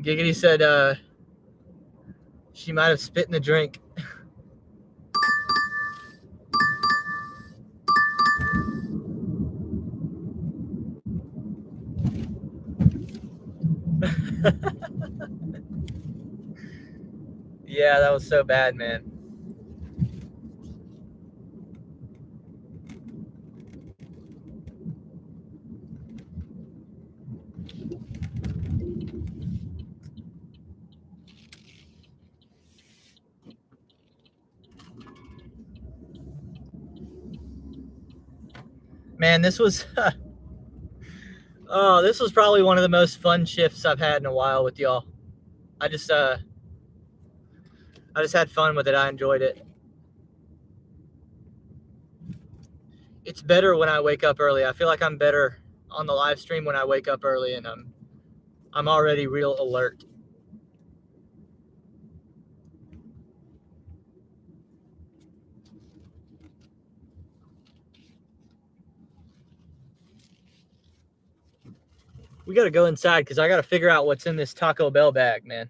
Giggity said she might have spit in the drink. Yeah, that was so bad, man. Man, this was this was probably one of the most fun shifts I've had in a while with y'all. I just had fun with it. I enjoyed it. It's better when I wake up early. I feel like I'm better on the live stream when I wake up early, and I'm already real alert. We got to go inside because I got to figure out what's in this Taco Bell bag, man.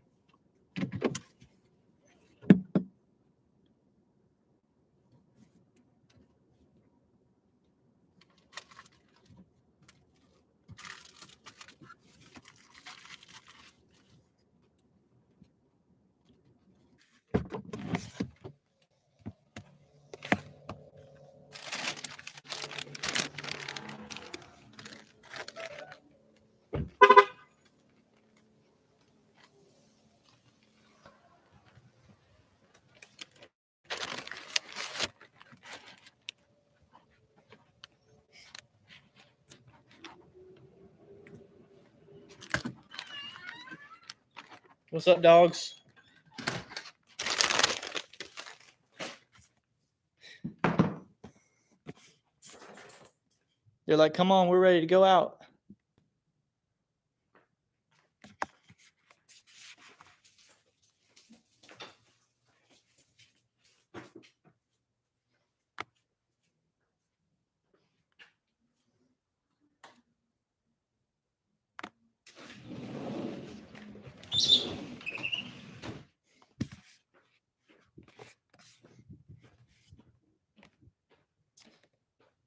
What's up, dogs? They're like, come on, we're ready to go out.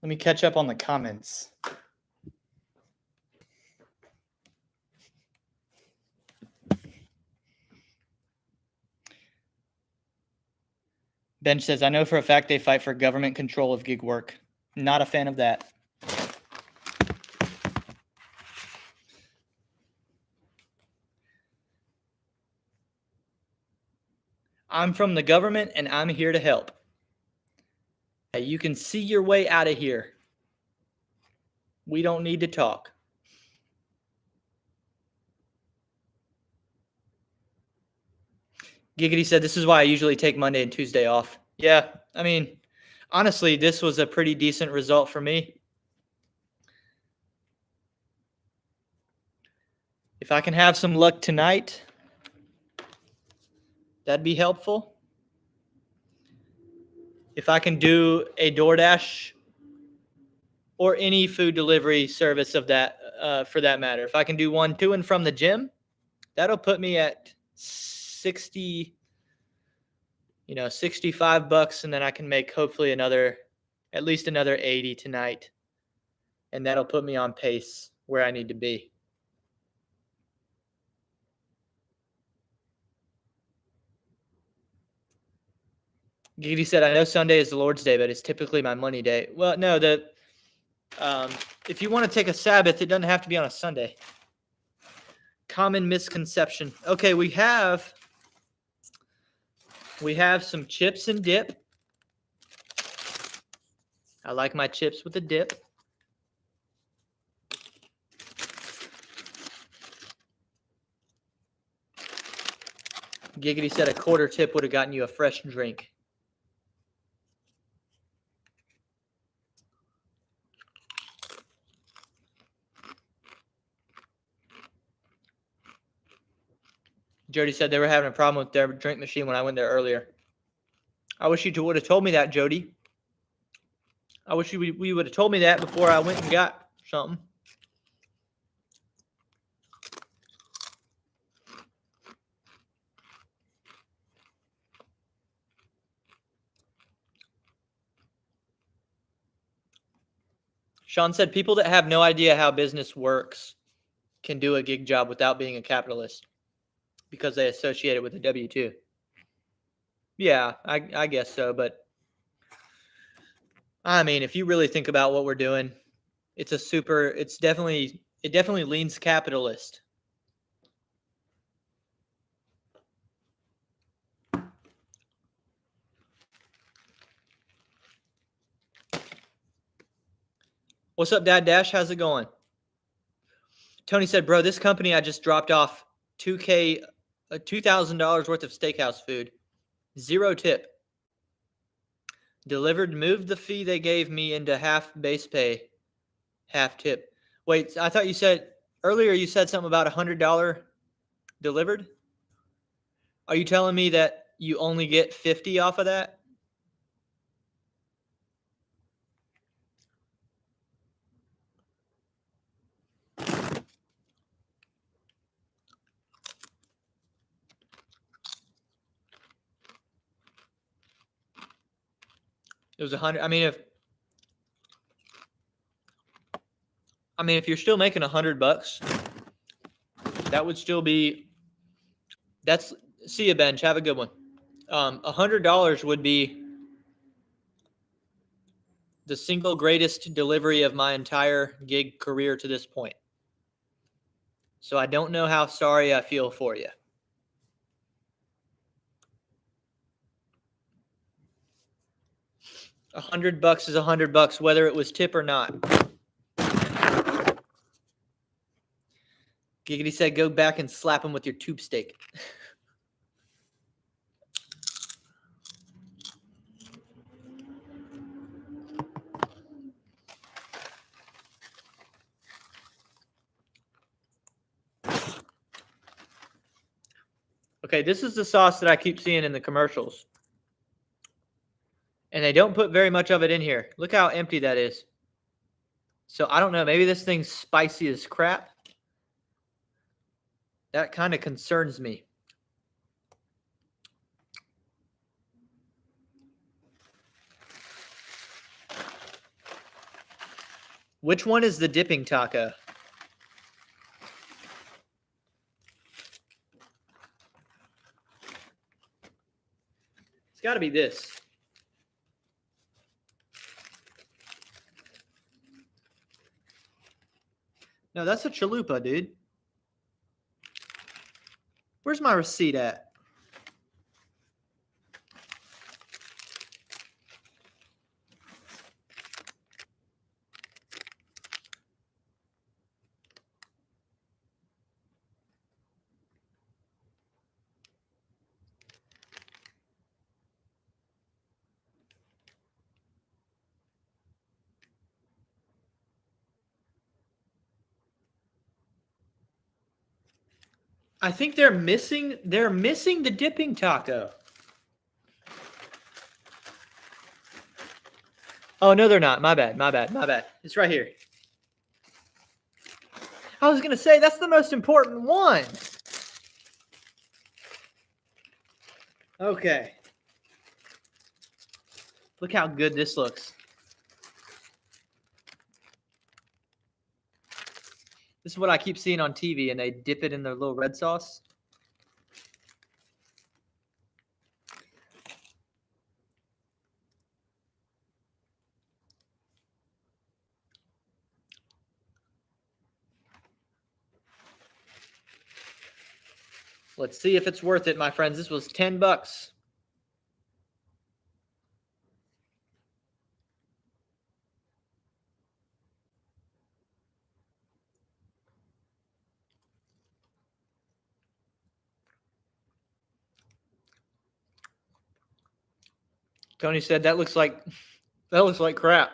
Let me catch up on the comments. Bench says, I know for a fact they fight for government control of gig work. Not a fan of that. I'm from the government and I'm here to help. You can see your way out of here. We don't need to talk. Giggity said, this is why I usually take Monday and Tuesday off. Yeah, I mean, honestly, this was a pretty decent result for me. If I can have some luck tonight, that'd be helpful. If I can do a DoorDash or any food delivery service of that, for that matter, if I can do one to and from the gym, that'll put me at 60, $65, and then I can make hopefully at least another 80 tonight. And that'll put me on pace where I need to be. Giggity said, I know Sunday is the Lord's Day, but it's typically my money day. Well, no, if you want to take a Sabbath, it doesn't have to be on a Sunday. Common misconception. Okay, we have some chips and dip. I like my chips with a dip. Giggity said a quarter tip would have gotten you a fresh drink. Jody said they were having a problem with their drink machine when I went there earlier. I wish you would have told me that, Jody. I wish we would have told me that before I went and got something. Sean said people that have no idea how business works can do a gig job without being a capitalist because they associate it with a W-2. Yeah, I guess so. But I mean, if you really think about what we're doing, it definitely leans capitalist. What's up, Dad Dash? How's it going? Tony said, bro, this company I just dropped off $2,000 worth of steakhouse food. 0 tip. Delivered, moved the fee they gave me into half base pay, half tip. Wait, I thought you said earlier you said something about $100 delivered. Are you telling me that you only get 50 off of that? It was 100. I mean, if you're still making $100, that would still be. See you, Bench. Have a good one. $100 would be the single greatest delivery of my entire gig career to this point. So I don't know how sorry I feel for you. $100 is $100, whether it was tip or not. Giggity said, go back and slap him with your tube steak. Okay, this is the sauce that I keep seeing in the commercials. And they don't put very much of it in here. Look how empty that is. So I don't know. Maybe this thing's spicy as crap. That kind of concerns me. Which one is the dipping taco? It's got to be this. No, that's a chalupa, dude. Where's my receipt at? I think they're missing the dipping taco. Oh, no, they're not. My bad. It's right here. I was going to say, that's the most important one. Okay. Look how good this looks. This is what I keep seeing on TV, and they dip it in their little red sauce. Let's see if it's worth it, my friends. This was $10. Tony said that looks like crap.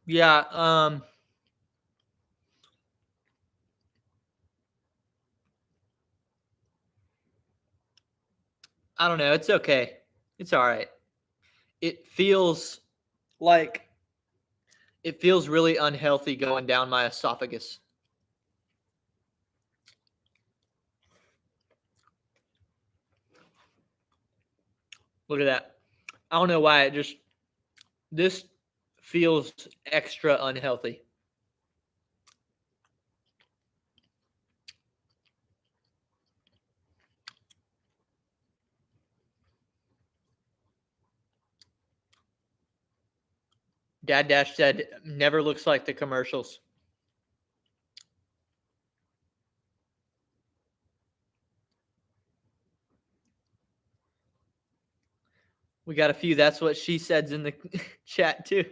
Yeah, I don't know. It's okay. It's all right. It feels really unhealthy going down my esophagus. Look at that. I don't know why this feels extra unhealthy. Dad Dash said, never looks like the commercials. We got a few. That's what she said's in the chat too.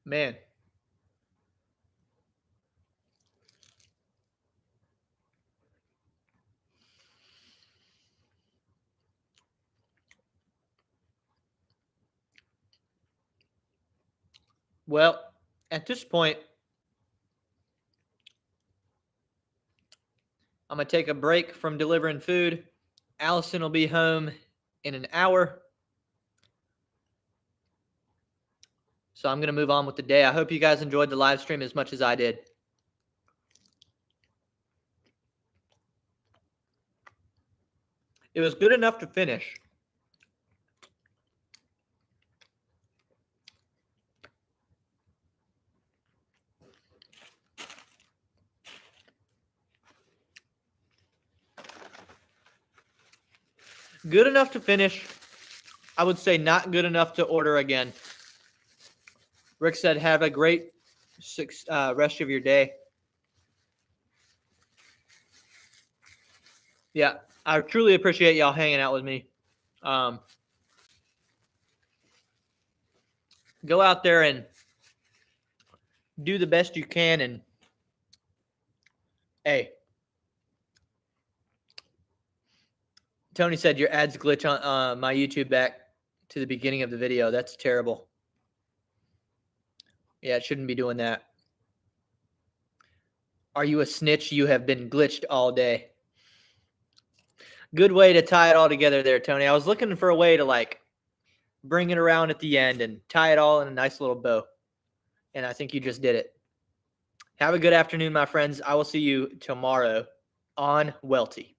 Man. Well, at this point, I'm going to take a break from delivering food. Allison will be home in an hour. So I'm going to move on with the day. I hope you guys enjoyed the live stream as much as I did. It was good enough to finish. Good enough to finish. I would say not good enough to order again. Rick said, have a great rest of your day. Yeah, I truly appreciate y'all hanging out with me. Go out there and do the best you can. And hey, Tony said your ads glitch on my YouTube back to the beginning of the video. That's terrible. Yeah, it shouldn't be doing that. Are you a snitch? You have been glitched all day. Good way to tie it all together there, Tony. I was looking for a way to like bring it around at the end and tie it all in a nice little bow. And I think you just did it. Have a good afternoon, my friends. I will see you tomorrow on Welty.